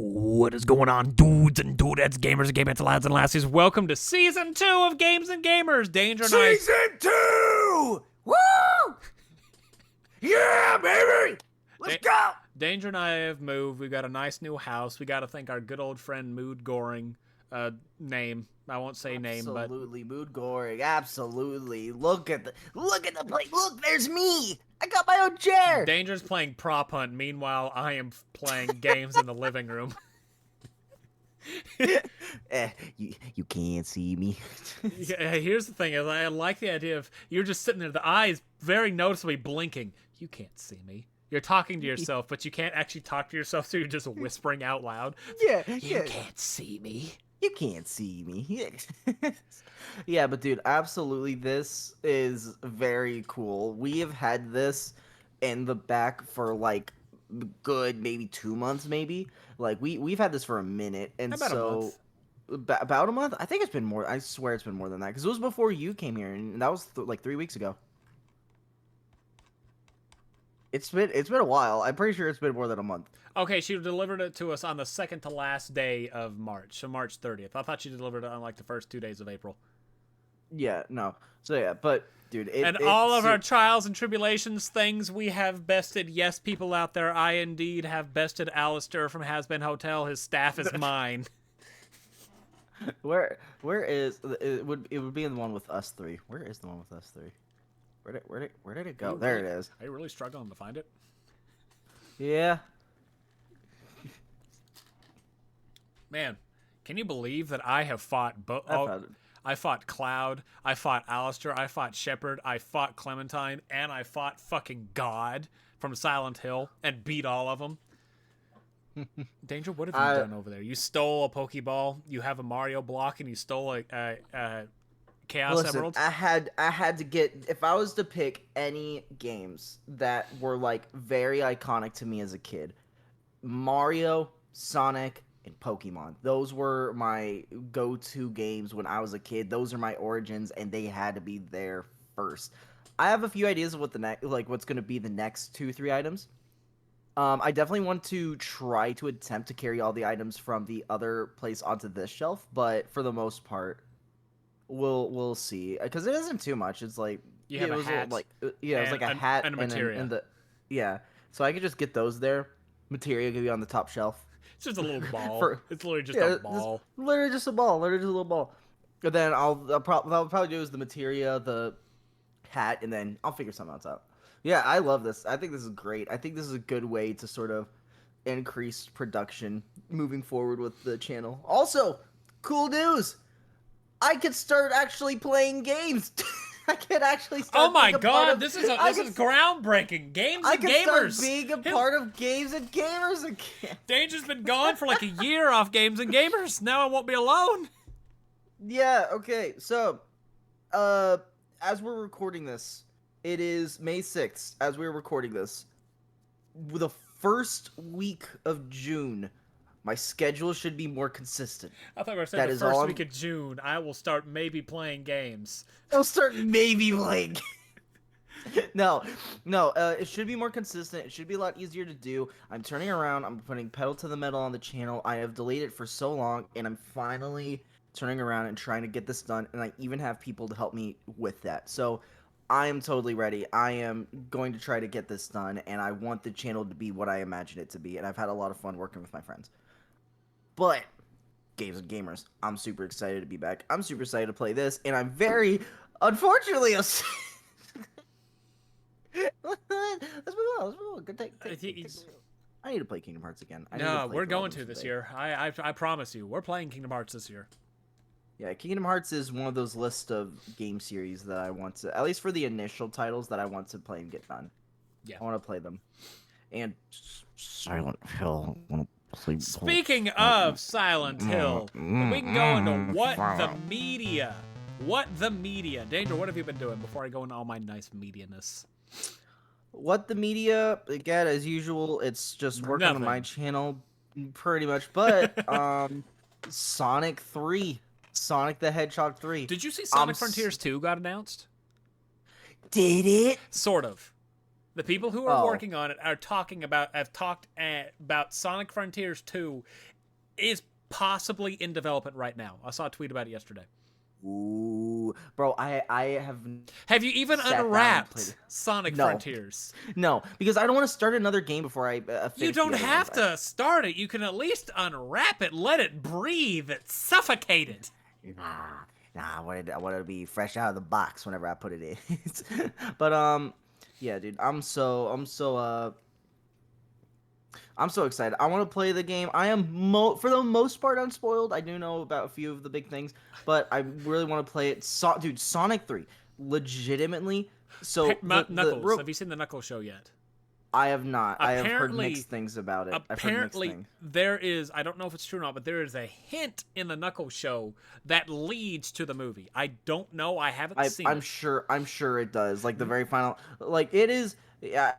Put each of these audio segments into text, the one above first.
What is going on, dudes and dudettes, gamers and gamettes, lads and lassies? Welcome to Season 2 of Games and Gamers. Danger and I... Season 2! Woo! Yeah, baby! Let's go! Danger and I have moved. We've got a nice new house. We got to thank our good old friend Mood Goring. Name. I won't say name, but... Absolutely, Mood Goring. Absolutely. Look at the plate. Look, there's me! I got my own chair! Danger's playing prop hunt. Meanwhile, I am playing games in the living room. You can't see me. Yeah, here's the thing. Is I like the idea of you're just sitting there, the eyes very noticeably blinking. You can't see me. You're talking to yourself, but you can't actually talk to yourself, so you're just whispering out loud. Yeah, You can't see me. You can't see me. Yeah, but dude, absolutely, this is very cool. We have had this in the back for like good maybe 2 months, maybe. Like we've had this for a minute, and About a month. About a month. I think it's been more. I swear it's been more than that because it was before you came here, and that was like 3 weeks ago. It's been a while. I'm pretty sure it's been more than a month. Okay, she delivered it to us on the second to last day of March, so March 30th. I thought she delivered it on like the first 2 days of April. Yeah, no. So yeah, but dude, all of our trials and tribulations things we have bested. Yes, people out there, I indeed have bested Alistair from Has Been Hotel. His staff is mine. Where is it would be in the one with us three? Where is the one with us three? Where did it go? There it is. Are you really struggling to find it? Yeah. Man, can you believe that I have fought both? I fought Cloud, I fought Alistair, I fought Shepard, I fought Clementine, and I fought fucking God from Silent Hill and beat all of them. Danger, what have you done over there? You stole a Pokeball, you have a Mario block, and you stole a Chaos Emerald? I had to get, if I was to pick any games that were like very iconic to me as a kid, Mario, Sonic, and Pokemon. Those were my go-to games when I was a kid. Those are my origins, and they had to be there first. I have a few ideas of what what's going to be the next 2-3 items. I definitely want to try to attempt to carry all the items from the other place onto this shelf, but for the most part, we'll see. Because it isn't too much. It's like you have a hat, it was like a hat and a materia. So I could just get those there. Materia could be on the top shelf. It's just a little ball. It's literally just a ball. Literally just a ball. Literally just a little ball. And then what I'll probably do is the materia, the hat, and then I'll figure something else out. Yeah, I love this. I think this is great. I think this is a good way to sort of increase production moving forward with the channel. Also, cool news. I could start actually playing games. I could actually start. Oh my god, this is groundbreaking. Games and Gamers. I could start being a part of Games and Gamers again. Danger's been gone for like a year off Games and Gamers. Now I won't be alone. Yeah, okay. So, as we're recording this, it is May 6th. As we're recording this, the first week of June, my schedule should be more consistent. I thought we were saying the first week of June, I will start maybe playing games. I'll start maybe playing games. No, it should be more consistent. It should be a lot easier to do. I'm turning around. I'm putting pedal to the metal on the channel. I have delayed it for so long, and I'm finally turning around and trying to get this done, and I even have people to help me with that. So I am totally ready. I am going to try to get this done, and I want the channel to be what I imagine it to be, and I've had a lot of fun working with my friends. But, Games and Gamers, I'm super excited to be back. I'm super excited to play this, and I'm very, unfortunately, let's move on. I need to play Kingdom Hearts again. No, we're going to this year. I promise you. We're playing Kingdom Hearts this year. Yeah, Kingdom Hearts is one of those lists of game series that I want to, at least for the initial titles that I want to play and get done. Yeah. I want to play them. And Silent Hill. Speaking of Silent Hill, we can go into What the Media. Danger, what have you been doing before I go into all my nice media-ness? What the Media, again, as usual, it's just working on my channel, pretty much. But, Sonic 3. Sonic the Hedgehog 3. Did you see Sonic Frontiers 2 got announced? Did it? Sort of. The people who are working on it have talked about Sonic Frontiers 2 is possibly in development right now. I saw a tweet about it yesterday. Ooh, bro, I have. Have you even unwrapped Sonic Frontiers? No, because I don't want to start another game before I finish. You don't have to start it. You can at least unwrap it, let it breathe, it's suffocated. Nah, I want it to be fresh out of the box whenever I put it in. But yeah, dude, I'm so excited. I want to play the game. I am for the most part unspoiled. I do know about a few of the big things, but I really want to play it. Dude, Sonic 3, legitimately. So Knuckles, have you seen the Knuckles show yet? I have not. I have heard mixed things about it. Apparently, there is, I don't know if it's true or not, but there is a hint in the Knuckles show that leads to the movie. I don't know. I haven't seen it. I'm sure it does. Like the very final, like it is. Yeah,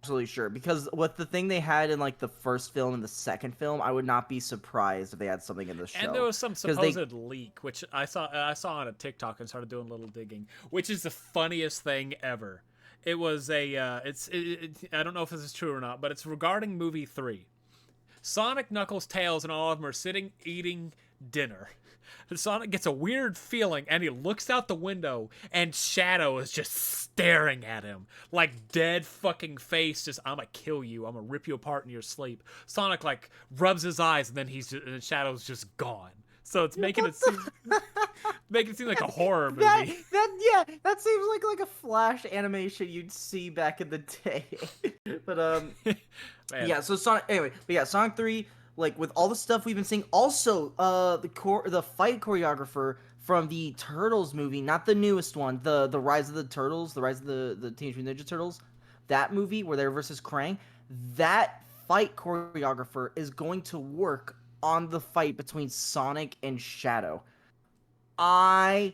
absolutely sure. Because with the thing they had in like the first film and the second film, I would not be surprised if they had something in the show. And there was some supposed leak, which I saw on a TikTok and started doing a little digging, which is the funniest thing ever. It was I don't know if this is true or not, but it's regarding movie 3. Sonic, Knuckles, Tails, and all of them are sitting eating dinner. Sonic gets a weird feeling, and he looks out the window, and Shadow is just staring at him. Like, dead fucking face, just, I'm gonna kill you, I'm gonna rip you apart in your sleep. Sonic, like, rubs his eyes, and then and Shadow's just gone. So it's making it seem like a horror movie. That seems like a Flash animation you'd see back in the day. But yeah. So Sonic 3, like with all the stuff we've been seeing. Also, the fight choreographer from the Turtles movie, not the newest one, the Rise of the Turtles, the Rise of the Teenage Mutant Ninja Turtles, that movie where they're versus Krang. That fight choreographer is going to work on the fight between Sonic and Shadow. I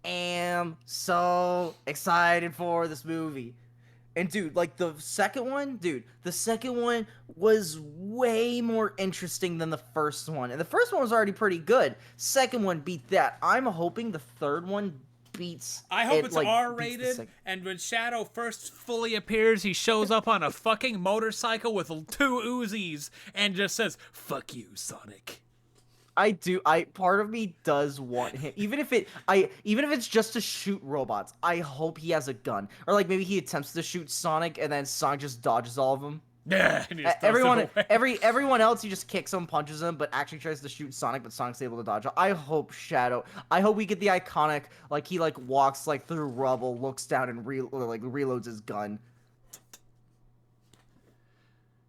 am so excited for this movie. And dude, like the second one was way more interesting than the first one. And the first one was already pretty good. Second one beat that. I'm hoping the third one beats. I hope it's R-rated, and when Shadow first fully appears, he shows up on a fucking motorcycle with 2 Uzis and just says, "Fuck you, Sonic." Part of me does want him, even if it's just to shoot robots. I hope he has a gun, or like maybe he attempts to shoot Sonic and then Sonic just dodges all of them. Yeah, everyone else, he just kicks him, punches him, but actually tries to shoot Sonic, but Sonic's able to dodge. I hope we get the iconic, like he like walks like through rubble, looks down and reloads his gun.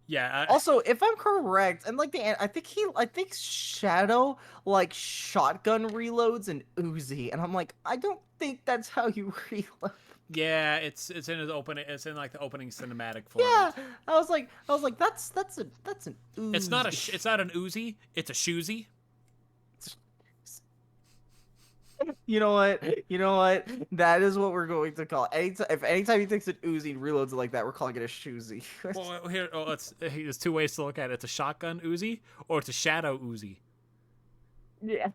Yeah. Also, if I'm correct, and like I think Shadow like shotgun reloads an Uzi, and I'm like, I don't think that's how you reload. Yeah, it's in his opening. It's in like the opening cinematic for Yeah, I was like, that's an Uzi. It's not an Uzi. It's a shoozy. You know what? That is what we're going to call it. Anytime he takes an Uzi and reloads it like that, we're calling it a shoozy. Well, there's 2 ways to look at it. It's a shotgun Uzi or it's a shadow Uzi. Yeah.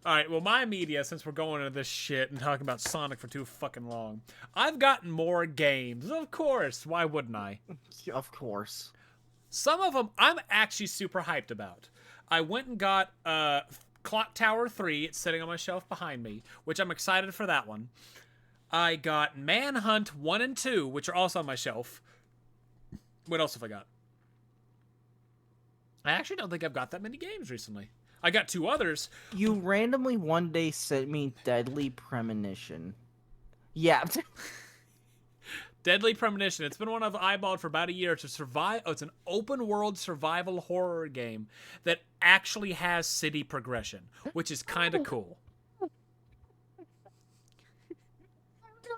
All right, well, my media, since we're going into this shit and talking about Sonic for too fucking long, I've gotten more games. Of course. Why wouldn't I? Of course. Some of them I'm actually super hyped about. I went and got Clock Tower 3. It's sitting on my shelf behind me, which I'm excited for that one. I got Manhunt 1 and 2, which are also on my shelf. What else have I got? I actually don't think I've got that many games recently. I got 2 others. You randomly one day sent me Deadly Premonition. Yeah. Deadly Premonition. It's been one I've eyeballed for about a year. It's an open world survival horror game that actually has city progression, which is kind of cool.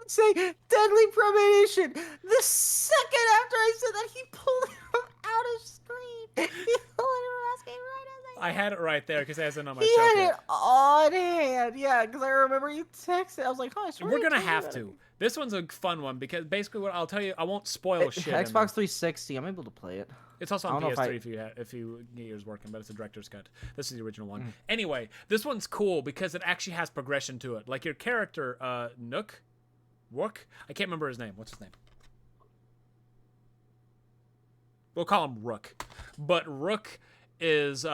Say Deadly Premonition. The second after I said that, he pulled it out of screen. He pulled it from asking right as I had it right there because it has it on my shelf. shelf. He had it on hand. Yeah, because I remember you texted. I was like, oh, we're going to have to. This one's a fun one because basically what I'll tell you, I won't spoil shit. Xbox 360, I'm able to play it. It's also on PS3 if you get yours working, but it's a director's cut. This is the original one. Anyway, this one's cool because it actually has progression to it. Like your character, Rook? I can't remember his name. What's his name? we'll call him Rook. But Rook is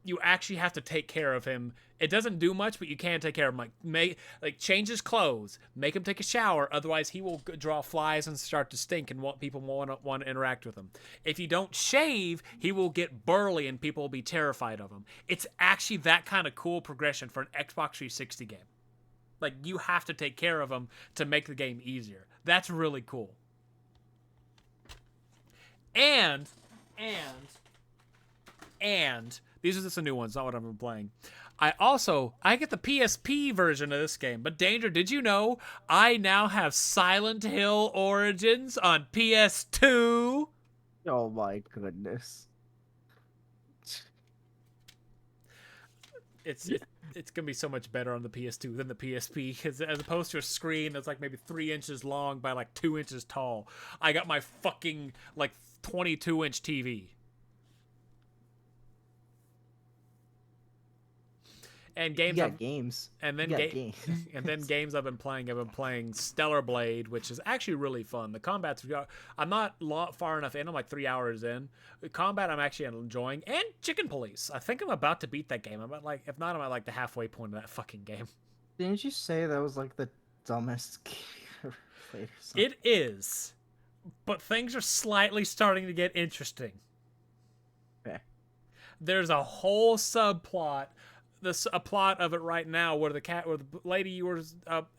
you actually have to take care of him. It doesn't do much, but you can take care of him. Like change his clothes, make him take a shower. Otherwise, he will draw flies and start to stink, and people want to interact with him. If you don't shave, he will get burly, and people will be terrified of him. It's actually that kind of cool progression for an Xbox 360 game. Like, you have to take care of him to make the game easier. That's really cool. And these are just the new ones, not what I've been playing. I get the PSP version of this game. But Danger, did you know I now have Silent Hill Origins on PS2? Oh my goodness. It's gonna be so much better on the PS2 than the PSP, because as opposed to a screen that's like maybe 3 inches long by like 2 inches tall, I got my fucking like 22-inch TV. And games, and then games I've been playing Stellar Blade, which is actually really fun. The combat's, I'm not far enough in. I'm like 3 hours in. The combat I'm actually enjoying, and Chicken Police. I think I'm about to beat that game. If not, I'm at like the halfway point of that fucking game. Didn't you say that was like the dumbest game ever played or something? It is, but things are slightly starting to get interesting. Okay. There's a whole subplot. A plot of it right now where the lady you were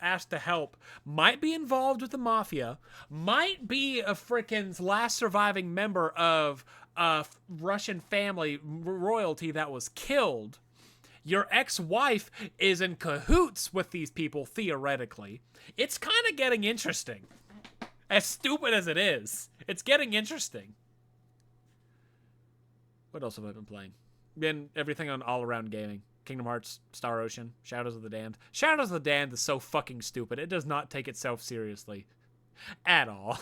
asked to help might be involved with the mafia, might be a frickin' last surviving member of a Russian family royalty that was killed. Your ex-wife is in cahoots with these people, theoretically. It's kind of getting interesting. As stupid as it is, it's getting interesting. What else have I been playing? Been everything on all-around gaming. Kingdom Hearts, Star Ocean, Shadows of the Damned. Shadows of the Damned is so fucking stupid. It does not take itself seriously. At all.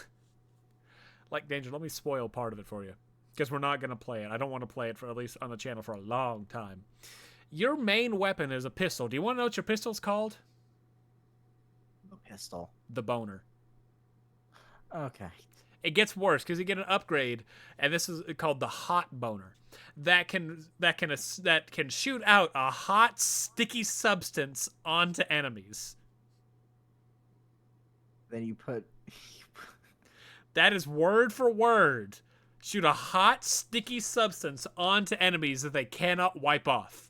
Like, Danger, let me spoil part of it for you. Because we're not going to play it. I don't want to play it, for at least on the channel, for a long time. Your main weapon is a pistol. Do you want to know what your pistol's called? A pistol. The Boner. Okay. It gets worse, because you get an upgrade, and this is called the Hot Boner. That can shoot out a hot, sticky substance onto enemies. Then you put... That is word for word. Shoot a hot, sticky substance onto enemies that they cannot wipe off.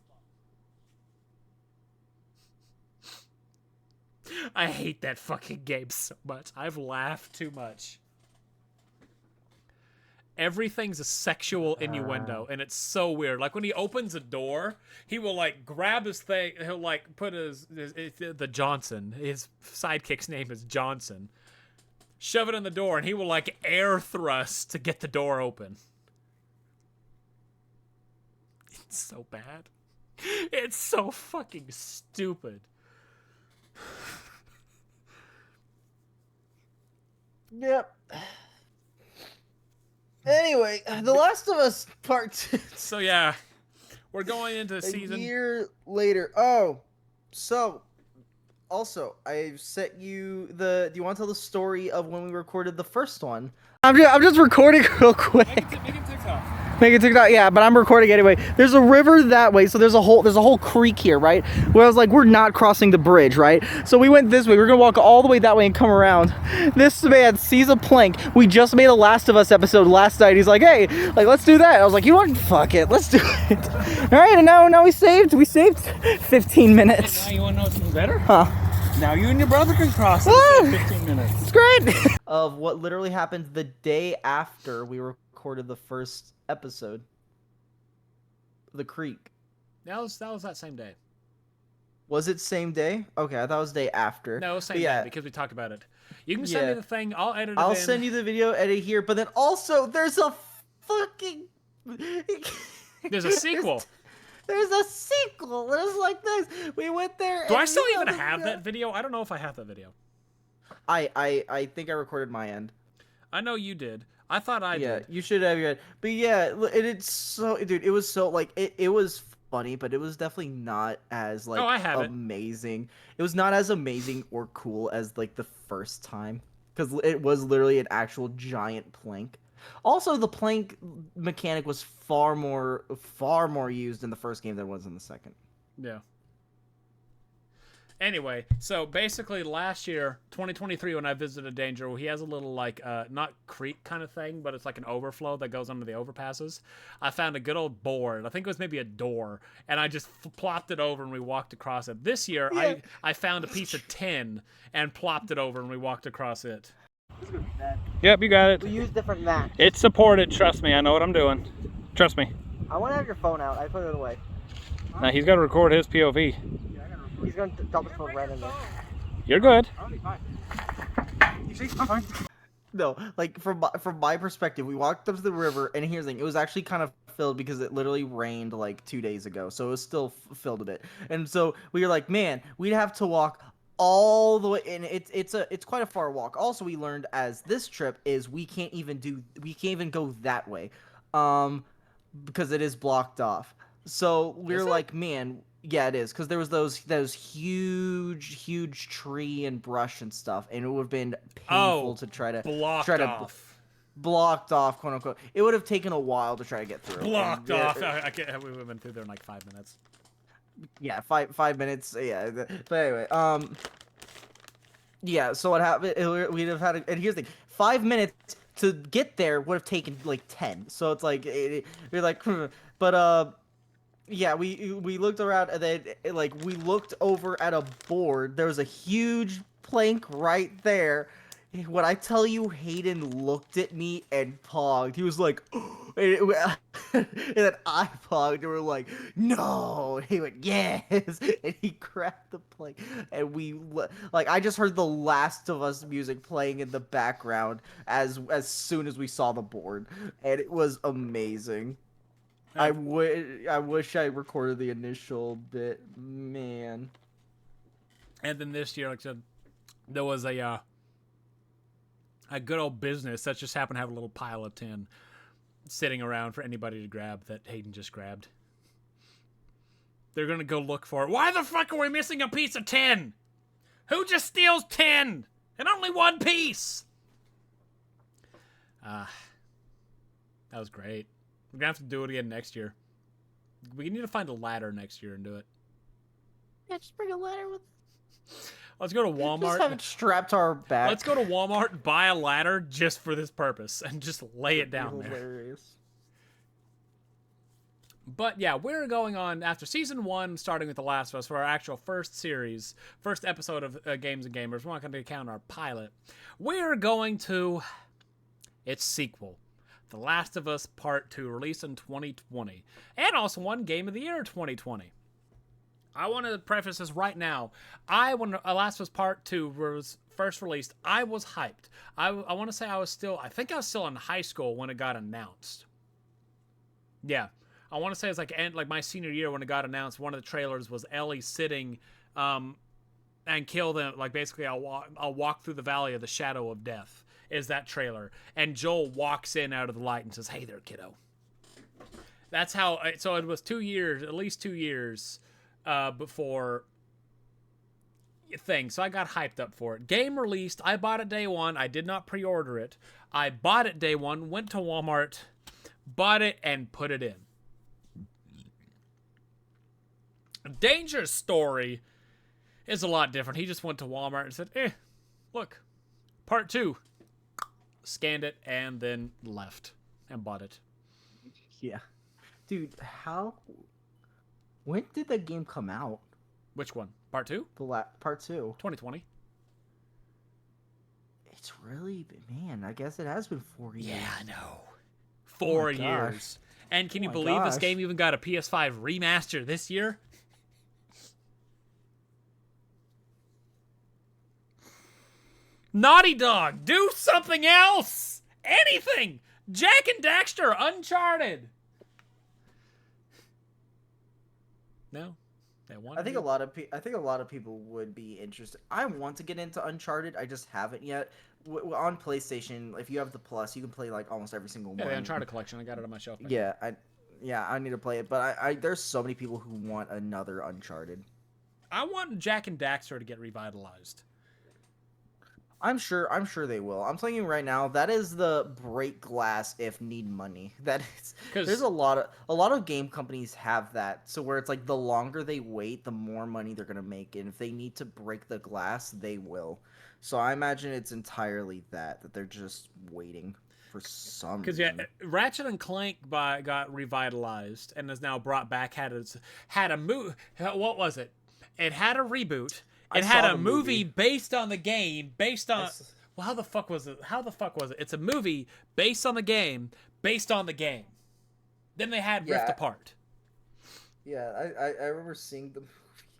I hate that fucking game so much. I've laughed too much. Everything's a sexual innuendo, and it's so weird. Like, when he opens a door, he will, like, grab his thing, he'll, like, put the Johnson, his sidekick's name is Johnson, shove it in the door, and he will, like, air thrust to get the door open. It's so bad. It's so fucking stupid. Yep. Anyway, The Last of Us Part 2. So yeah, we're going into season... A year later. Oh, so also I've sent you the... Do you want to tell the story of when we recorded the first one? I'm just recording real quick. Make it TikTok. Make it TikTok, yeah, but I'm recording anyway. There's a river that way, so there's a whole creek here, right? Where I was like, we're not crossing the bridge, right? So we went this way. We're gonna walk all the way that way and come around. This man sees a plank. We just made a Last of Us episode last night. He's like, hey, like, let's do that. I was like, you know what? Fuck it, let's do it. All right, and now we saved 15 minutes. And now you wanna know what's even better? Huh? Now you and your brother can cross in 15 minutes. It's great. Of what literally happened the day after we recorded the first episode. The creek. That was that same day. Was it same day? Okay, I thought it was day after. No, it was same day because we talked about it. You can send me the thing. I'll edit it I'll send you the video edit here, but then also there's a fucking... There's a sequel. There's a sequel. It was like this. We went there. Do I still even have that video? I don't know if I have that video. I think I recorded my end. I know you did. I thought I did. Yeah, you should have your end. But yeah, it's so... Dude, it was so... Like, it was funny, but it was definitely not as, like, I have amazing. It was not as amazing or cool as, like, the first time. Because it was literally an actual giant plank. Also, the plank mechanic was far more used in the first game than it was in the second. Yeah. Anyway, so basically last year, 2023, when I visited Danger, he has a little like not creek kind of thing, but it's like an overflow that goes under the overpasses. I found a good old board. I think it was maybe a door, and I just plopped it over and we walked across it. This year, yeah. I found a piece of tin and plopped it over and we walked across it. Yep, you got it. We use different mats. It's supported. Trust me, I know what I'm doing. Trust me. I want to have your phone out. I put it away. Now he's got to record his POV. He's going to dump his phone right in there. You're good. No, like from my perspective, we walked up to the river, and here's the thing: it was actually kind of filled because it literally rained like 2 days ago, so it was still filled a bit. And so we were like, man, we'd have to walk all the way, and it's quite a far walk. Also, we learned as this trip is we can't even go that way, because it is blocked off. So we're like, man. Yeah, it is, because there was those huge tree and brush and stuff, and it would have been painful to try to blocked off, quote unquote. It would have taken a while to try to get through. Blocked off. I can't. We would have been through there in like 5 minutes. Yeah, five minutes. Yeah, but anyway, yeah. So what happened? We'd have had, and here's the thing: 5 minutes to get there would have taken like 10. So it's like we're like, but yeah, we looked around, and then like we looked over at a board. There was a huge plank right there. When I tell you, Hayden looked at me and pogged. He was like, and then I pogged, and we're like, no. And he went, yes, and he grabbed the plank, and I just heard the Last of Us music playing in the background as soon as we saw the board, and it was amazing. I wish I recorded the initial bit, man. And then this year, like I said, there was a good old business that just happened to have a little pile of tin sitting around for anybody to grab that Hayden just grabbed. They're gonna go look for it. Why the fuck are we missing a piece of tin? Who just steals tin? And only one piece? That was great. We're gonna have to do it again next year. We need to find a ladder next year and do it. Yeah, just bring a ladder with. Let's go to Walmart. Just have it strapped to our back. Let's go to Walmart, buy a ladder just for this purpose, and just lay it down there. Hilarious. But yeah, we're going on after season 1, starting with The Last of Us, for our actual first episode of Games and Gamers. We're not going to count our pilot. We're going to its sequel, The Last of Us Part 2, released in 2020, and also won Game of the Year 2020. I want to preface this right now. When The Last of Us Part 2 was first released, I was hyped. I want to say I think I was still in high school when it got announced. Yeah. I want to say it's like my senior year when it got announced. One of the trailers was Ellie sitting and kill them. Like, basically, I'll walk through the valley of the shadow of death is that trailer. And Joel walks in out of the light and says, hey there, kiddo. That's how, so it was 2 years, at least 2 years before thing. So I got hyped up for it. Game released. I bought it day one. I did not pre-order it. I bought it day one, went to Walmart, bought it, and put it in. Danger's story is a lot different. He just went to Walmart and said, look, Part 2. Scanned it and then left and bought it. Yeah. Dude, when did the game come out? Which one? Part 2? Part 2. 2020. It's really, man, I guess it has been 4 years. Yeah, I know. 4 years. And can you believe this game even got a PS5 remaster this year? Naughty Dog, do something else! Anything! Jak and Daxter, Uncharted! No? I think a lot of people would be interested. I want to get into Uncharted. I just haven't yet. On PlayStation, if you have the Plus, you can play like almost every single one. Yeah, the Uncharted collection. I got it on my shelf. Yeah, I need to play it. But there's so many people who want another Uncharted. I want Jak and Daxter to get revitalized. I'm sure they will. I'm telling you right now, that is the break glass if need money. That is, there's a lot of game companies have that. So where it's like the longer they wait, the more money they're gonna make, and if they need to break the glass, they will. So I imagine it's entirely that they're just waiting for some reason. Because Ratchet and Clank got revitalized and is now brought back. Had a What was it? It had a reboot. It had a movie based on the game. Well, how the fuck was it? It's a movie based on the game. Based on the game. Then they had Rift Apart. Yeah, I remember seeing the.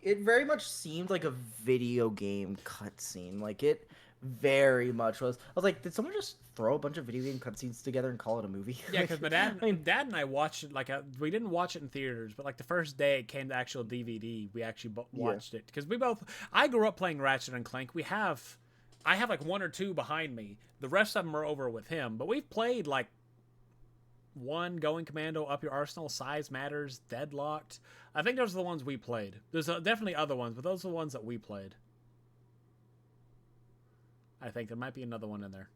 It very much seemed like a video game cutscene. Like it very much was. I was like, did someone just throw a bunch of video game cutscenes together and call it a movie? Yeah, because my dad, Dad and I watched it. We didn't watch it in theaters, but like the first day it came to actual DVD, we actually watched it because I grew up playing Ratchet and Clank. I have like one or two behind me. The rest of them are over with him, but we've played like one Going Commando, Up Your Arsenal, Size Matters, Deadlocked. I think those are the ones we played. There's definitely other ones, but those are the ones that we played. I think there might be another one in there.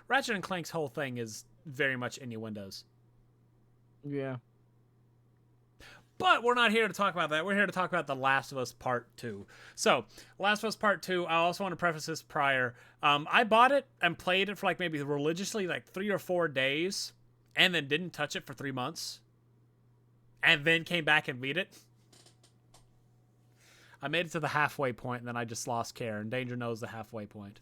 Ratchet and Clank's whole thing is very much innuendos. Yeah. But we're not here to talk about that. We're here to talk about The Last of Us Part 2. So, Last of Us Part 2, I also want to preface this prior. I bought it and played it for like maybe religiously like 3 or 4 days and then didn't touch it for 3 months and then came back and beat it. I made it to the halfway point and then I just lost care, and Danger knows the halfway point.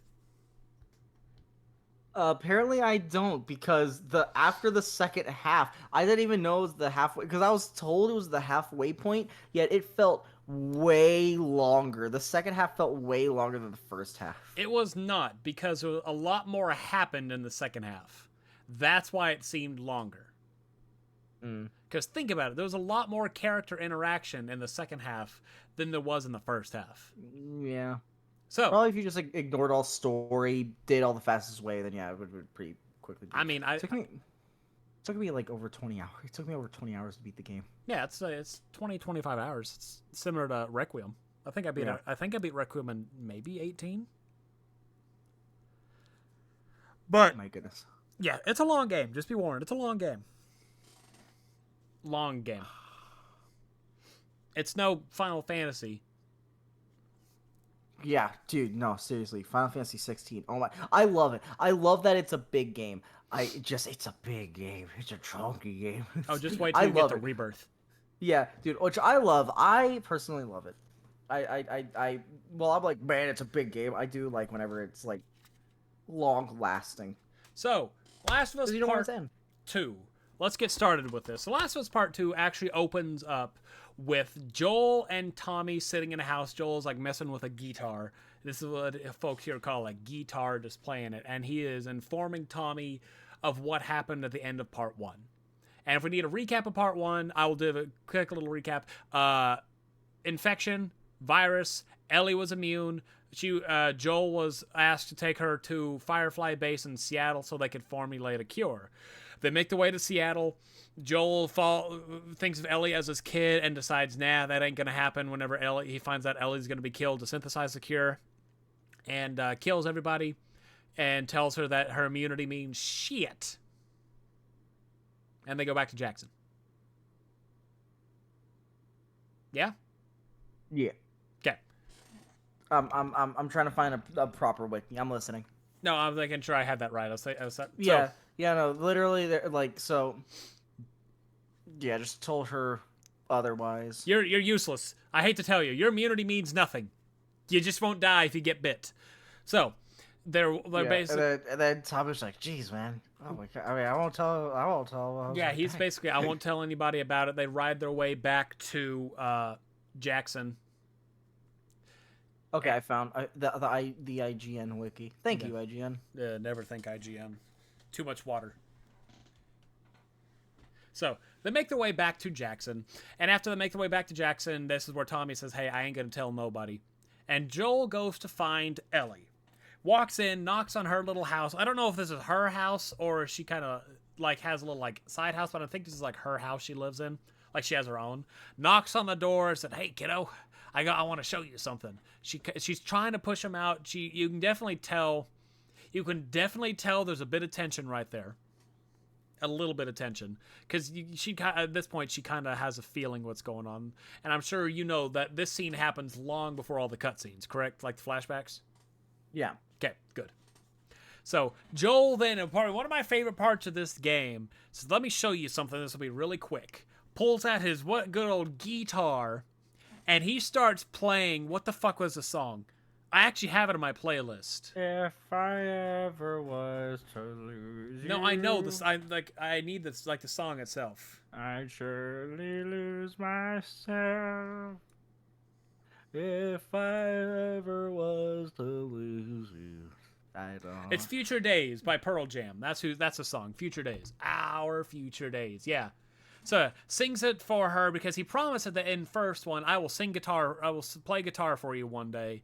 Apparently I don't, because after the second half, I didn't even know it was the halfway, because I was told it was the halfway point, yet it felt way longer. The second half felt way longer than the first half. It was not, because a lot more happened in the second half. That's why it seemed longer. Because think about it, there was a lot more character interaction in the second half than there was in the first half. Yeah. So probably if you just like ignored all story, did all the fastest way, then yeah, it would pretty quickly. It took me like over 20 hours. It took me over 20 hours to beat the game. Yeah, it's 20, 25 hours. It's similar to Requiem. I think I beat Requiem in maybe 18. But my goodness. Yeah, it's a long game. Just be warned, it's a long game. Long game. It's no Final Fantasy. Yeah, dude, no, seriously. Final Fantasy 16. Oh my, I love it. I love that it's a big game. It's a big game. It's a chunky game. Oh, just wait till you get the Rebirth. Yeah, dude, which I love. I personally love it. Well, I'm like, man, it's a big game. I do like whenever it's like long lasting. So, Last of Us Part 2. Let's get started with this. The Last of Us Part 2 actually opens up with Joel and Tommy sitting in a house. Joel's like messing with a guitar. This is what folks here call a guitar, just playing it. And he is informing Tommy of what happened at the end of Part 1. And if we need a recap of Part 1, I will do a quick little recap. Infection, virus, Ellie was immune. Joel was asked to take her to Firefly Base in Seattle so they could formulate a cure. They make their way to Seattle. Joel thinks of Ellie as his kid and decides, nah, that ain't going to happen whenever he finds out Ellie's going to be killed to synthesize the cure. And kills everybody and tells her that her immunity means shit. And they go back to Jackson. Yeah? Yeah. Okay. I'm trying to find a proper wiki. I'm listening. No, I'm making sure I had that right. Yeah, no, literally, like, so, yeah, just told her otherwise. You're useless. I hate to tell you, your immunity means nothing. You just won't die if you get bit. So, they're basically... And then Tommy's like, geez, man. Oh my God. I mean, I won't tell. Yeah, he's like, basically, I won't tell anybody about it. They ride their way back to Jackson. Okay, I found the IGN wiki. Thank you, IGN. Never think IGN. Too much water. So, they make their way back to Jackson. And after they make their way back to Jackson, this is where Tommy says, hey, I ain't going to tell nobody. And Joel goes to find Ellie. Walks in, knocks on her little house. I don't know if this is her house or she kind of like has a little like side house, but I think this is like her house she lives in. Like she has her own. Knocks on the door and said, hey, kiddo, I want to show you something. She's trying to push him out. You can definitely tell there's a bit of tension right there. A little bit of tension, because she at this point she kind of has a feeling what's going on, and I'm sure you know that this scene happens long before all the cutscenes, correct? Like the flashbacks. Yeah. Okay, good. So Joel then, and probably one of my favorite parts of this game, says, "Let me show you something. This will be really quick." Pulls out his good old guitar, and he starts playing. What the fuck was the song? I actually have it in my playlist. If I ever was to lose you. No, I know this. I need this, like the song itself. I'd surely lose myself if I ever was to lose you. I don't. It's "Future Days" by Pearl Jam. That's the song. "Future Days." Our future days. Yeah. So sings it for her because he promised at the end first one, I will play guitar for you one day.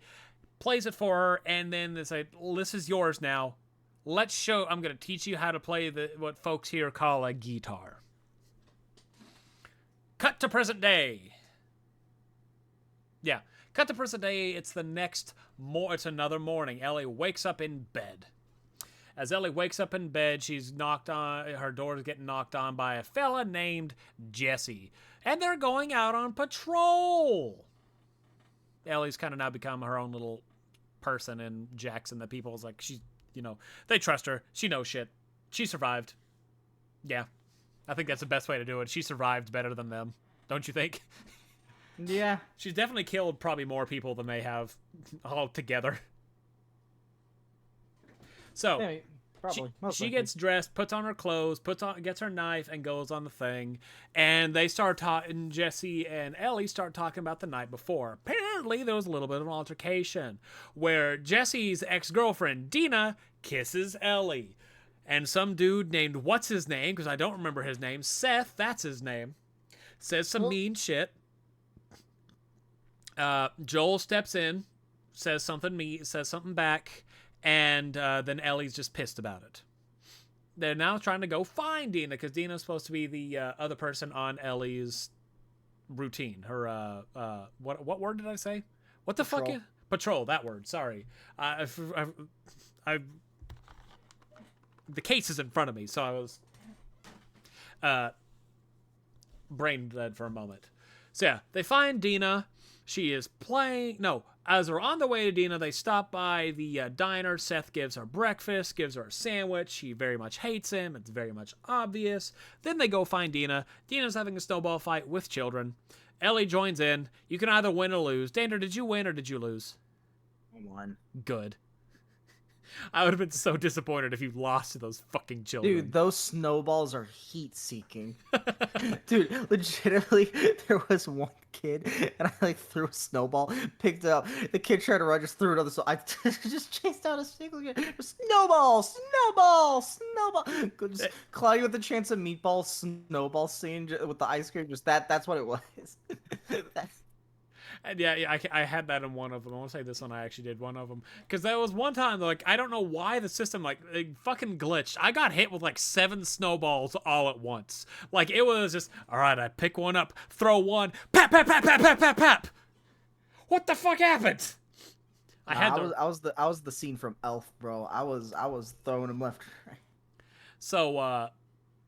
Plays it for her, and then they say, "This is yours now. I'm going to teach you how to play what folks here call a guitar." Cut to present day. Yeah, cut to present day. It's it's another morning. Ellie wakes up in bed. As Ellie wakes up in bed, her door is getting knocked on by a fella named Jesse, and they're going out on patrol. Ellie's kind of now become her own little person, and Jackson, the people's like, they trust her. She knows shit. She survived. Yeah. I think that's the best way to do it. She survived better than them. Don't you think? Yeah. She's definitely killed probably more people than they have all together. So, Yeah, probably. she gets dressed, puts on her clothes, gets her knife, and goes on the thing. And they start talking. Jesse and Ellie start talking about the night before. Apparently, there was a little bit of an altercation where Jesse's ex-girlfriend Dina kisses Ellie, and some dude named what's his name, because I don't remember his name, Seth. That's his name. Says some mean shit. Joel steps in, says something back. And then Ellie's just pissed about it. They're now trying to go find Dina, because Dina's supposed to be the other person on Ellie's routine. Her, what word did I say? What the fuck? Patrol, that word. Sorry. The case is in front of me, so I was brain dead for a moment. So yeah, they find Dina. She is playing. No, as they're on the way to Dina, they stop by the diner. Seth gives her breakfast, gives her a sandwich. She very much hates him. It's very much obvious. Then they go find Dina. Dina's having a snowball fight with children. Ellie joins in. You can either win or lose. Dander, did you win or did you lose? I won. Good. I would have been so disappointed if you lost to those fucking children. Dude, those snowballs are heat-seeking. Dude, legitimately, there was one kid, and I threw a snowball, picked it up. The kid tried to run, just threw another. So I just chased out a single kid. Snowball, snowball, snowball. Just Cloudy with the Chance of Meatball snowball scene with the ice cream. Just that's what it was. And yeah, I had that in one of them. I want to say this one I actually did one of them. Because there was one time, like, I don't know why the system, it fucking glitched. I got hit with, 7 snowballs all at once. Like, it was just, all right, I pick one up, throw one, pap, pap, pap, pap, pap, pap, pap. What the fuck happened? I was the scene from Elf, bro. I was throwing them left and right. So,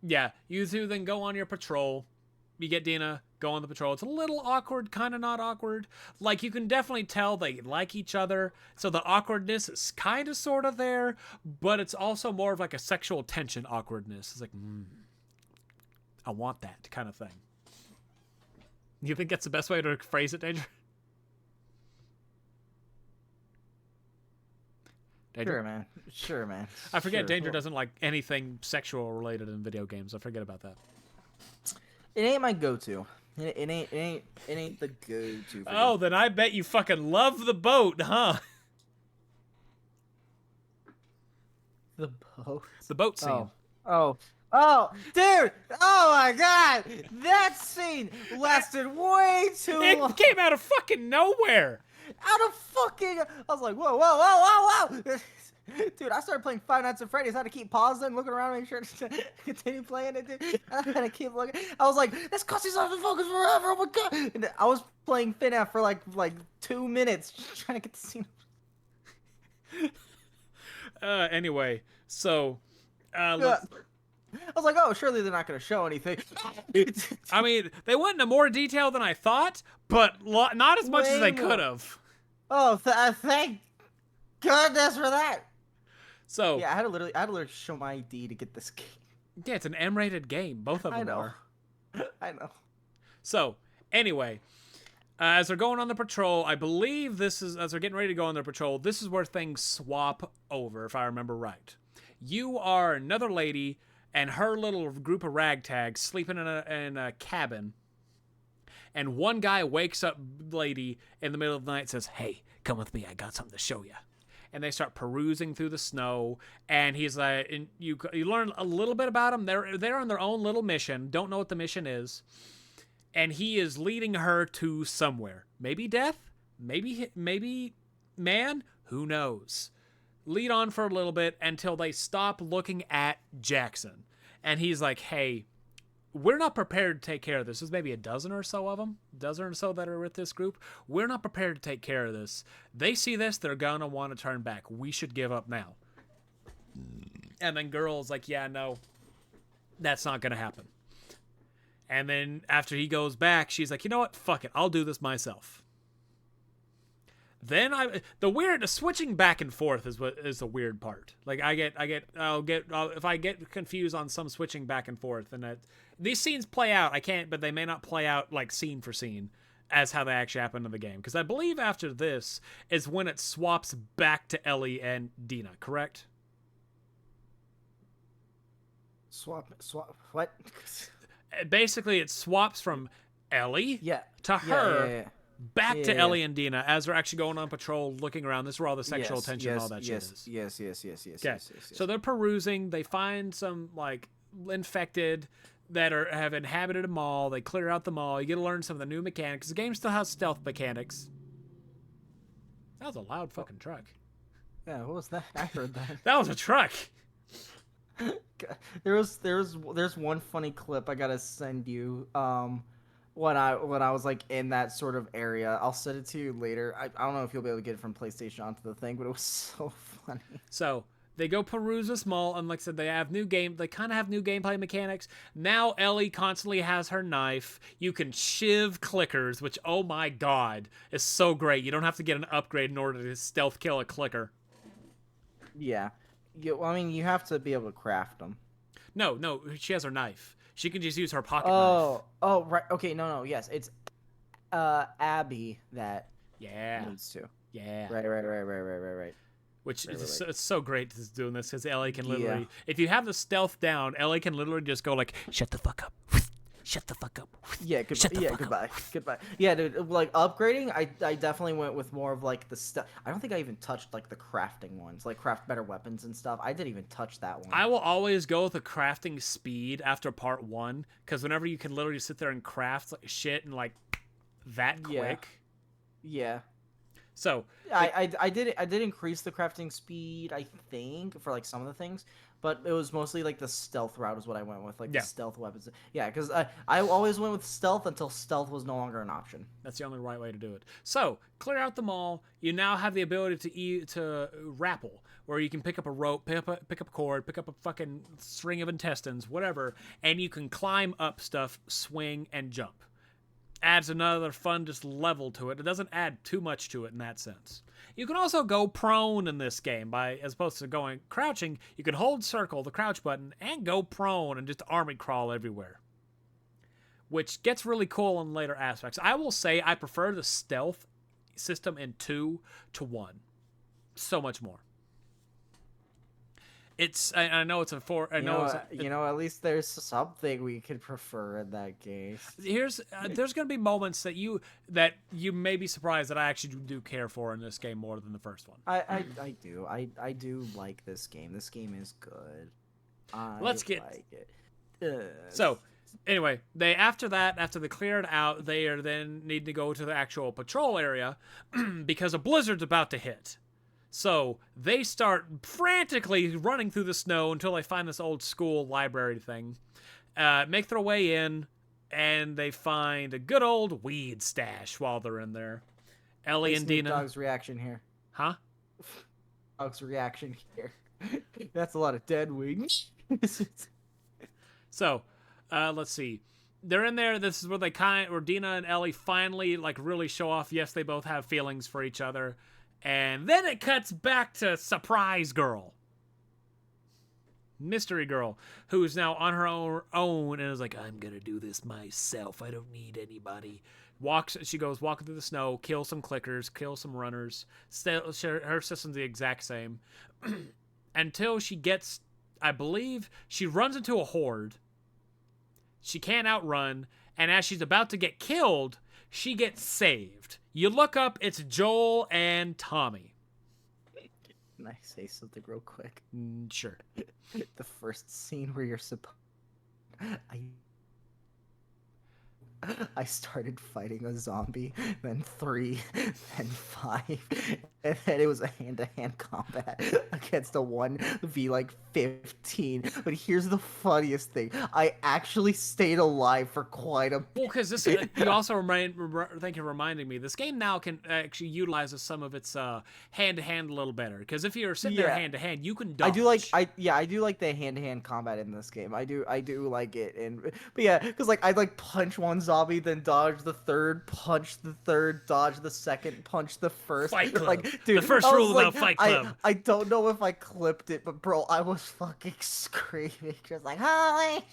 yeah, you two then go on your patrol. You get Dina, go on the patrol. It's a little awkward, kind of not awkward. Like, you can definitely tell they like each other. So the awkwardness is kind of sort of there, but it's also more of like a sexual tension awkwardness. It's like, I want that kind of thing. You think that's the best way to phrase it, Danger? Danger? Sure, man. I forget Danger doesn't like anything sexual related in video games. I forget about that. It ain't my go-to. It ain't the go-to. Oh, then I bet you fucking love the boat, huh? The boat. The boat scene. Oh, dude! Oh my god! That scene lasted way too long. It came out of fucking nowhere. Out of fucking... I was like, whoa. Dude, I started playing Five Nights at Freddy's. I had to keep pausing, looking around, make sure to continue playing it, dude. I had to keep looking. I was like, this cutscene's not to focus forever. Oh my god! And I was playing FNAF for like 2 minutes, just trying to get the scene. Anyway, so I was like, oh, surely they're not going to show anything. I mean, they went into more detail than I thought, but not as much as they could have. Oh, thank goodness for that. So yeah, I had to literally show my ID to get this game. Yeah, it's an M-rated game. Both of them are. I know. So anyway, as they're going on the patrol, I believe as they're getting ready to go on their patrol, this is where things swap over, if I remember right. You are another lady and her little group of ragtags sleeping in a cabin. And one guy wakes up lady in the middle of the night and says, hey, come with me. I got something to show you. And they start perusing through the snow. And he's like, and you learn a little bit about them. They're on their own little mission. Don't know what the mission is. And he is leading her to somewhere. Maybe death? Maybe man? Who knows? Lead on for a little bit until they stop looking at Jackson. And he's like, hey, we're not prepared to take care of this. There's maybe a dozen or so of them, that are with this group. We're not prepared to take care of this. They see this, they're gonna want to turn back. We should give up now. And then girl's like, yeah, no, that's not gonna happen. And then after he goes back, she's like, you know what? Fuck it. I'll do this myself. Then the switching back and forth is the weird part. Like if I get confused on some switching back and forth, and that these scenes play out, but they may not play out like scene for scene as how they actually happen in the game. Because I believe after this is when it swaps back to Ellie and Dina, correct? Swap, what? Basically, it swaps from Ellie to her. Back to Ellie and Dina as they're actually going on patrol, looking around. This is where all the sexual tension and all that shit is. Yes. So they're perusing. They find some like infected that have inhabited a mall. They clear out the mall. You get to learn some of the new mechanics. The game still has stealth mechanics. That was a loud fucking truck. Yeah, what was that? I heard that. That was a truck. There's one funny clip I gotta send you. When I was like in that sort of area. I'll send it to you later. I don't know if you'll be able to get it from PlayStation onto the thing, but it was so funny. So they go peruse this mall, and like I said, they kind of have new gameplay mechanics. Now Ellie constantly has her knife. You can shiv clickers, which, oh my god, is so great. You don't have to get an upgrade in order to stealth kill a clicker. Yeah. I mean, you have to be able to craft them. No, she has her knife. She can just use her pocket knife. Oh, right. Okay, no. Yes, it's Abby that needs to. Yeah. Right. Which is it's so great doing this because Ellie can literally, if you have the stealth down, Ellie can literally just go like, shut the fuck up. Shut the fuck up. Yeah, goodbye. Yeah, dude, like upgrading, I definitely went with more of like the stuff. I don't think I even touched like the crafting ones, like craft better weapons and stuff. I didn't even touch that one. I will always go with the crafting speed after part 1 because whenever you can literally sit there and craft like shit and like that quick. Yeah. So I did increase the crafting speed, I think, for like some of the things, but it was mostly like the stealth route is what I went with, like the stealth weapons. Yeah, because I always went with stealth until stealth was no longer an option. That's the only right way to do it. So clear out the mall. You now have the ability to rappel, where you can pick up a rope, pick up a cord, pick up a fucking string of intestines, whatever, and you can climb up stuff, swing, and jump. Adds another fun just level to it. It doesn't add too much to it in that sense. You can also go prone in this game as opposed to going crouching. You can hold circle, the crouch button, and go prone and just army crawl everywhere, which gets really cool in later aspects. I will say I prefer the stealth system in 2 to 1 so much more. I know it's a 4. At least there's something we could prefer in that case. There's going to be moments that you may be surprised that I actually do care for in this game more than the first one. I do. I do like this game. This game is good. Let's get like it. So anyway, after they clear it out, they are then need to go to the actual patrol area because a blizzard's about to hit. So they start frantically running through the snow until they find this old school library thing. Make their way in, and they find a good old weed stash while they're in there. Ellie and Dina. Dog's reaction here. Huh? Dog's reaction here. That's a lot of dead weed. So, let's see. They're in there. This is where where Dina and Ellie finally like really show off. Yes, they both have feelings for each other. And then it cuts back to Surprise Girl. Mystery Girl, who's now on her own and is like, I'm gonna do this myself. I don't need anybody. She goes walking through the snow, kills some clickers, kills some runners. Her system's the exact same. Until she gets, I believe, she runs into a horde. She can't outrun, and as she's about to get killed, she gets saved. You look up, it's Joel and Tommy. Can I say something real quick? Sure. The first scene where you're supposed... I started fighting a zombie, then 3, then 5, and then it was a hand-to-hand combat against a 1v15. But here's the funniest thing: I actually stayed alive for quite a. Well, because this, you also thank you for reminding me. This game now can actually utilizes some of its hand-to-hand a little better. Because if you're sitting there hand-to-hand, you can dodge. I do like the hand-to-hand combat in this game. I do like it, but yeah, because like I punch one zombie, then dodge the third, punch the third, dodge the second, punch the first. Fight Club. Like, dude, the first rule about Fight Club. I don't know if I clipped it, but bro, I was fucking screaming, just like, holy.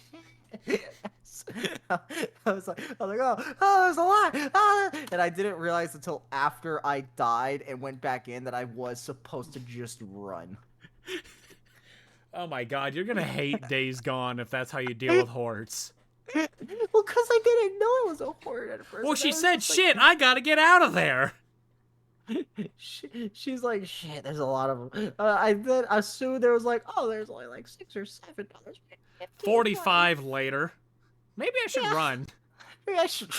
I was like, oh, there's a lot. And I didn't realize until after I died and went back in that I was supposed to just run. Oh my god, you're gonna hate Days Gone if that's how you deal with hordes. Well, because I didn't know it was a horde at first. Well, she said, shit, I gotta get out of there. She's like, shit, there's a lot of them. I then assumed there was like, oh, there's only like 6 or 7 others. 45 later. Maybe I should run. Maybe I should.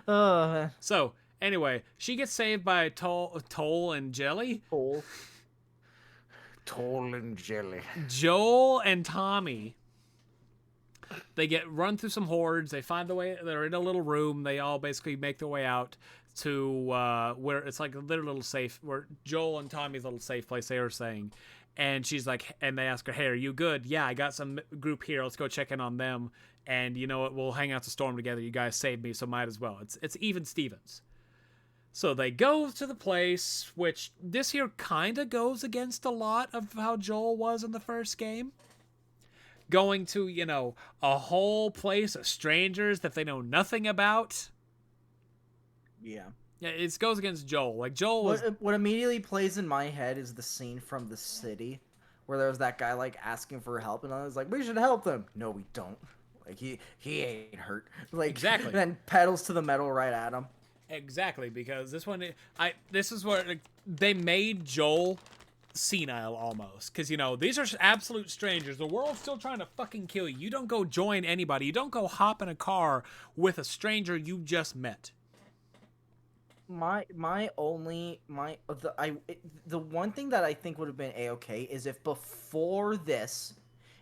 Oh, man. So, anyway, she gets saved by Toll and Jelly. Toll and Jelly. Joel and Tommy. They run through some hordes. They find the way. They're in a little room. They all basically make their way out to where it's like their little safe, where Joel and Tommy's little safe place, they were saying. And she's like, and they ask her, hey, are you good? Yeah, I got some group here. Let's go check in on them. And you know what? We'll hang out to storm together. You guys saved me, so might as well. It's even Stevens. So they go to the place, which this here kind of goes against a lot of how Joel was in the first game. Going to, a whole place of strangers that they know nothing about. Yeah. Yeah, it goes against Joel. Like, Joel was... What immediately plays in my head is the scene from The City, where there was that guy, like, asking for help, and I was like, we should help them. No, we don't. Like, he ain't hurt. Like, exactly. And then pedals to the metal right at him. Exactly, because this one... This is where they made Joel senile almost, because these are absolute strangers. The world's still trying to fucking kill you. You don't go join anybody. You don't go hop in a car with a stranger you just met. The one thing that I think would have been a-okay is if before this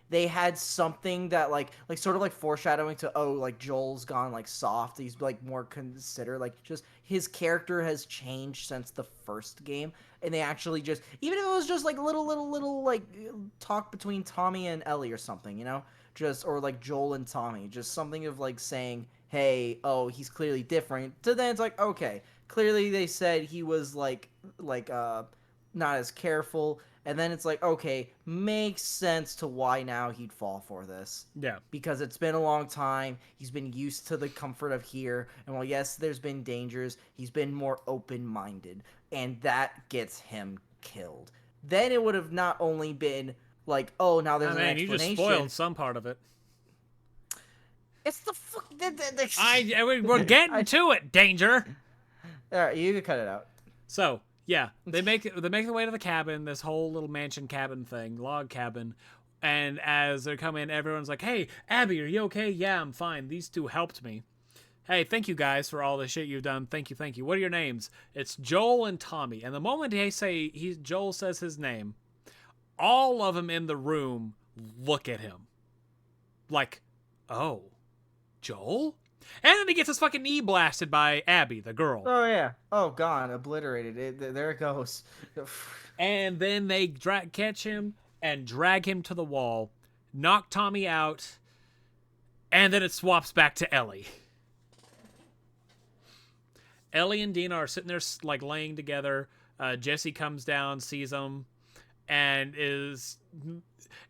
they had something that like sort of like foreshadowing to, oh, like Joel's gone like soft, he's like more considerate, like just his character has changed since the first game, and they actually just, even if it was just like little like talk between Tommy and Ellie or something, just, or like Joel and Tommy, just something of like saying, hey, oh, he's clearly different. So then it's like, okay, clearly they said he was like not as careful. And then it's like, okay, makes sense to why now he'd fall for this. Yeah. Because it's been a long time. He's been used to the comfort of here. And while, yes, there's been dangers, he's been more open-minded. And that gets him killed. Then it would have not only been like, oh, now there's an explanation. You just spoiled some part of it. It's the fuck... We're getting to it, Danger! Alright, you can cut it out. So... yeah, they make their way to the cabin, this whole little mansion cabin thing, log cabin, and as they come in, everyone's like, hey, Abby, are you okay? Yeah, I'm fine. These two helped me. hey, thank you guys for all the shit you've done. Thank you. What are your names? It's Joel and Tommy. And the moment Joel says his name, all of them in the room look at him. Like, oh, Joel? And then he gets his fucking knee blasted by Abby, the girl. Oh, yeah. Oh, gone. Obliterated. There it goes. And then they catch him and drag him to the wall, knock Tommy out, and then it swaps back to Ellie. Ellie and Dina are sitting there like laying together. Jesse comes down, sees them, and it's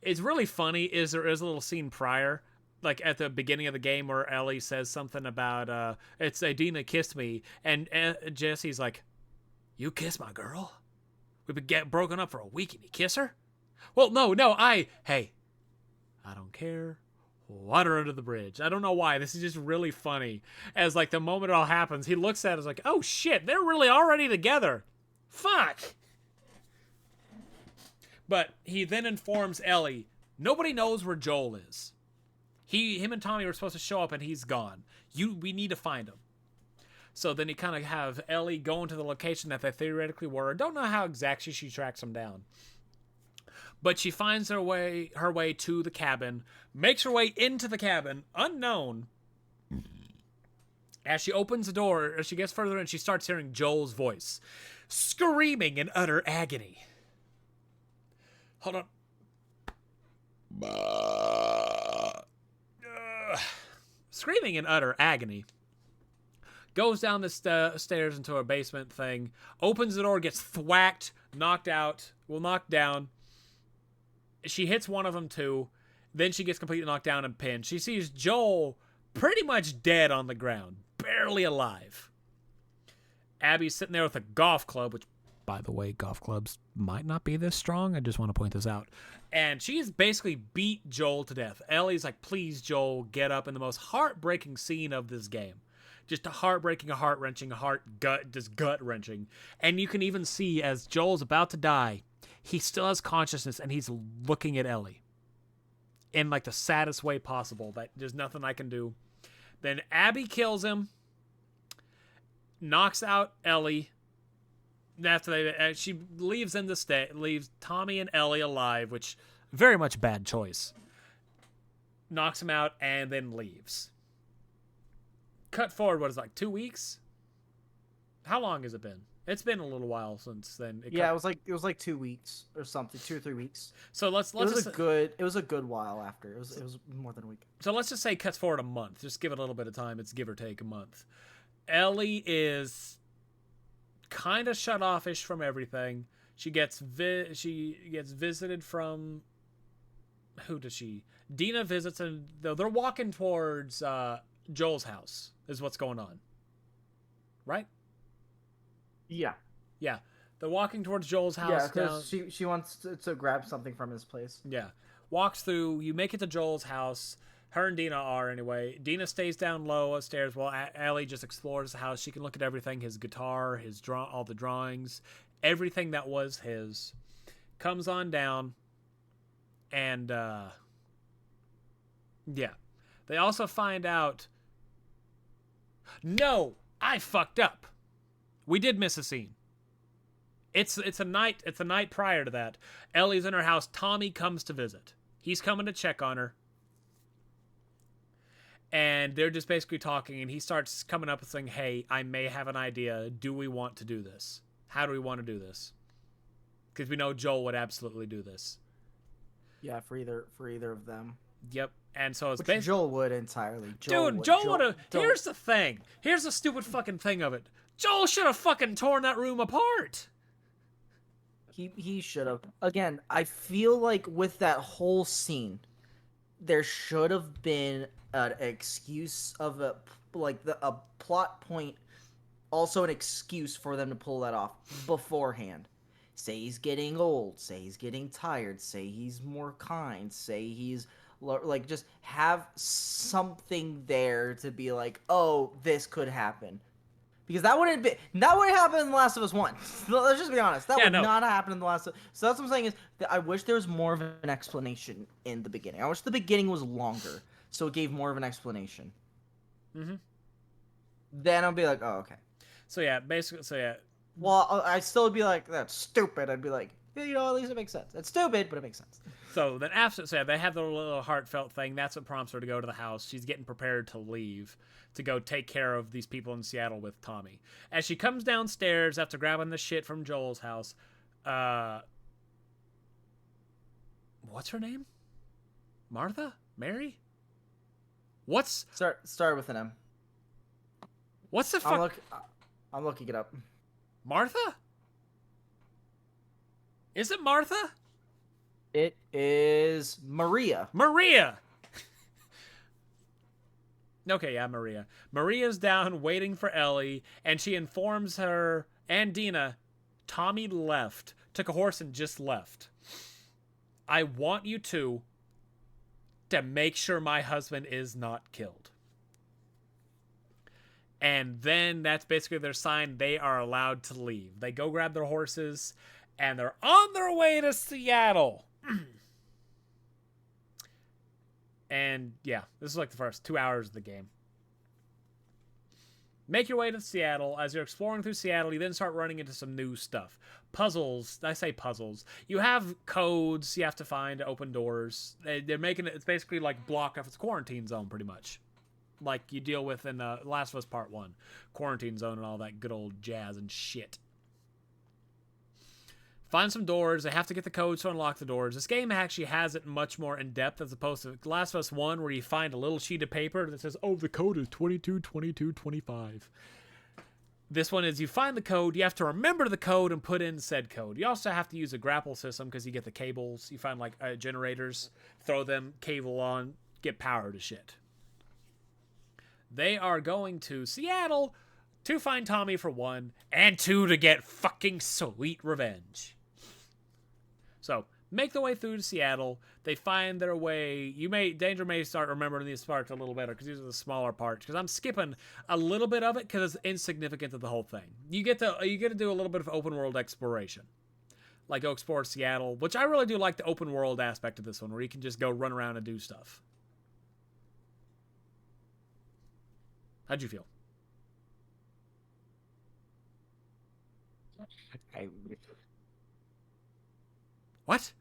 really funny. There is a little scene prior, like at the beginning of the game, where Ellie says something about it's Dina kissed me, and Jesse's like, "You kiss my girl? We've been broken up for a week and you kiss her?" Well, no, hey, I don't care. Water under the bridge. I don't know why. This is just really funny. As like the moment it all happens, he looks at it as like, oh shit, they're really already together. Fuck. But he then informs Ellie, nobody knows where Joel is. Him and Tommy were supposed to show up and he's gone. We need to find him. So then he kind of have Ellie go into the location that they theoretically were. Don't know how exactly she tracks him down. But she finds her way to the cabin, makes her way into the cabin, unknown. As she opens the door, as she gets further in, she starts hearing Joel's voice, screaming in utter agony. Hold on. Screaming in utter agony. Goes down the stairs into a basement thing, opens the door, gets thwacked, knocked down. She hits one of them too. Then she gets completely knocked down and pinned. She sees Joel pretty much dead on the ground, barely alive. Abby's sitting there with a golf club, which, by the way, golf clubs might not be this strong. I just want to point this out. And she's basically beat Joel to death. Ellie's like, please, Joel, get up, in the most heartbreaking scene of this game. Just a heartbreaking, a heart-wrenching, gut-wrenching. And you can even see as Joel's about to die, he still has consciousness and he's looking at Ellie in like the saddest way possible, that there's nothing I can do. Then Abby kills him, knocks out Ellie. After she leaves leaves Tommy and Ellie alive, which very much bad choice. Knocks him out and then leaves. Cut forward, what is it, like 2 weeks? How long has it been? It's been a little while since then. It was like 2 weeks or something, 2 or 3 weeks. So let's it was a good while after. It was more than a week. So let's just say cuts forward a month. Just give it a little bit of time. It's give or take a month. Ellie is kind of shut off-ish from everything. She gets visited from, who does she? Dina visits, and they're walking towards Joel's house is what's going on. Right? Yeah. Yeah. They're walking towards Joel's house. Yeah, because she wants to grab something from his place. Yeah. Walks through. You make it to Joel's house. Her and Dina are, anyway. Dina stays down low upstairs while Ellie just explores the house. She can look at everything. His guitar, all the drawings, everything that was his. Comes on down. And, yeah. They also find out... No! I fucked up. We did miss a scene. It's a night prior to that. Ellie's in her house. Tommy comes to visit. He's coming to check on her. And they're just basically talking, and he starts coming up with saying, hey, I may have an idea. Do we want to do this? How do we want to do this? Because we know Joel would absolutely do this. Yeah, for either of them. Yep. And so it's basically... Joel would entirely. Joel would have... Here's the thing. Here's the stupid fucking thing of it. Joel should have fucking torn that room apart. He should have. Again, I feel like with that whole scene, there should have been an excuse of a plot point, also an excuse for them to pull that off beforehand. Say he's getting old. Say he's getting tired. Say he's more kind. Say he's like, just have something there to be like, oh, this could happen. Because that wouldn't happen in The Last of Us 1. Let's just be honest. That would not happen in The Last of Us. So that's what I'm saying is that I wish there was more of an explanation in the beginning. I wish the beginning was longer, so it gave more of an explanation. Mm-hmm. then I'll be like, oh, okay. So yeah, basically, Well, I still would be like, that's stupid. I'd be like, at least it makes sense. It's stupid, but it makes sense. So then after, so yeah, they have the little heartfelt thing. That's what prompts her to go to the house. She's getting prepared to leave to go take care of these people in Seattle with Tommy. As she comes downstairs after grabbing the shit from Joel's house, what's her name? Martha? Mary? What's Start with an M. What's the fuck? I'm looking it up. Martha? Is it Martha? It is Maria. Maria! Okay, yeah, Maria. Maria's down waiting for Ellie, and she informs her and Dina, Tommy left, took a horse and just left. I want you to make sure my husband is not killed. And then that's basically their sign. They are allowed to leave. They go grab their horses, and they're on their way to Seattle. And yeah, this is like the first 2 hours of the game. Make your way to Seattle. As you're exploring through Seattle, you then start running into some new stuff. Puzzles. I say puzzles. You have codes you have to find to open doors. They're making it, it's basically like block off its quarantine zone, pretty much. Like you deal with in Last of Us Part 1. Quarantine zone and all that good old jazz and shit. Find some doors. They have to get the codes to unlock the doors. This game actually has it much more in depth as opposed to Last of Us 1, where you find a little sheet of paper that says, oh, the code is 222225. This one is you find the code, you have to remember the code and put in said code. You also have to use a grapple system because you get the cables. You find like generators, throw them, cable on, get power to shit. They are going to Seattle to find Tommy for 1, and 2 to get fucking sweet revenge. So, make the way through to Seattle. They find their way. Danger may start remembering these parts a little better because these are the smaller parts. Because I'm skipping a little bit of it because it's insignificant to the whole thing. You get to do a little bit of open world exploration, like go explore Seattle, which I really do like the open world aspect of this one, where you can just go run around and do stuff. How'd you feel? What?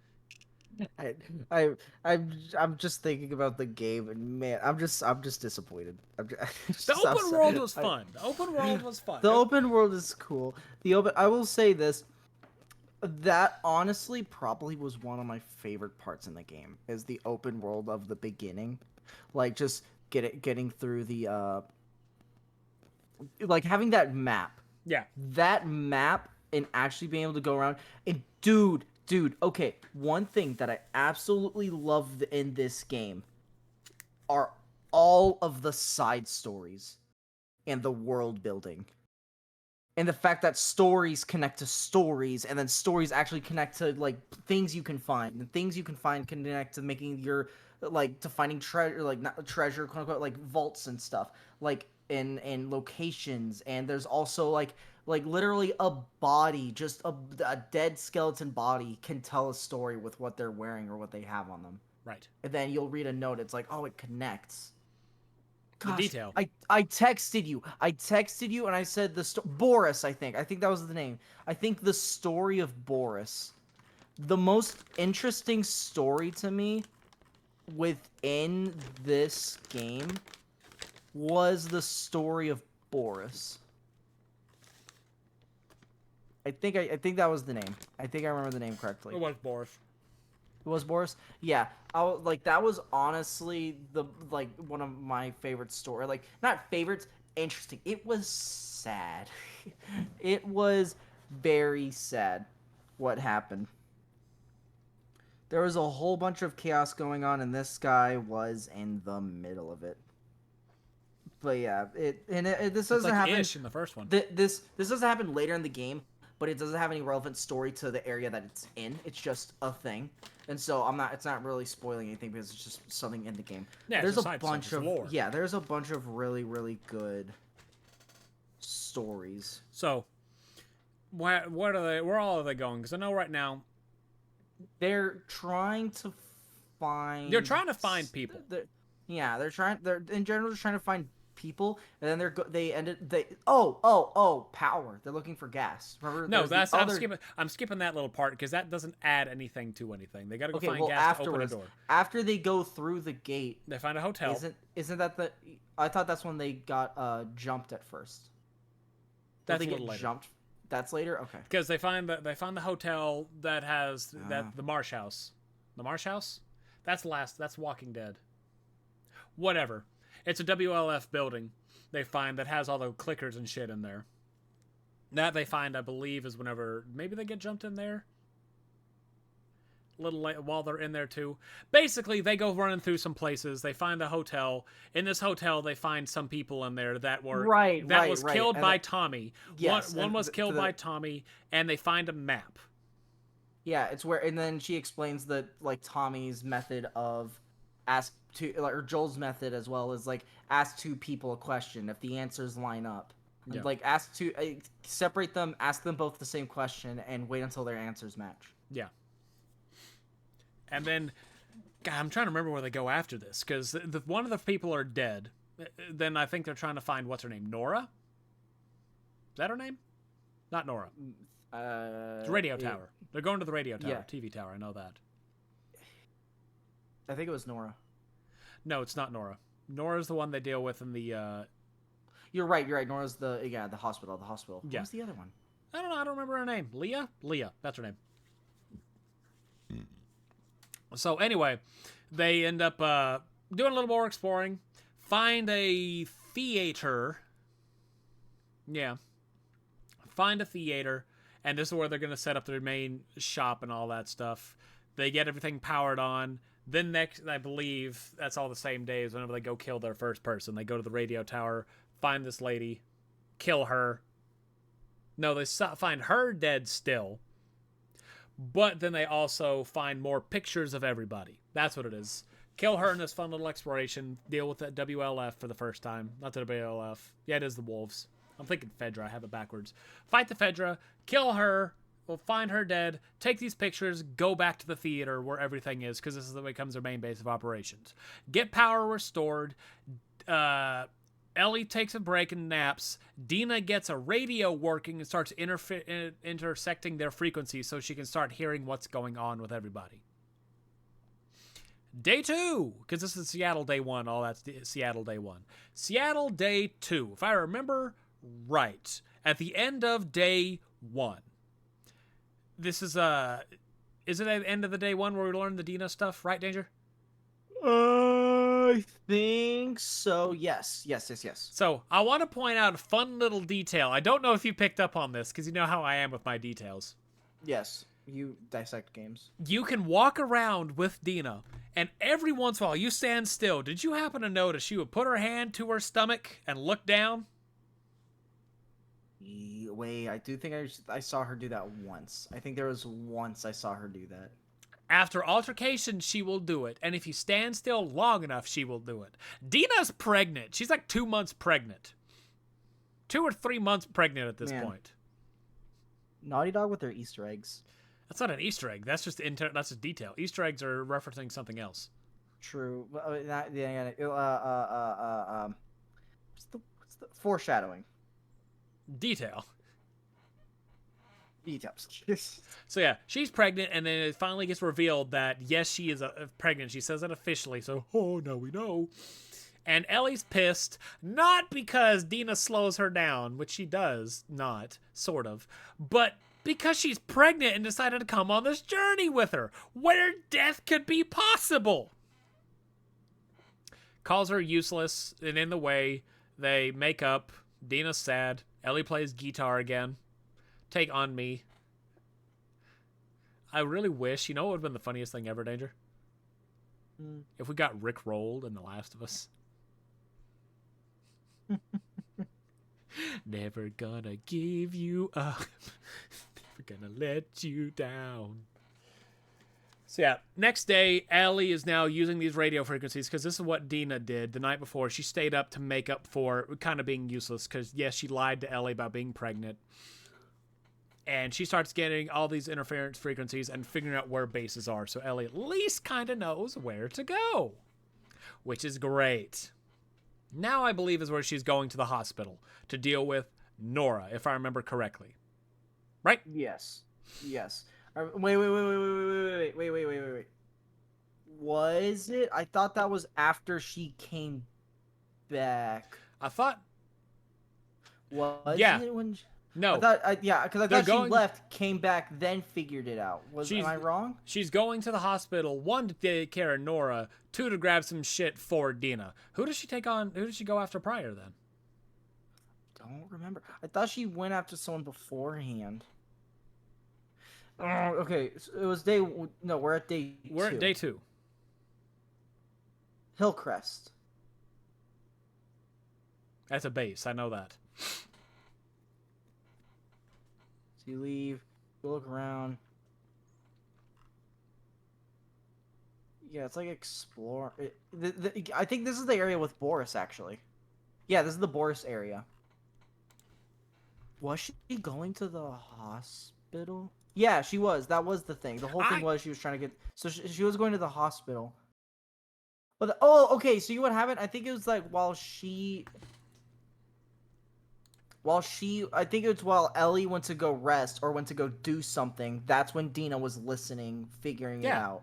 I'm just thinking about the game, and man, I'm just disappointed. The open world was fun. The open world was fun. The open world is cool. I will say this. That honestly probably was one of my favorite parts in the game, is the open world of the beginning, like just getting through the like having that map. Yeah. That map and actually being able to go around and dude, okay, one thing that I absolutely love in this game are all of the side stories and the world building. And the fact that stories connect to stories, and then stories actually connect to, like, things you can find. And things you can find connect to making your, like, to finding treasure, like, not treasure, quote unquote, like, vaults and stuff. Like, in locations. And there's also, like literally a body, just a dead skeleton body can tell a story with what they're wearing or what they have on them. Right. And then you'll read a note. It's like, oh, it connects. Gosh, the detail. I texted you. And I said Boris, I think that was the name. I think the story of Boris. The most interesting story to me within this game was the story of Boris. I think that was the name. I think I remember the name correctly. It was Boris. It was Boris? Yeah. That was honestly one of my favorite story. Like, not favorites, interesting. It was sad. It was very sad what happened. There was a whole bunch of chaos going on, and this guy was in the middle of it. But yeah, this doesn't happen in the first one. This doesn't happen later in the game, but it doesn't have any relevant story to the area that it's in. It's just a thing, and so it's not really spoiling anything because it's just something in the game. Yeah, there's a bunch of lore. Yeah, there's a bunch of really, really good stories. So, what are they? Where all are they going? Because I know right now they're trying to find. They're trying to find people. They're in general just trying to find people, and then power. They're looking for gas. Remember? No, that's I'm skipping that little part because that doesn't add anything to anything. They got to go find gas to open a door. After they go through the gate, they find a hotel. Isn't that the? I thought that's when they got jumped at first. That's a little later. Jumped. That's later. Okay. Because they find the hotel that has the Marsh House. The Marsh House? That's Walking Dead. Whatever. It's a WLF building they find that has all the clickers and shit in there. That they find, I believe, is whenever maybe they get jumped in there. A little late while they're in there too. Basically, they go running through some places. They find a hotel. In this hotel, they find some people in there that were killed by Tommy. Yes, one was killed by Tommy, and they find a map. Yeah, it's where, and then she explains that like Tommy's method of or Joel's method as well is like ask two people a question if the answers line up. Yeah. Like separate them, ask them both the same question, and wait until their answers match. Yeah. And then, God, I'm trying to remember where they go after this because one of the people are dead. Then I think they're trying to find what's her name, Nora. Is that her name? Not Nora. The radio tower. They're going to the radio tower, TV tower. I know that. I think it was Nora. No, it's not Nora. Nora's the one they deal with in the. You're right. Nora's the hospital. The hospital. Yeah. Who's the other one? I don't know. I don't remember her name. Leah. That's her name. So anyway, they end up doing a little more exploring. Find a theater. Yeah. Find a theater. And this is where they're going to set up their main shop and all that stuff. They get everything powered on. Then next, I believe, that's all the same day as whenever they go kill their first person. They go to the radio tower, find this lady, kill her. No, they find her dead still. But then they also find more pictures of everybody. That's what it is. Kill her in this fun little exploration. Deal with that WLF for the first time. Not the WLF. Yeah, it is the Wolves. I'm thinking Fedra. I have it backwards. Fight the Fedra. Kill her. We'll find her dead. Take these pictures. Go back to the theater where everything is because this is what becomes their main base of operations. Get power restored. Ellie takes a break and naps. Dina gets a radio working and starts intersecting their frequencies so she can start hearing what's going on with everybody. Day 2, because this is Seattle Day 1. All that's Seattle Day 1. Seattle Day 2, if I remember right, at the end of Day 1. This is it at the end of the Day 1 where we learn the Dina stuff, right, Danger? I think so. Yes. So I want to point out a fun little detail. I don't know if you picked up on this because you know how I am with my details. Yes, you dissect games. You can walk around with Dina, and every once in a while you stand still. Did you happen to notice she would put her hand to her stomach and look down? Wait, I do think I saw her do that once. I think there was once I saw her do that. After altercation, she will do it. And if you stand still long enough, she will do it. Dina's pregnant. She's like 2 months pregnant. 2 or 3 months pregnant at this point. Naughty Dog with their Easter eggs. That's not an Easter egg. That's just that's just detail. Easter eggs are referencing something else. True. What's the foreshadowing? Detail. Details. So yeah, she's pregnant, and then it finally gets revealed that yes, she is pregnant. She says it officially, so now we know. And Ellie's pissed, not because Dina slows her down, which she does not, sort of, but because she's pregnant and decided to come on this journey with her, where death could be possible. Calls her useless and in the way. They make up. Dina's sad. Ellie plays guitar again. Take On Me. I really wish, you know what would have been the funniest thing ever, Danger? If we got Rick rolled in The Last of Us. Never gonna give you up. Never gonna let you down. So yeah, next day, Ellie is now using these radio frequencies because this is what Dina did the night before. She stayed up to make up for kind of being useless because, yes, she lied to Ellie about being pregnant. And she starts getting all these interference frequencies and figuring out where bases are. So Ellie at least kind of knows where to go, which is great. Now I believe is where she's going to the hospital to deal with Nora, if I remember correctly. Right? Yes. Yes. Wait. Was it? I thought that was after she came back. I thought... Was Yeah. it when... No. because I thought she going... left, came back, then figured it out. Am I wrong? She's going to the hospital, 1, to take care of Nora, 2, to grab some shit for Dina. Who does she take on? Who did she go after prior, then? Don't remember. I thought she went after someone beforehand. Okay, so it was day... No, we're at day 2. We're at day 2. Hillcrest. That's a base, I know that. So you leave, you look around. Yeah, it's like explore. I think this is the area with Boris, actually. Yeah, this is the Boris area. Was she going to the hospital? Yeah, she was. That was the thing. The whole thing was she was trying to get... So she was going to the hospital. But okay, so you know what happened? I think it was like while I think it's while Ellie went to go rest or went to go do something. That's when Dina was listening, figuring it out.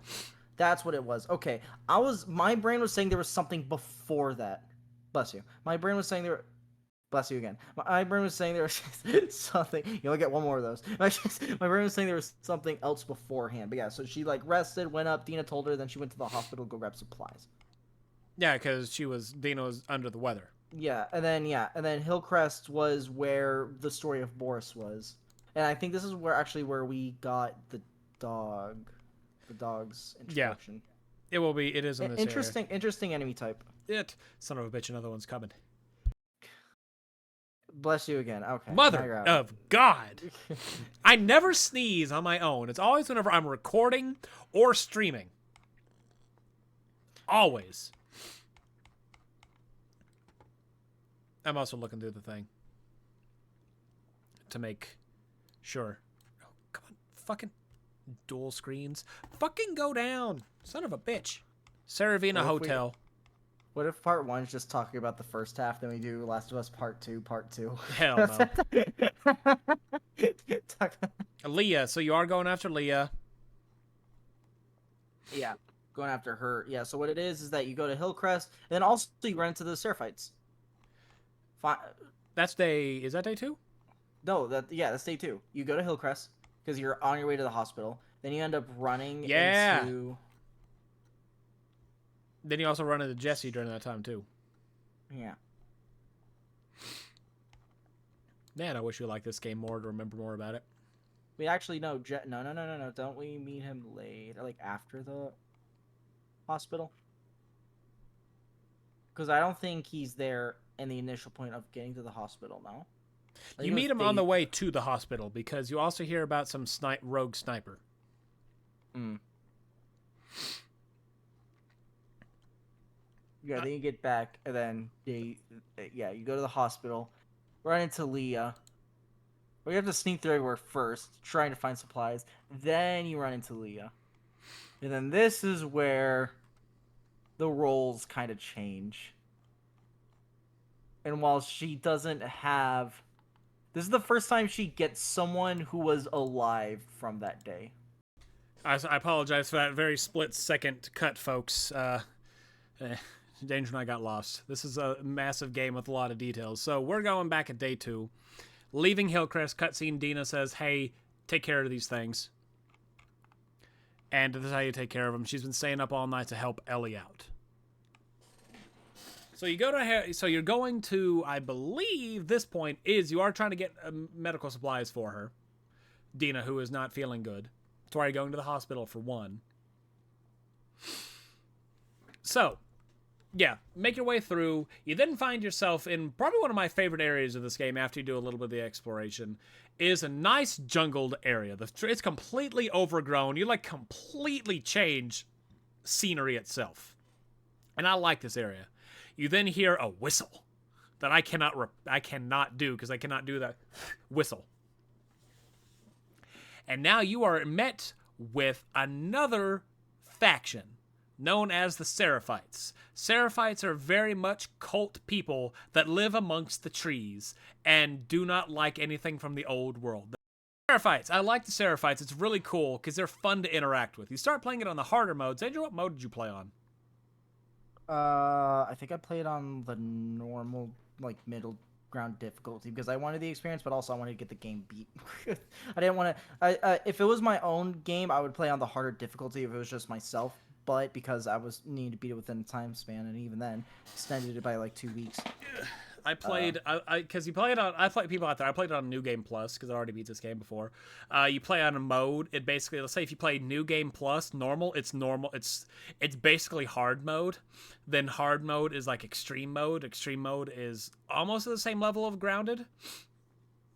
That's what it was. Okay, my brain was saying there was something before that. Bless you. My brain was saying there. Bless you again. My brain was saying there was something. You only get one more of those. My brain was saying there was something else beforehand. But yeah, so she like rested, went up. Dina told her, then she went to the hospital to go grab supplies. Yeah, because Dina was under the weather. Yeah, and then Hillcrest was where the story of Boris was, and I think this is where we got the dog's introduction. Yeah, it will be. It is in this interesting enemy type. Son of a bitch, another one's coming. Bless you again. Okay. Mother of God, I never sneeze on my own. It's always whenever I'm recording or streaming. Always. I'm also looking through the thing to make sure. Oh, come on. Fucking dual screens. Fucking go down. Son of a bitch. Saravina Hotel. What if part 1 is just talking about the first half, then we do Last of Us part 2? Hell no. Leah. So you are going after Leah. Yeah. Going after her. Yeah, so what it is that you go to Hillcrest, and then also you run into the Seraphites. That's day... Is that day 2? No, that's day 2. You go to Hillcrest, because you're on your way to the hospital. Then you end up running into... Then you also run into Jesse during that time, too. Yeah. Man, I wish you liked this game more to remember more about it. We actually no. No. Don't we meet him later, like after the hospital? Because I don't think he's there in the initial point of getting to the hospital, no? You meet him on the way to the hospital, because you also hear about some rogue sniper. Yeah, then you get back, and then you go to the hospital, run into Leah. We have to sneak through everywhere first, trying to find supplies. Then you run into Leah. And then this is where the roles kind of change. And while she doesn't have... This is the first time she gets someone who was alive from that day. I apologize for that very split-second cut, folks. Danger and I got lost. This is a massive game with a lot of details. So we're going back at day 2. Leaving Hillcrest, cutscene, Dina says, hey, take care of these things. And this is how you take care of them. She's been staying up all night to help Ellie out. So you're going to, I believe this point is you are trying to get medical supplies for her. Dina, who is not feeling good. That's why you're going to the hospital for 1. So, yeah, make your way through. You then find yourself in probably one of my favorite areas of this game after you do a little bit of the exploration, is a nice jungled area. It's completely overgrown. You, like, completely change scenery itself. And I like this area. You then hear a whistle that I cannot do because I cannot do that whistle. And now you are met with another faction known as the Seraphites. Seraphites are very much cult people that live amongst the trees and do not like anything from the old world. Seraphites. I like the Seraphites. It's really cool because they're fun to interact with. You start playing it on the harder modes. Andrew, what mode did you play on? I think I played on the normal, like, middle ground difficulty because I wanted the experience, but also I wanted to get the game beat. I didn't want to. If it was my own game, I would play on the harder difficulty if it was just myself. But because I was needing to beat it within a time span, and even then, extended it by like 2 weeks. I played, because you play it on, I play people out there, I played it on New Game Plus, because I already beat this game before. You play on a mode, it basically, let's say if you play New Game Plus, normal, it's basically hard mode. Then hard mode is like extreme mode. Extreme mode is almost at the same level of grounded.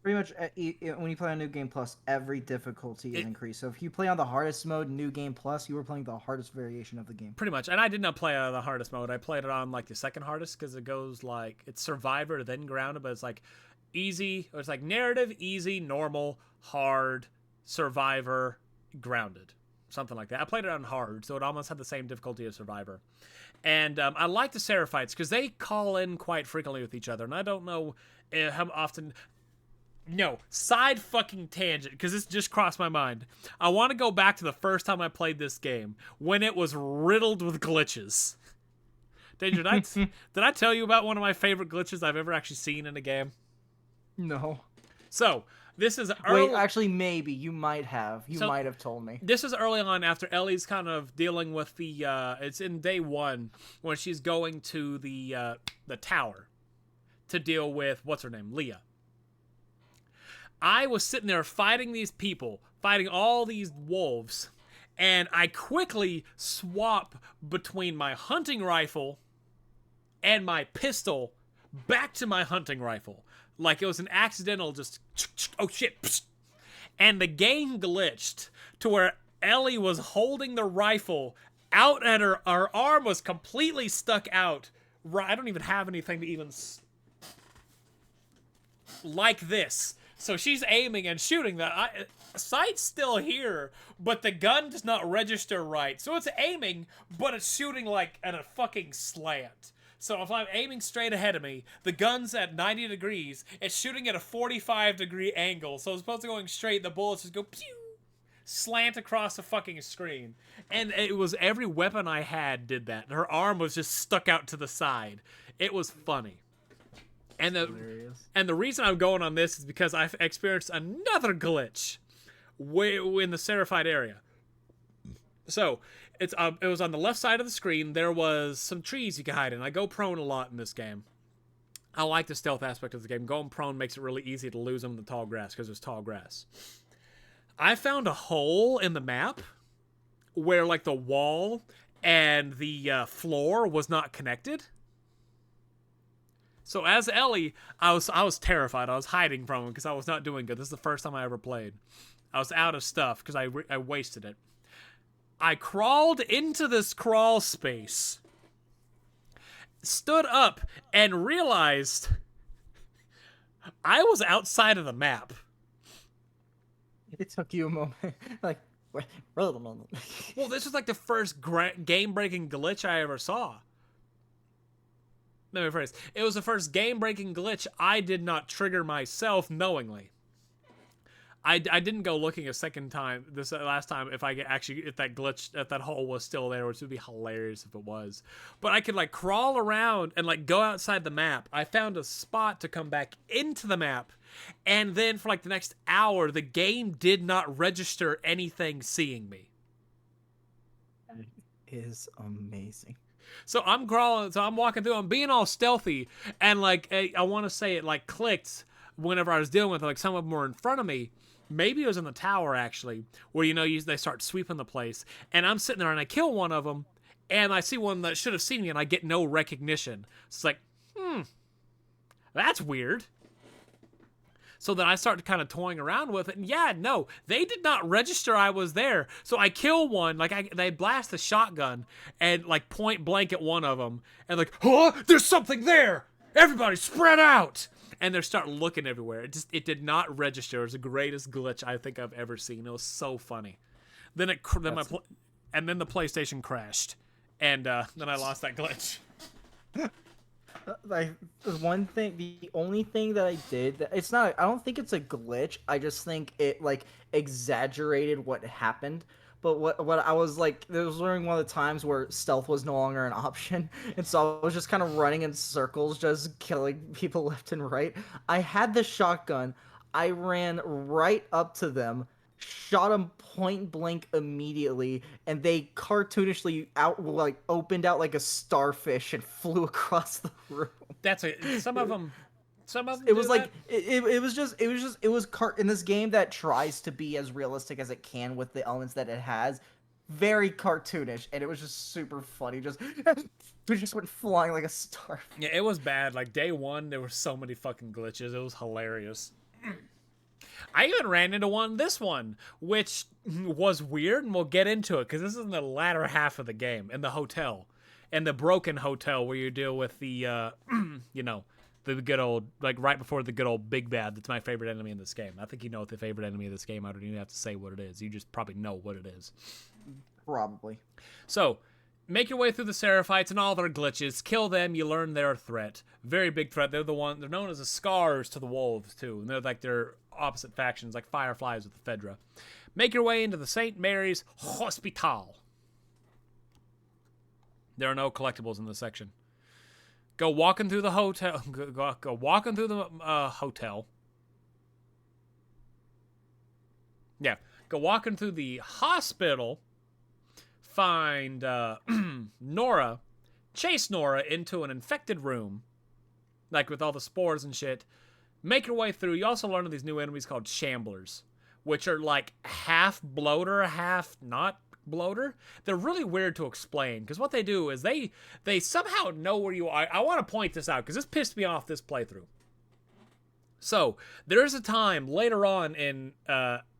Pretty much, when you play on New Game Plus, every difficulty is increased. So if you play on the hardest mode, New Game Plus, you were playing the hardest variation of the game. Pretty much. And I did not play on the hardest mode. I played it on, like, the second hardest, because it goes, like, it's Survivor, then Grounded, but it's, like, easy, or it's, like, narrative, easy, normal, hard, Survivor, Grounded. Something like that. I played it on hard, so it almost had the same difficulty as Survivor. And I like the Seraphites, because they call in quite frequently with each other, and I don't know how often... No, side fucking tangent, because this just crossed my mind. I want to go back to the first time I played this game, when it was riddled with glitches. Danger, did I tell you about one of my favorite glitches I've ever actually seen in a game? No. So, this is early... Wait, actually, maybe. You might have. You might have told me. This is early on after Ellie's kind of dealing with the... it's in day 1, when she's going to the tower to deal with, what's her name, Leah. I was sitting there fighting these people, fighting all these wolves, and I quickly swap between my hunting rifle and my pistol back to my hunting rifle. Like it was an accidental just, oh shit. And the game glitched to where Ellie was holding the rifle out at her arm was completely stuck out. I don't even have anything to even... like this. So she's aiming and shooting that. Sight's still here, but the gun does not register right. So it's aiming, but it's shooting like at a fucking slant. So if I'm aiming straight ahead of me, the gun's at 90 degrees. It's shooting at a 45-degree angle. So it's supposed to going straight. The bullets just go pew, slant across the fucking screen. And it was every weapon I had did that. Her arm was just stuck out to the side. It was funny. And the reason I'm going on this is because I've experienced another glitch in the Seraphite area. So, it was on the left side of the screen. There was some trees you could hide in. I go prone a lot in this game. I like the stealth aspect of the game. Going prone makes it really easy to lose them in the tall grass because there's tall grass. I found a hole in the map where, like, the wall and the floor was not connected. So as Ellie, I was terrified. I was hiding from him because I was not doing good. This is the first time I ever played. I was out of stuff because I wasted it. I crawled into this crawl space, stood up, and realized I was outside of the map. It took you a moment. Like, wait a moment. Well, this was like the first game-breaking glitch I ever saw. Let me rephrase. It was the first game-breaking glitch I did not trigger myself knowingly. I didn't go looking a second time. This last time, if that glitch, if that hole was still there, which would be hilarious if it was. But I could like crawl around and like go outside the map. I found a spot to come back into the map, and then for like the next hour, the game did not register anything seeing me. That is amazing. So I'm crawling, so I'm walking through, I'm being all stealthy, and like, I want to say it like clicked whenever I was dealing with, like, some of them were in front of me. Maybe it was in the tower, actually, where, they start sweeping the place, and I'm sitting there and I kill one of them, and I see one that should have seen me, and I get no recognition. So it's like, that's weird. So then I started kind of toying around with it, and yeah, no, they did not register I was there. So I kill one, like they blast the shotgun and like point blank at one of them, and like, oh, there's something there. Everybody spread out, and they start looking everywhere. It did not register. It was the greatest glitch I think I've ever seen. It was so funny. Then the PlayStation crashed, and then I lost that glitch. Like the only thing that I did, it's not. I don't think it's a glitch. I just think it like exaggerated what happened. But what I was like, there was during one of the times where stealth was no longer an option, and so I was just kind of running in circles, just killing people left and right. I had the shotgun. I ran right up to them, shot them point blank immediately, and they cartoonishly opened out like a starfish and flew across the room. That's some of them. It was like it was in this game that tries to be as realistic as it can with the elements that it has, very cartoonish, and it was just super funny. We just went flying like a starfish. Yeah, it was bad. Like day one, there were so many fucking glitches. It was hilarious. I even ran into this one, which was weird, and we'll get into it, because this is in the latter half of the game, in the hotel. In the broken hotel, where you deal with the, the good old, like, right before the good old Big Bad, that's my favorite enemy in this game. I think you know what the favorite enemy of this game, I don't even have to say what it is. You just probably know what it is. Probably. So, make your way through the Seraphites and all their glitches. Kill them. You learn their threat. Very big threat. They're known as the Scars to the Wolves, too. And they're like their opposite factions, like Fireflies with the Fedra. Make your way into the St. Mary's Hospital. There are no collectibles in this section. Go walking through the hotel. Go walking through the hotel. Yeah. Go walking through the hospital. Find Nora. Chase Nora into an infected room. Like with all the spores and shit. Make your way through. You also learn of these new enemies called Shamblers. Which are like half bloater, half not bloater. They're really weird to explain, because what they do is they somehow know where you are. I want to point this out because this pissed me off this playthrough. So there's a time later on in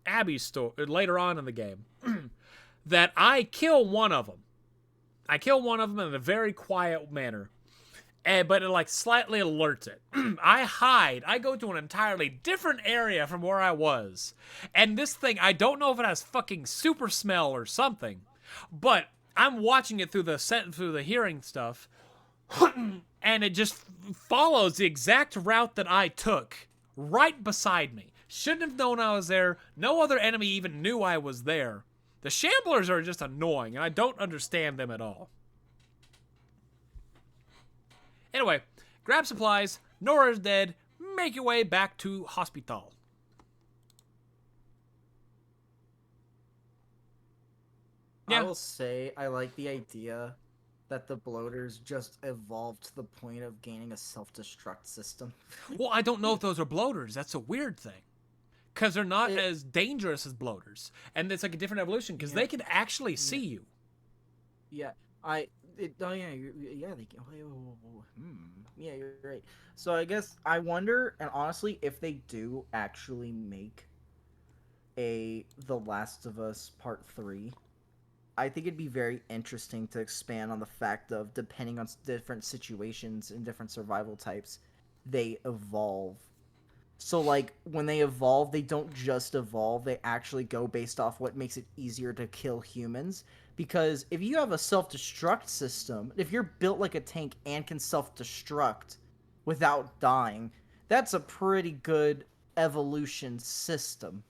Abby's story, later on in the game, that I kill one of them. I kill one of them in a very quiet manner. But it like slightly alerts it. I hide. I go to an entirely different area from where I was. And this thing, I don't know if it has fucking super smell or something, but I'm watching it through the hearing stuff, and it just follows the exact route that I took right beside me. Shouldn't have known I was there. No other enemy even knew I was there. The Shamblers are just annoying, and I don't understand them at all. Anyway, grab supplies, Nora's dead, make your way back to hospital. Yeah. I will say I like the idea that the bloaters just evolved to the point of gaining a self-destruct system. Well, I don't know if those are bloaters. That's a weird thing. Because they're not as dangerous as bloaters. And it's like a different evolution, because they can actually see you. Yeah, they can. Yeah, you're right. So I guess I wonder, and honestly, if they do actually make The Last of Us Part 3, I think it'd be very interesting to expand on the fact of, depending on different situations and different survival types, they evolve. So, like, when they evolve, they don't just evolve, they actually go based off what makes it easier to kill humans. Because if you have a self-destruct system, if you're built like a tank and can self-destruct without dying, that's a pretty good evolution system.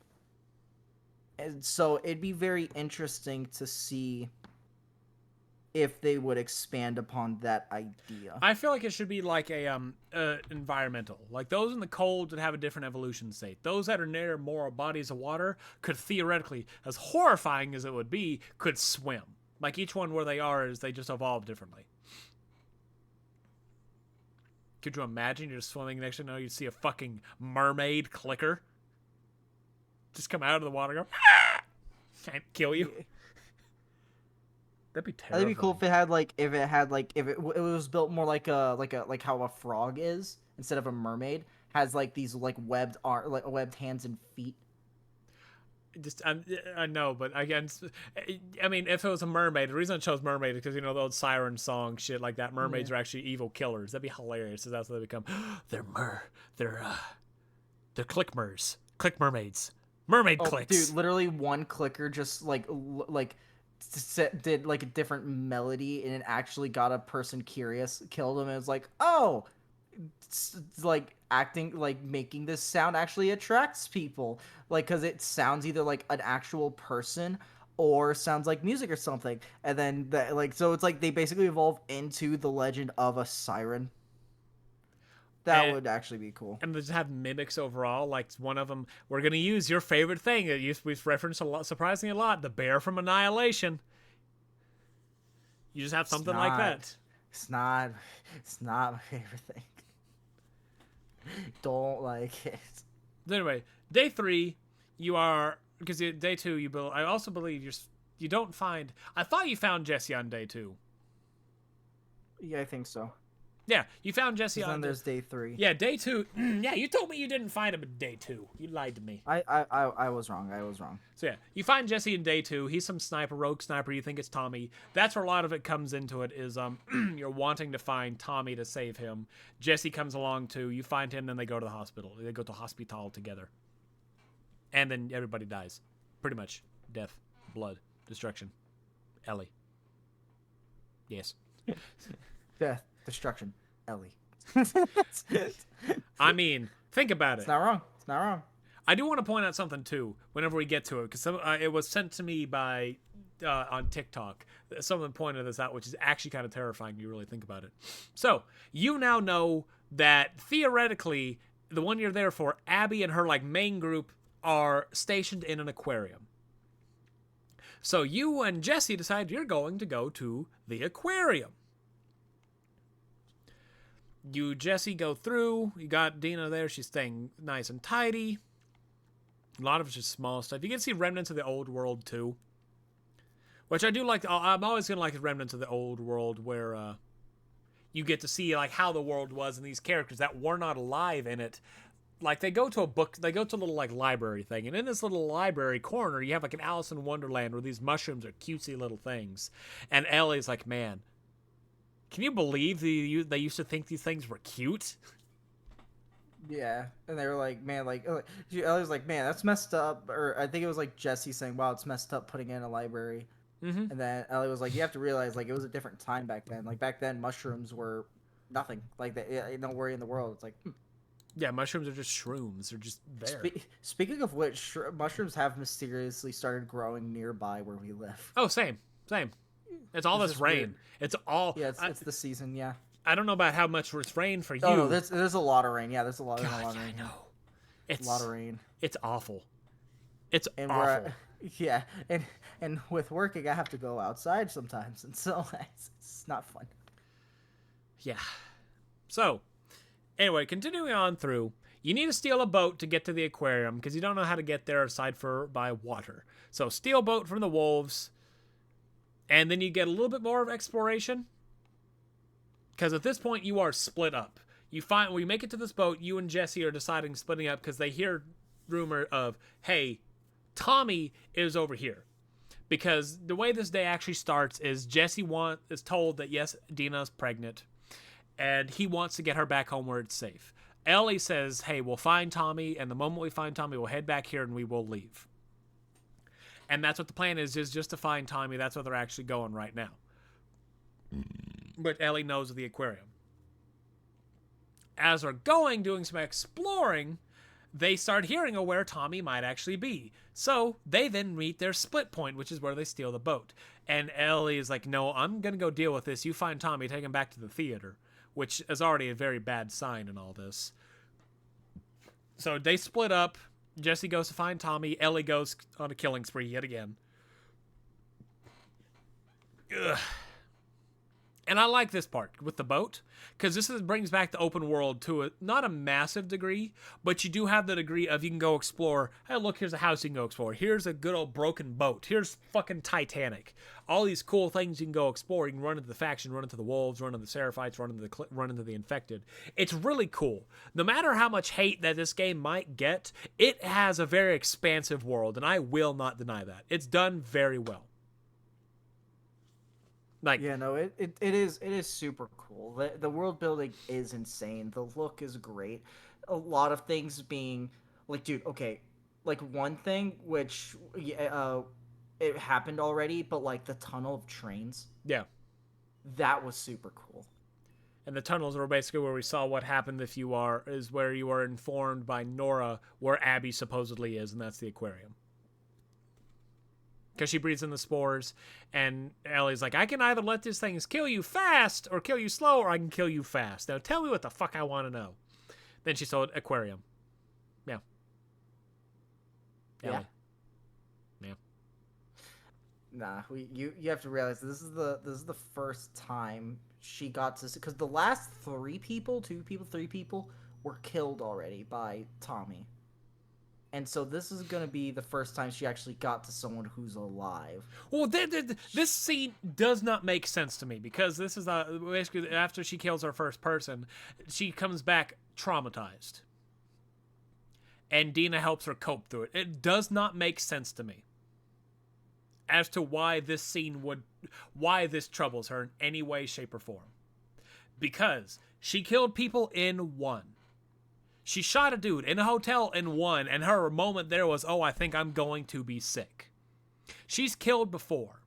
And so it'd be very interesting to see if they would expand upon that idea. I feel like it should be like a environmental. Like those in the cold would have a different evolution state. Those that are near more bodies of water could theoretically, as horrifying as it would be, could swim. Like each one where they are is they just evolve differently. Could you imagine you're just swimming next to you, you'd see a fucking mermaid clicker just come out of the water and go, ah! Can't kill you. That'd be terrible. That'd be cool if it was built more like how a frog is, instead of a mermaid, has like these like webbed hands and feet. Just I know, but again, I mean, if it was a mermaid, the reason I chose mermaid is because the old siren song shit like that. Mermaids are actually evil killers. That'd be hilarious. That's what they become. They're click mermaids. Mermaid clicks. Dude, literally one clicker just like did like a different melody, and it actually got a person curious, killed him, and it's like, oh, it's like acting, like making this sound actually attracts people, like because it sounds either like an actual person or sounds like music or something, and then that, like, so it's like they basically evolve into the legend of a siren. That would actually be cool. And they just have mimics overall. Like one of them, we're gonna use your favorite thing that we've referenced a lot, surprisingly a lot, the bear from Annihilation. You just have something like that. It's not my favorite thing. Don't like it. Anyway, day 3, you are, because day 2 I also believe you don't find. I thought you found Jesse on day 2. Yeah, I think so. Yeah, you found Jesse on. Then there's day 3. Yeah, day 2. Yeah, you told me you didn't find him in day 2. You lied to me. I was wrong. I was wrong. So yeah, you find Jesse in day 2. He's some rogue sniper. You think it's Tommy. That's where a lot of it comes into it. Is you're wanting to find Tommy to save him. Jesse comes along too. You find him, then they go to the hospital. They go to hospital together, and then everybody dies. Pretty much, death, blood, destruction. Ellie. Yes. Death, destruction, Ellie. I mean, think about it. It's not wrong. It's not wrong. I do want to point out something too whenever we get to it, because it was sent to me by on TikTok. Someone pointed this out, which is actually kind of terrifying if you really think about it. So you now know that theoretically the one you're there for, Abby and her like main group, are stationed in an aquarium. So you and Jesse decide you're going to go to the aquarium. Jesse, go through. You got Dina there. She's staying nice and tidy. A lot of it's just small stuff. You can see remnants of the old world, too. Which I do like. I'm always going to like the remnants of the old world where you get to see like how the world was and these characters that were not alive in it. Like they go to a little like library thing. And in this little library corner, you have like an Alice in Wonderland where these mushrooms are cutesy little things. And Ellie's like, man, can you believe they used to think these things were cute? Yeah, and they were like, man, like, Ellie was like, man, that's messed up. Or I think it was like Jesse saying, wow, it's messed up putting it in a library. Mm-hmm. And then Ellie was like, you have to realize, like, it was a different time back then. Like, back then, mushrooms were nothing. Like, no worry in the world. It's like, Yeah, mushrooms are just shrooms. They're just there. Speaking of which, mushrooms have mysteriously started growing nearby where we live. Oh, same. It's all this rain. Weird. It's all. Yeah, it's the season. Yeah. I don't know about how much it's rain for you. Oh, no, there's a lot of rain. Yeah, there's a lot of rain. I know. It's a lot of rain. It's awful. It's awful. Yeah, and with working, I have to go outside sometimes, and so it's not fun. Yeah. So, anyway, continuing on through, you need to steal a boat to get to the aquarium because you don't know how to get there aside by water. So, steal a boat from the wolves, and then you get a little bit more of exploration. Because at this point, you are split up. When you make it to this boat, you and Jesse are deciding splitting up because they hear rumor of, hey, Tommy is over here. Because the way this day actually starts is Jesse is told that, yes, Dina's pregnant, and he wants to get her back home where it's safe. Ellie says, hey, we'll find Tommy, and the moment we find Tommy, we'll head back here and we will leave. And that's what the plan is just to find Tommy. That's where they're actually going right now. But Ellie knows of the aquarium. As they're doing some exploring, they start hearing of where Tommy might actually be. So they then meet their split point, which is where they steal the boat. And Ellie is like, no, I'm going to go deal with this. You find Tommy, take him back to the theater, which is already a very bad sign in all this. So they split up. Jesse goes to find Tommy. Ellie goes on a killing spree yet again. Ugh. And I like this part with the boat, because this brings back the open world to not a massive degree, but you do have the degree of you can go explore. Hey, look, here's a house you can go explore. Here's a good old broken boat. Here's fucking Titanic. All these cool things you can go explore. You can run into the faction, run into the wolves, run into the Seraphites, run into the infected. It's really cool. No matter how much hate that this game might get, it has a very expansive world, and I will not deny that. It's done very well. Like, yeah, no, it is super cool. The world building is insane. The look is great. A lot of things being like, dude, okay, like one thing which it happened already, but like the tunnel of trains, Yeah. that was super cool. And the tunnels were basically where we saw what happened is where you are informed by Nora where Abby supposedly is, and that's the aquarium. Because she breathes in the spores, and Ellie's like, I can either let these things kill you fast or kill you slow, or I can kill you fast. Now tell me what the fuck I want to know. Then she saw aquarium. Yeah. Yeah. Ellie. Yeah. Nah, you have to realize this is the first time she got to, because the last three people were killed already by Tommy. And so this is going to be the first time she actually got to someone who's alive. Well, this scene does not make sense to me, because this is basically after she kills her first person, she comes back traumatized. And Dina helps her cope through it. It does not make sense to me as to why this troubles her in any way, shape, or form. Because she killed people in one. She shot a dude in a hotel in one, and her moment there was, oh, I think I'm going to be sick. She's killed before.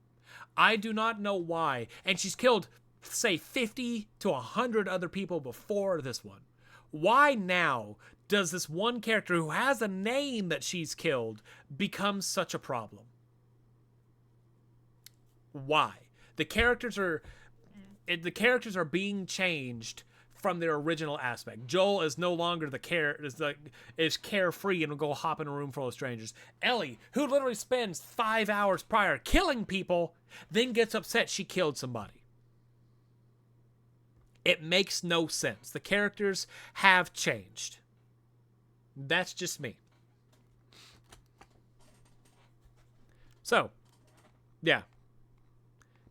I do not know why. And she's killed, say, 50 to 100 other people before this one. Why now does this one character who has a name that she's killed become such a problem? Why? The characters are being changed from their original aspect. Joel is no longer is carefree and will go hop in a room full of strangers. Ellie, who literally spends 5 hours prior killing people, then gets upset she killed somebody. It makes no sense. The characters have changed. That's just me. So, yeah.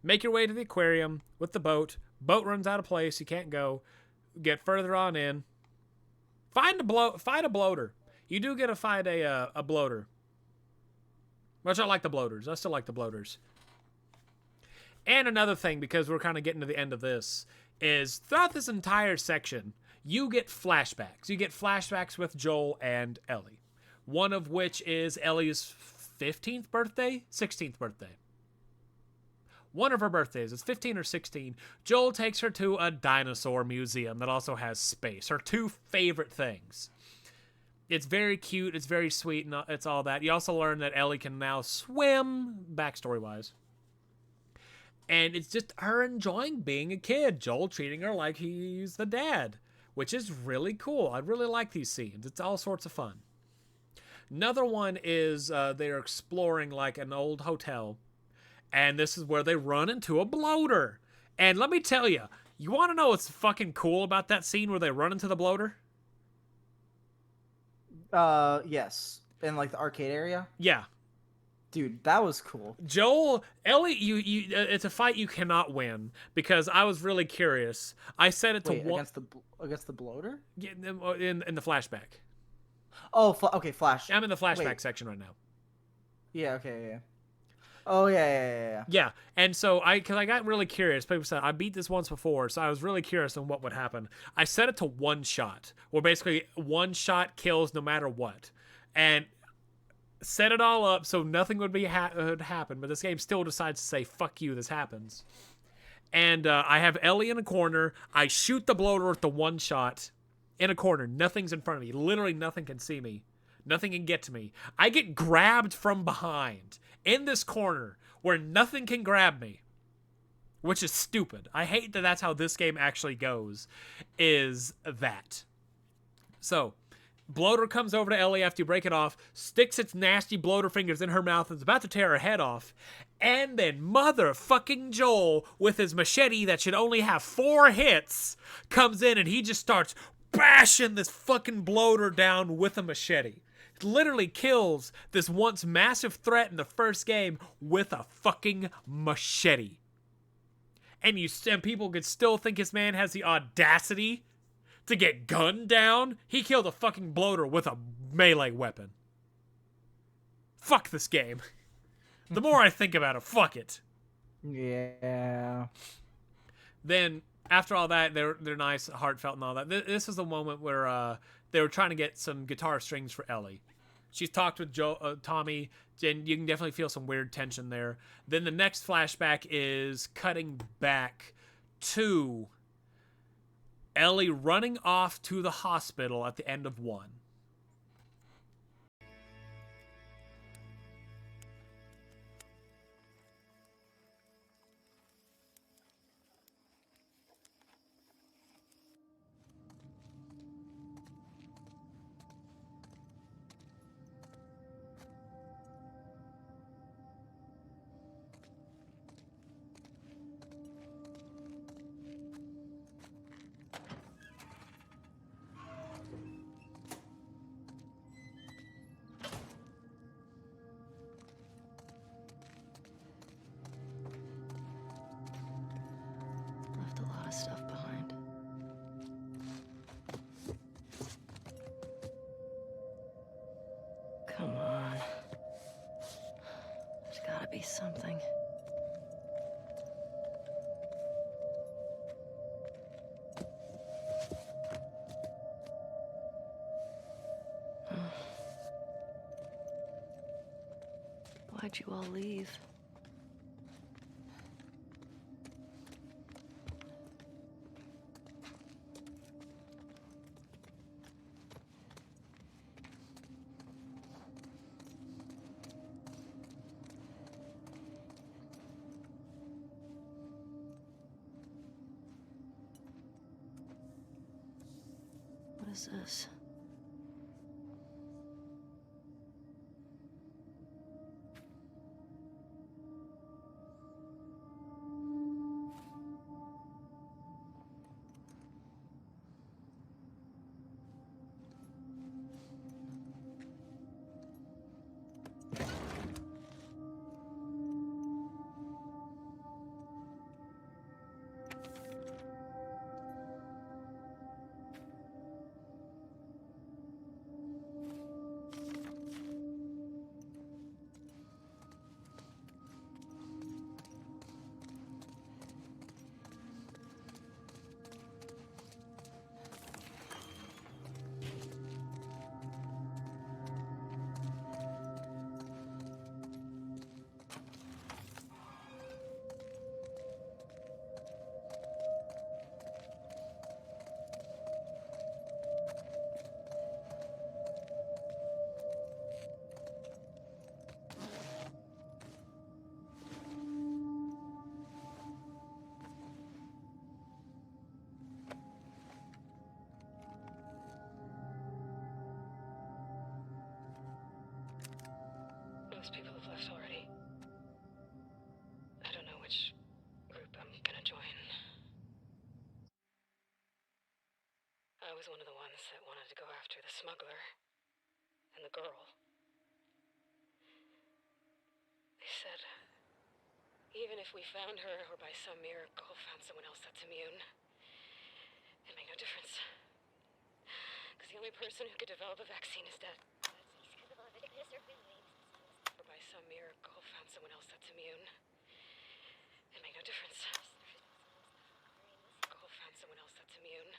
Make your way to the aquarium with the boat. Boat runs out of place. You can't go. Get further on in. Fight a bloater. You do get to fight a bloater. Which I like the bloaters. I still like the bloaters. And another thing, because we're kind of getting to the end of this, is throughout this entire section, you get flashbacks. You get flashbacks with Joel and Ellie. One of which is Ellie's 15th birthday? 16th birthday. One of her birthdays, it's 15 or 16. Joel takes her to a dinosaur museum that also has space. Her two favorite things. It's very cute, it's very sweet, and it's all that. You also learn that Ellie can now swim, backstory-wise. And it's just her enjoying being a kid. Joel treating her like he's the dad, which is really cool. I really like these scenes. It's all sorts of fun. Another one is they're exploring like an old hotel. And this is where they run into a bloater. And let me tell you, you want to know what's fucking cool about that scene where they run into the bloater? Yes. In like the arcade area? Yeah. Dude, that was cool. Joel, Ellie, it's a fight you cannot win, because I was really curious. I said it to against the bloater? Yeah, in the flashback. Oh, okay, flash. I'm in the flashback section right now. Yeah, okay, yeah. Oh, yeah. Yeah, and so because I got really curious. People said, I beat this once before, so I was really curious on what would happen. I set it to one shot, where basically one shot kills no matter what. And set it all up so nothing would happen, but this game still decides to say, fuck you, this happens. And I have Ellie in a corner. I shoot the bloater with the one shot in a corner. Nothing's in front of me. Literally nothing can see me. Nothing can get to me. I get grabbed from behind in this corner where nothing can grab me, which is stupid. I hate that that's how this game actually goes, is that. So, bloater comes over to Ellie after you break it off, sticks its nasty bloater fingers in her mouth and is about to tear her head off, and then motherfucking Joel, with his machete that should only have 4 hits, comes in and he just starts bashing this fucking bloater down with a machete. Literally kills this once massive threat in the first game with a fucking machete. And people could still think this man has the audacity to get gunned down. He killed a fucking bloater with a melee weapon. Fuck this game. The more I think about it, fuck it. Yeah. Then after all that, they're nice, heartfelt, and all that. This is the moment where they were trying to get some guitar strings for Ellie. she's talked with Tommy, and you can definitely feel some weird tension there. Then the next flashback is cutting back to Ellie running off to the hospital at the end of 1. Left a lot of stuff behind. Come on. There's gotta be something. Why'd you all leave? What is this? Most people have left already. I don't know which group I'm gonna join. I was one of the ones that wanted to go after the smuggler and the girl. They said, even if we found her or by some miracle found someone else that's immune, it'd make no difference. Because the only person who could develop a vaccine is dead. Or by some miracle found someone else that's immune. It made no difference. Found someone else that's immune.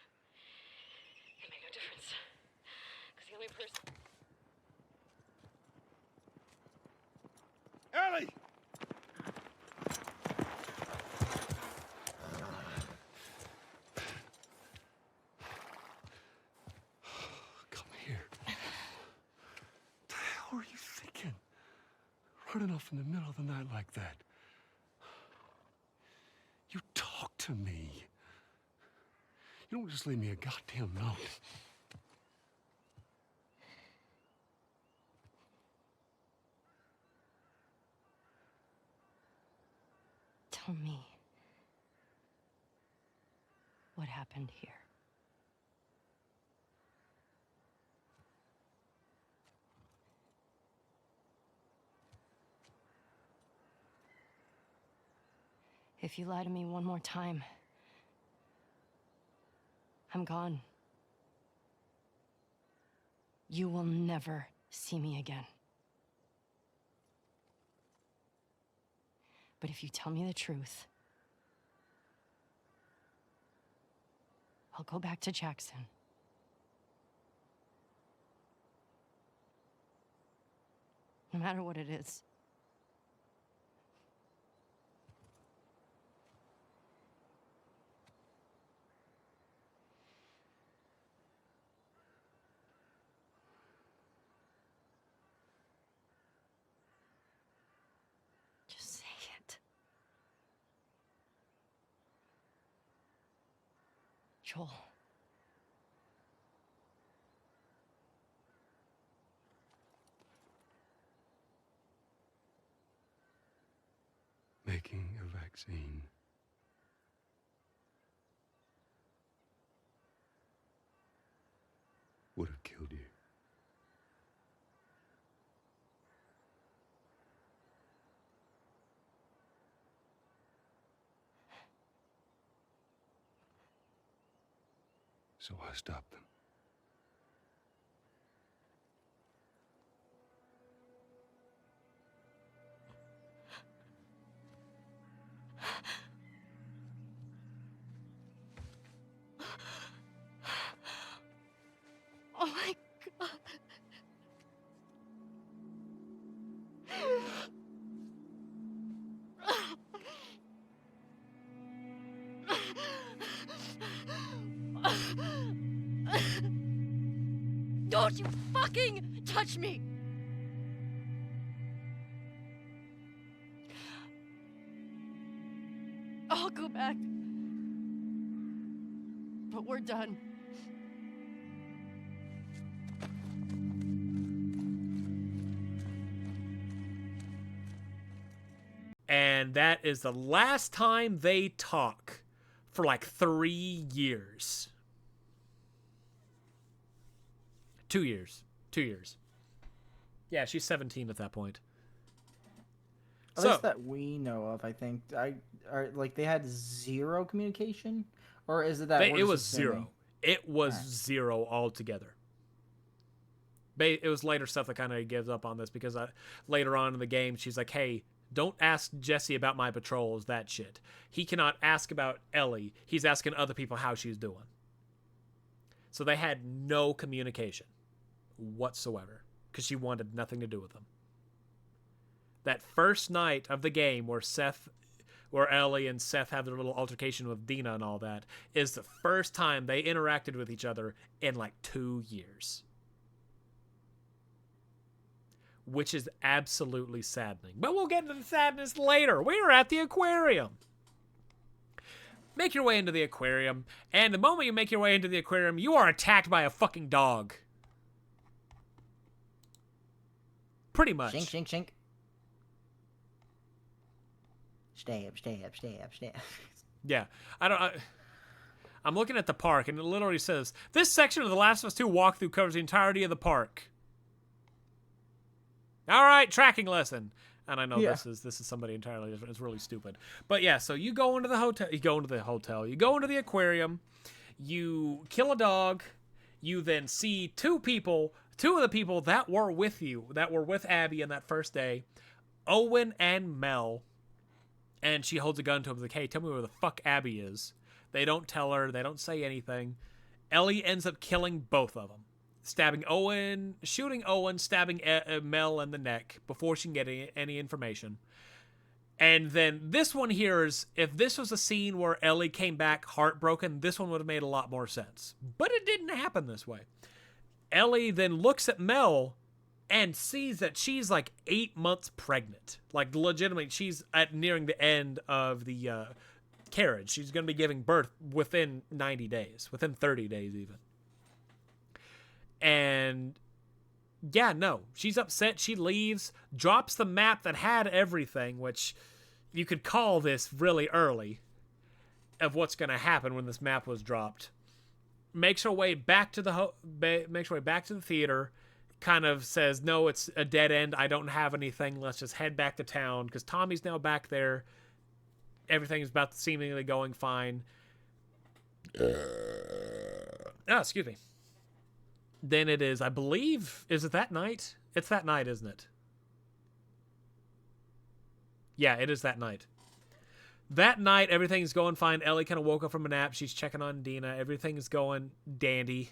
It made no difference. Because the only person... Ellie! Come here. What the hell were you thinking? Running off in the middle of the night like that. You talk to me. You don't just leave me a goddamn note. Tell me. What happened here? If you lie to me one more time, I'm gone. You will never see me again. But if you tell me the truth, I'll go back to Jackson. No matter what it is. Just say it. Joel. Making a vaccine would have killed you. So I stopped them. Oh my God. Don't you fucking touch me! I'll go back. But we're done. And that is the last time they talk for like 3 years. 2 years. 2 years. Yeah, she's 17 at that point. At least that we know of, I think. Like they had zero communication, or is it that it was zero? It was zero altogether. It was later stuff that kind of gives up on this because later on in the game, she's like, "Hey, don't ask Jesse about my patrols, that shit. He cannot ask about Ellie. He's asking other people how she's doing." So they had no communication whatsoever because she wanted nothing to do with them. That first night of the game where Ellie and Seth have their little altercation with Dina and all that, is the first time they interacted with each other in like 2 years. Which is absolutely saddening. But we'll get into the sadness later. We are at the aquarium. Make your way into the aquarium, and the moment you make your way into the aquarium, you are attacked by a fucking dog. Pretty much. Shink, shink, shink. Stab, stab, stab, stab. Yeah. I'm looking at the park, and it literally says, "This section of The Last of Us 2 walkthrough covers the entirety of the park." All right, tracking lesson. And I know this is somebody entirely different. It's really stupid. But yeah, so you go into the hotel. You go into the aquarium. You kill a dog. You then see two of the people that were with you, that were with Abby on that first day, Owen and Mel. And she holds a gun to him, like, "Hey, tell me where the fuck Abby is." They don't tell her. They don't say anything. Ellie ends up killing both of them. Shooting Owen, stabbing Mel in the neck before she can get any information. And then this one here is, if this was a scene where Ellie came back heartbroken, this one would have made a lot more sense. But it didn't happen this way. Ellie then looks at Mel and sees that she's like 8 months pregnant. Like legitimately, she's nearing the end of the carriage. She's going to be giving birth within 90 days, within 30 days even. And yeah, no, she's upset. She leaves, drops the map that had everything, which you could call this really early of what's going to happen when this map was dropped. Makes her way back to the theater. Kind of says, "No, it's a dead end. I don't have anything. Let's just head back to town," because Tommy's now back there. Everything is about seemingly going fine. Excuse me. Then it is, I believe, is it that night? It's that night, isn't it? Yeah, it is that night. That night, everything's going fine. Ellie kind of woke up from a nap. She's checking on Dina. Everything's going dandy.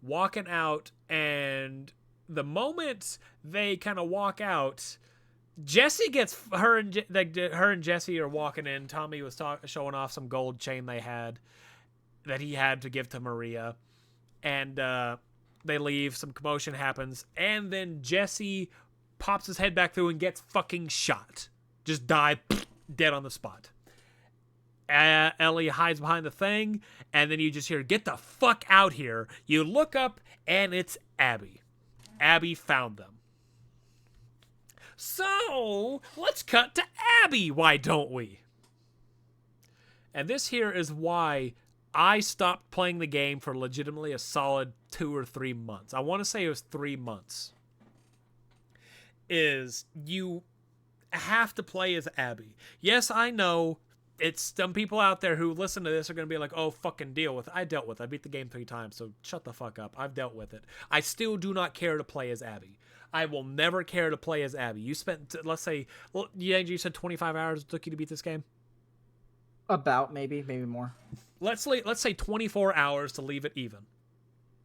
Walking out, and the moment they kind of walk out, Jesse gets her and Jesse are walking in. Tommy was showing off some gold chain they had that he had to give to Maria, and they leave. Some commotion happens, and then Jesse pops his head back through and gets fucking shot. Just died, dead on the spot. Ellie hides behind the thing, and then you just hear, "Get the fuck out here." You look up, and it's Abby. Abby found them. So, let's cut to Abby, why don't we? And this here is why I stopped playing the game for legitimately a solid 2 or 3 months. I want to say it was 3 months. Is you have to play as Abby. Yes, I know it's some people out there who listen to this are going to be like, oh, fucking deal with it. I dealt with it. I beat the game 3 times, so shut the fuck up. I've dealt with it. I still do not care to play as Abby. I will never care to play as Abby. You spent, let's say, well, yeah, you said 25 hours it took you to beat this game? About, maybe more. Let's say 24 hours to leave it even.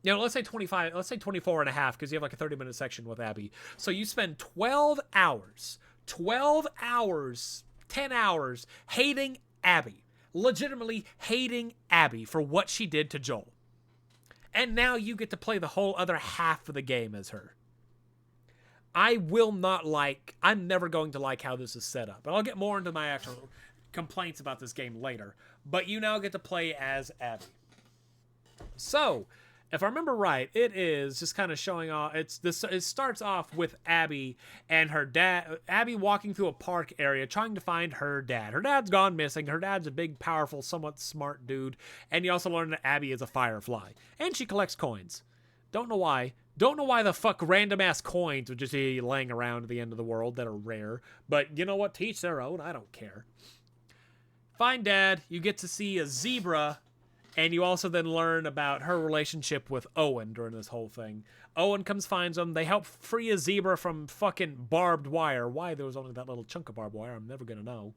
You know, let's say 25, let's say 24 and a half, because you have like a 30-minute section with Abby. So you spend 12 hours, 10 hours hating Abby. Legitimately hating Abby for what she did to Joel. And now you get to play the whole other half of the game as her. I'm never going to like how this is set up. And I'll get more into my actual complaints about this game later. But you now get to play as Abby. So, if I remember right, it is just kind of showing off. It starts off with Abby and her dad. Abby walking through a park area trying to find her dad. Her dad's gone missing. Her dad's a big, powerful, somewhat smart dude. And you also learn that Abby is a firefly. And she collects coins. Don't know why. Don't know why the fuck random ass coins would just be laying around at the end of the world that are rare. But you know what? To each their own. I don't care. Find Dad. You get to see a zebra. And you also then learn about her relationship with Owen during this whole thing. Owen comes, finds them. They help free a zebra from fucking barbed wire. Why there was only that little chunk of barbed wire, I'm never going to know.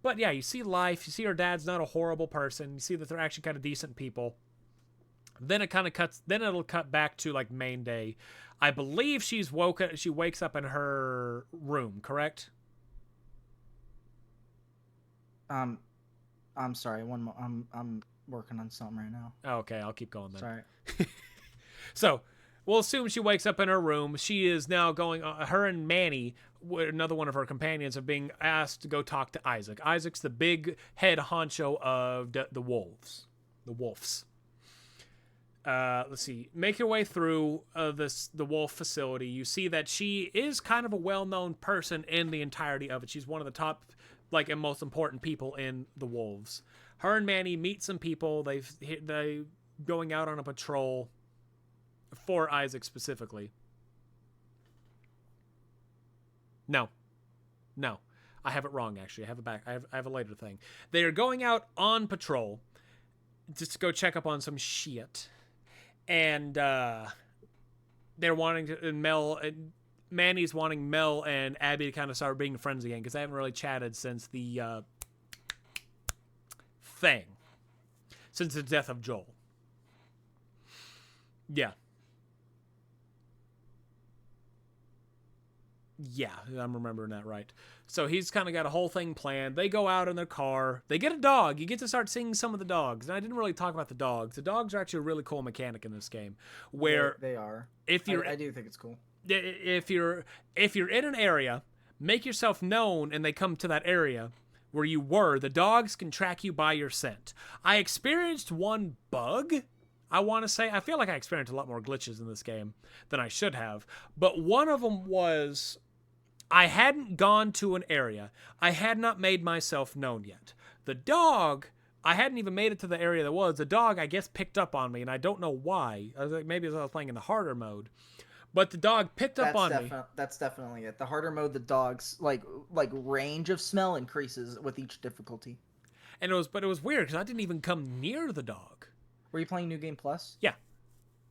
But yeah, you see life. You see her dad's not a horrible person. You see that they're actually kind of decent people. Then it kind of cuts. Then it'll cut back to like main day. I believe she wakes up in her room. Correct? I'm sorry. One more. I'm working on something right now. Okay, I'll keep going then. Sorry. So we'll assume she wakes up in her room. She is now going. Her and Manny, another one of her companions, are being asked to go talk to Isaac. Isaac's the big head honcho of the wolves. The wolves. Let's see. Make your way through the wolf facility. You see that she is kind of a well-known person in the entirety of it. She's one of the top, like, and most important people in the wolves. Her and Manny meet some people. They going out on a patrol for Isaac specifically. No, I have it wrong. Actually, I have it back. I have a later thing. They are going out on patrol just to go check up on some shit. And they're wanting to, Manny's wanting Mel and Abby to kind of start being friends again because they haven't really chatted since the since the death of Joel. Yeah, I'm remembering that right. So he's kind of got a whole thing planned. They go out in their car. They get a dog. You get to start seeing some of the dogs. And I didn't really talk about the dogs. The dogs are actually a really cool mechanic in this game. Where they are. If you're, I do think it's cool. If you're in an area, make yourself known, and they come to that area where you were. The dogs can track you by your scent. I experienced one bug. I want to say I feel like I experienced a lot more glitches in this game than I should have. But one of them was, I hadn't gone to an area. I had not made myself known yet. The dog, I hadn't even made it to the area that was. The dog, I guess, picked up on me, and I don't know why. I was like, maybe as I was playing in the harder mode. But the dog picked up on me. That's definitely it. The harder mode, the dog's like range of smell increases with each difficulty. And it was weird because I didn't even come near the dog. Were you playing New Game Plus? Yeah.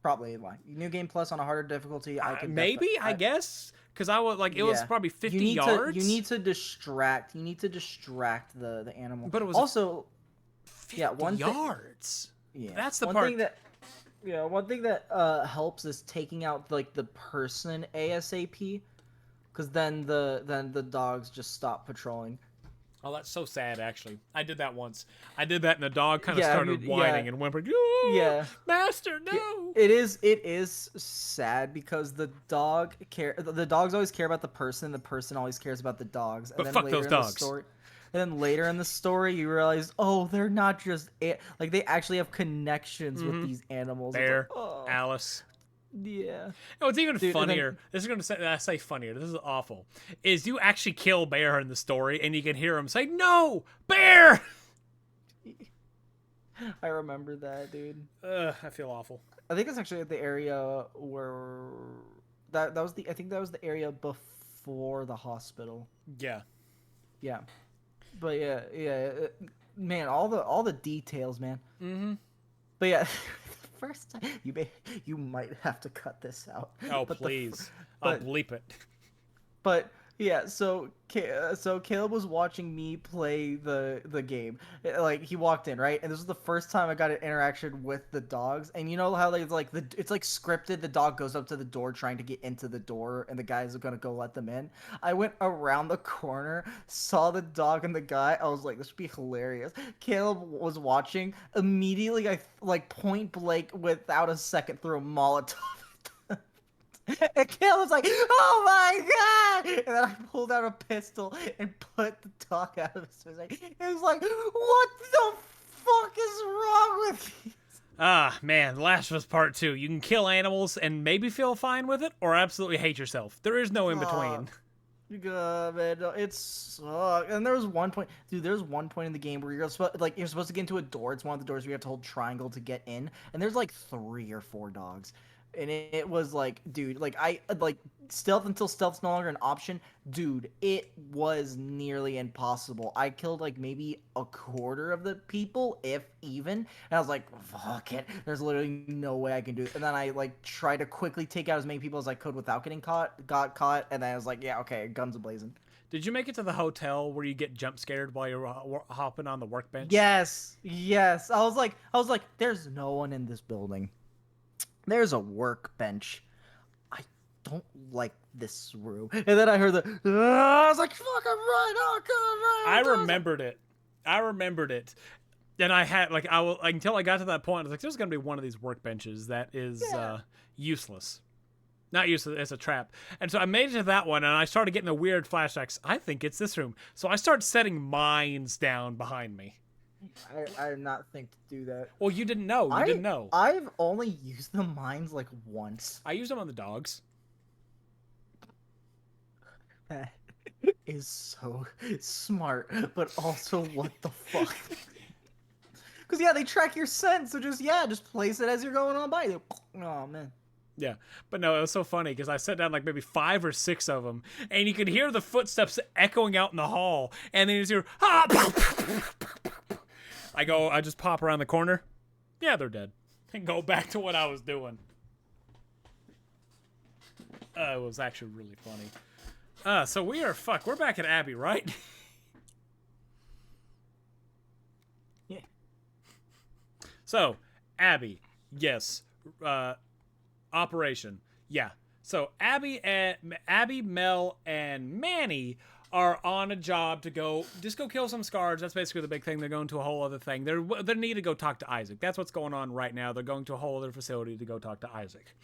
Probably like New Game Plus on a harder difficulty. I guess because I was like it was probably 50 yards. You need to distract the animal. But it was also 50 yards. Yeah, that's the one part. thing that Yeah, one thing that helps is taking out like the person ASAP, because then the dogs just stop patrolling. Oh, that's so sad. Actually, I did that once. I did that, and the dog kind of Yeah, started whining and whimpering. Yeah. Master, no. It is sad because the dogs always care about the person always cares about the dogs. And But then fuck later those in dogs. The story, and then later in the story, you realize, oh, they're not just like they actually have connections with these animals. It's Bear, like, oh, Alice. yeah. Oh, it's even Dude, funnier. This is going to say funnier. This is awful. Is you actually kill Bear in the story, and you can hear him say, "No, Bear." I remember that, dude. I feel awful. I think it's actually at the area where that was the. I think that was the area before the hospital. Yeah. Yeah, but yeah, man, all the details, man. Mm-hmm. But yeah, first time you might have to cut this out. Oh, But please. I'll bleep it. But yeah, so Caleb was watching me play the game. Like he walked in, right? And this was the first time I got an interaction with the dogs. And you know how it's like scripted. The dog goes up to the door trying to get into the door, and the guys are gonna go let them in. I went around the corner, saw the dog and the guy. I was like, this would be hilarious. Caleb was watching. Immediately, I like point blank, without a second, threw a Molotov. And Caleb was like, "Oh my god!" And then I pulled out a pistol and put the dog out of his face. It was like, "What the fuck is wrong with you?" Ah, man, The Last of Us Part 2. You can kill animals and maybe feel fine with it, or absolutely hate yourself. There is no in between. Man, it's and there was one point, dude. There's one point in the game where you're supposed to get into a door. It's one of the doors where you have to hold triangle to get in, and there's like 3 or 4 dogs. And it was like, dude, like I like stealth until stealth's no longer an option. Dude, it was nearly impossible. I killed like maybe a quarter of the people, if even. And I was like, fuck it. There's literally no way I can do it. And then I like tried to quickly take out as many people as I could without getting caught. Got caught, and then I was like, yeah, okay, guns a-blazing. Did you make it to the hotel where you get jump scared while you're hopping on the workbench? Yes. I was like, there's no one in this building. There's a workbench. I don't like this room. And then I heard I was like, fuck, I'm right. Oh, God, right. I remembered it. And I had, like, until I got to that point, I was like, there's going to be one of these workbenches that is useless. Not useless, it's a trap. And so I made it to that one, and I started getting the weird flashbacks. I think it's this room. So I start setting mines down behind me. I did not think to do that. Well, you didn't know. You didn't know. I've only used the mines like once. I used them on the dogs. That is so smart, but also what the fuck? Because yeah, they track your scent, so just place it as you're going on by. Oh man. Yeah, but no, it was so funny because I set down like maybe 5 or 6 of them, and you could hear the footsteps echoing out in the hall, and then you just hear, I just pop around the corner. Yeah, they're dead. And go back to what I was doing. It was actually really funny. So we're back at Abby, right? Yeah. So, Abby, yes. Operation. Yeah. So Abby, Mel, and Manny are on a job to go kill some scars. That's basically the big thing. They're going to a whole other thing. They need to go talk to Isaac. That's what's going on right now. They're going to a whole other facility to go talk to Isaac.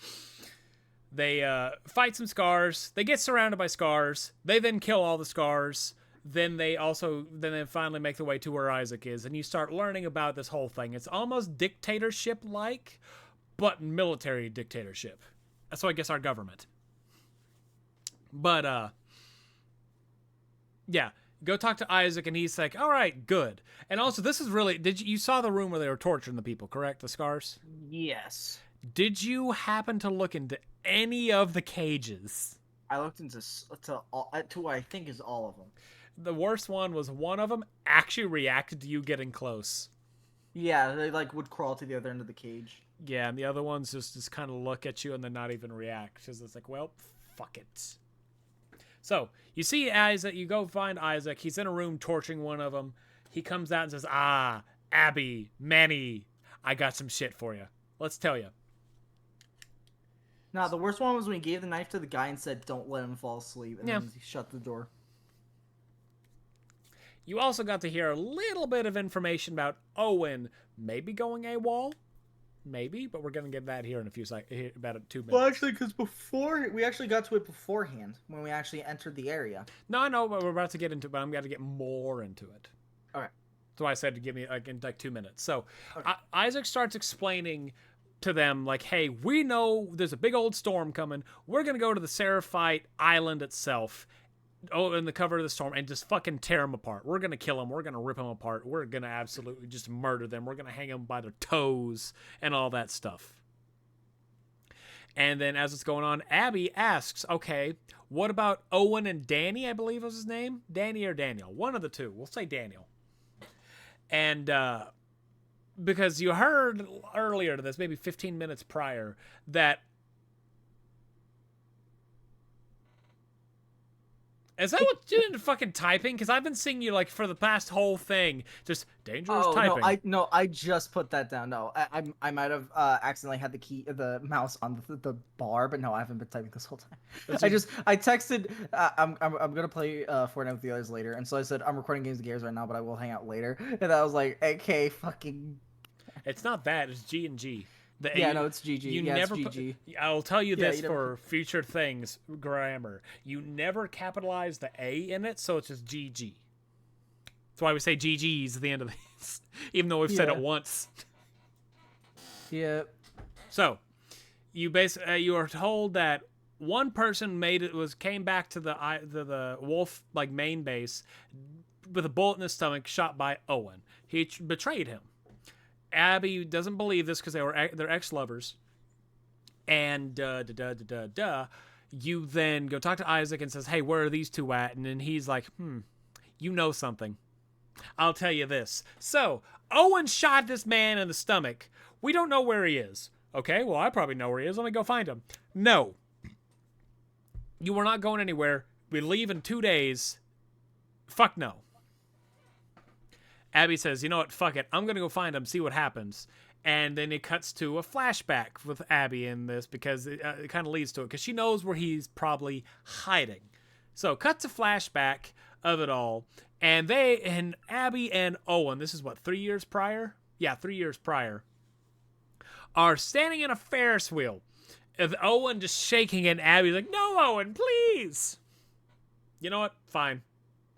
They fight some scars. They get surrounded by scars. They then kill all the scars. Then they finally make their way to where Isaac is, and you start learning about this whole thing. It's almost dictatorship-like, but military dictatorship. So I guess our government. But yeah, go talk to Isaac, and he's like, all right, good. And also, this is really, you saw the room where they were torturing the people, correct? The scars? Yes. Did you happen to look into any of the cages? I looked into what I think is all of them. The worst one was one of them actually reacted to you getting close. Yeah, they like would crawl to the other end of the cage. Yeah, and the other ones just kind of look at you and then not even react. Because it's like, well, fuck it. So, you see Isaac, you go find Isaac. He's in a room torturing one of them. He comes out and says, Abby, Manny, I got some shit for you. Let's tell you. No, the worst one was when he gave the knife to the guy and said, "Don't let him fall asleep," and then he shut the door. You also got to hear a little bit of information about Owen maybe going AWOL. Maybe, but we're going to get that here in a few seconds, about 2 minutes. Well, actually, because we actually got to it beforehand, when we actually entered the area. No, I know, but we're about to get into it, but I'm going to get more into it. All right. So I said to give me in 2 minutes. So Okay. Isaac starts explaining to them, like, hey, we know there's a big old storm coming. We're going to go to the Seraphite Island itself, in the cover of the storm, and just fucking tear them apart. We're going to kill them. We're going to rip them apart. We're going to absolutely just murder them. We're going to hang them by their toes and all that stuff. And then as it's going on, Abby asks, okay, what about Owen and Danny, I believe was his name? Danny or Daniel? One of the two. We'll say Daniel. And because you heard earlier to this, maybe 15 minutes prior, that... Is that what you're doing fucking typing? Because I've been seeing you, like, for the past whole thing, just dangerous typing. No, I just put that down. No, I might have accidentally had the mouse on the bar, but no, I haven't been typing this whole time. I texted, I'm gonna play Fortnite with the others later, and so I said I'm recording Games of Gears right now, but I will hang out later, and I was like, okay, fucking. It's not that. It's G and G. No, it's GG. It's GG. I'll tell you this for future things, grammar. You never capitalize the A in it, so it's just GG. That's why we say GG's at the end of this, even though we've said it once. Yeah. So, you are told that one person came back to the wolf main base with a bullet in his stomach, shot by Owen. He betrayed him. Abby doesn't believe this because they're ex-lovers. And you then go talk to Isaac and says, hey, where are these two at? And then he's like, you know something. I'll tell you this. So, Owen shot this man in the stomach. We don't know where he is. Okay, well, I probably know where he is. Let me go find him. No. You are not going anywhere. We leave in 2 days. Fuck no. Abby says, you know what, fuck it. I'm going to go find him, see what happens. And then it cuts to a flashback with Abby in this because it kind of leads to it because she knows where he's probably hiding. So cuts a flashback of it all. And Abby and Owen, this is what, 3 years prior? Yeah, 3 years prior, are standing in a Ferris wheel. With Owen just shaking and Abby's like, no, Owen, please. You know what? Fine.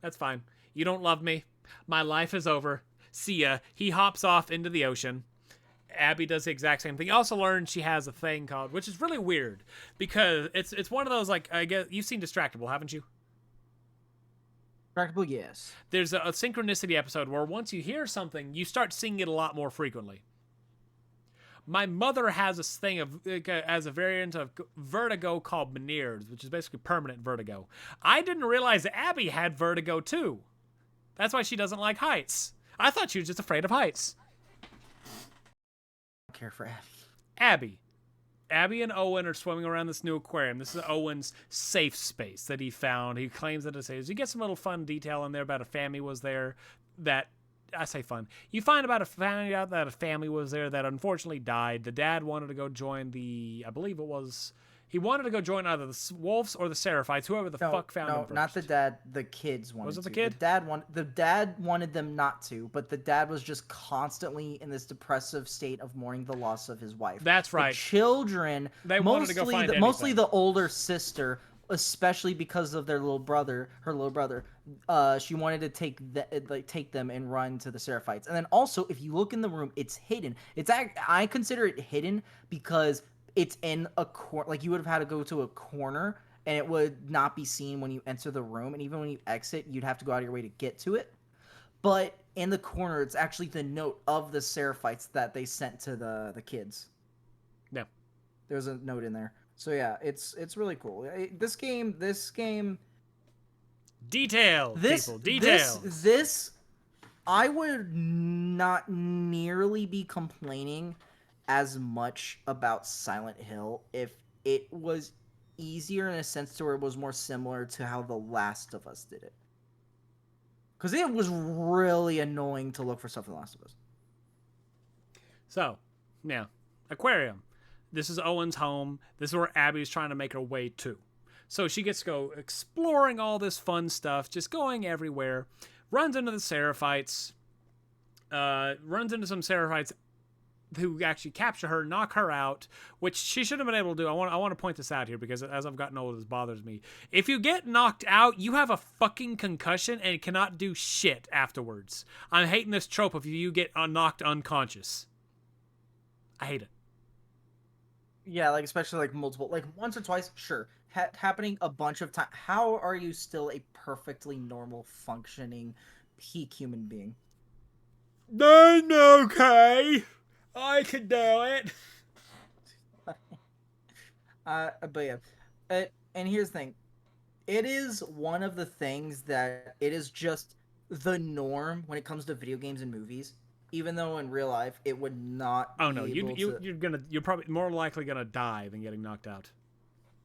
That's fine. You don't love me. My life is over. See ya. He hops off into the ocean. Abby does the exact same thing. You also learn she has a thing called, which is really weird because it's one of those, like, I guess you've seen Distractable, haven't you? Distractable, yes. There's a synchronicity episode where once you hear something, you start seeing it a lot more frequently. My mother has this thing as a variant of vertigo called Meniere's, which is basically permanent vertigo. I didn't realize that Abby had vertigo too. That's why she doesn't like heights. I thought she was just afraid of heights. I don't care for Abby. Abby and Owen are swimming around this new aquarium. This is Owen's safe space that he found. He claims that it's safe. You get some little fun detail in there about a family was there that... I say fun. You find out that a family was there that unfortunately died. The dad wanted to go join I believe it was... He wanted to go join either the Wolves or the Seraphites, whoever the fuck found him first. No, not the dad. The kids wanted to. Was it the kid? The dad wanted them not to, but the dad was just constantly in this depressive state of mourning the loss of his wife. That's right. The children, wanted to go find anything. Mostly the older sister, especially because of her little brother. She wanted to take them and run to the Seraphites. And then also, if you look in the room, it's hidden. I consider it hidden because it's in a corner. Like, you would have had to go to a corner, and it would not be seen when you enter the room. And even when you exit, you'd have to go out of your way to get to it. But in the corner, it's actually the note of the Seraphites that they sent to the kids. Yeah, there's a note in there. So yeah, it's really cool. This game. Details. This, I would not nearly be complaining as much about Silent Hill if it was easier in a sense to where it was more similar to how The Last of Us did it. Because it was really annoying to look for stuff in The Last of Us. So, yeah. Aquarium. this is Owen's home. This is where Abby's trying to make her way to. So she gets to go exploring all this fun stuff, just going everywhere. Runs into the Seraphites. Runs into some Seraphites who actually capture her, knock her out, which she should have been able to do. I want to point this out here because as I've gotten older, this bothers me. If you get knocked out, you have a fucking concussion and cannot do shit afterwards. I'm hating this trope of you get knocked unconscious. I hate it. Yeah, like especially like multiple, like once or twice, sure. Happening a bunch of times. How are you still a perfectly normal, functioning, peak human being? I'm okay. I can do it. But yeah, and here's the thing. It is one of the things that it is just the norm when it comes to video games and movies. Even though in real life it would not. Oh no, you're probably more likely gonna die than getting knocked out.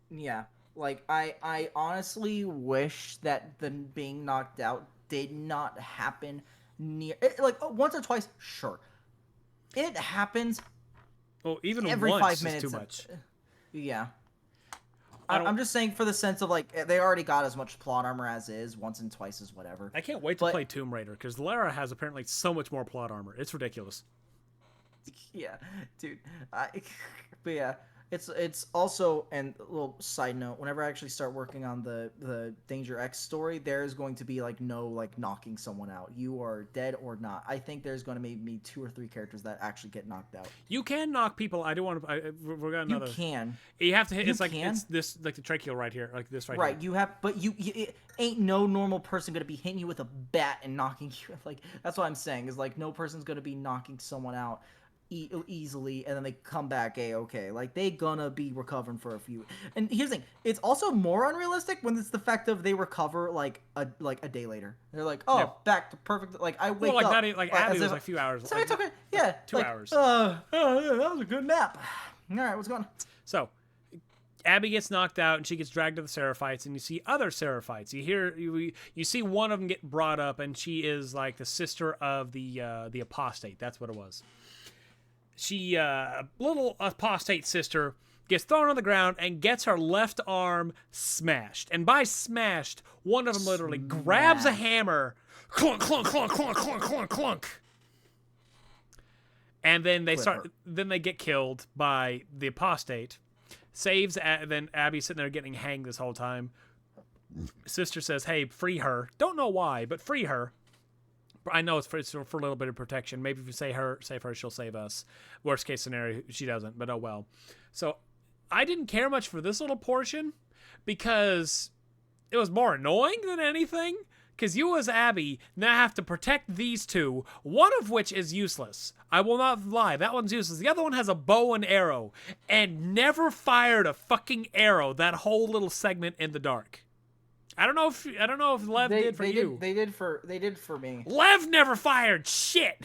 Yeah, like I honestly wish that the being knocked out did not happen like once or twice. Sure, it happens. Well, even every once 5 minutes. is too much. Yeah. I'm just saying for the sense of like they already got as much plot armor as is. Once and twice is whatever. I can't wait to play Tomb Raider because Lara has apparently so much more plot armor. It's ridiculous. Yeah, dude. But yeah, it's also, and a little side note, whenever I actually start working on the Danger X story, there is going to be like no like knocking someone out. You are dead or not. I think there's going to be 2 or 3 characters that actually get knocked out. You can knock people. I do want to. We're got another. You can. You have to hit. It's like it's this like the tracheal right here, like this right. Right. Here. You have, but you it ain't no normal person going to be hitting you with a bat and knocking you. Like that's what I'm saying is like no person's going to be knocking someone out easily and then they come back okay, like they gonna be recovering for a few. And here's the thing, it's also more unrealistic when it's the fact of they recover like a day later. They're like, back to perfect. Like I wake like up that, like Abby was like a few hours. So it's okay. Yeah, 2 hours. Yeah, that was a good nap. All right, what's going on? So Abby gets knocked out and she gets dragged to the Seraphites, and you see other Seraphites. You see one of them get brought up, and she is like the sister of the apostate. That's what it was. She, little apostate sister, gets thrown on the ground and gets her left arm smashed. And by smashed, one of them literally grabs a hammer, clunk, clunk, clunk, clunk, clunk, clunk, clunk. And then they get killed by the apostate. Then Abby's sitting there getting hanged this whole time. Sister says, hey, free her. Don't know why, but free her. I know it's for a little bit of protection. Maybe if we save her, she'll save us. Worst case scenario, she doesn't, but oh well. So I didn't care much for this little portion because it was more annoying than anything. Because you as Abby now have to protect these two, one of which is useless. I will not lie, that one's useless. The other one has a bow and arrow and never fired a fucking arrow that whole little segment in the dark. I don't know if Lev did for you. They did for me. Lev never fired shit.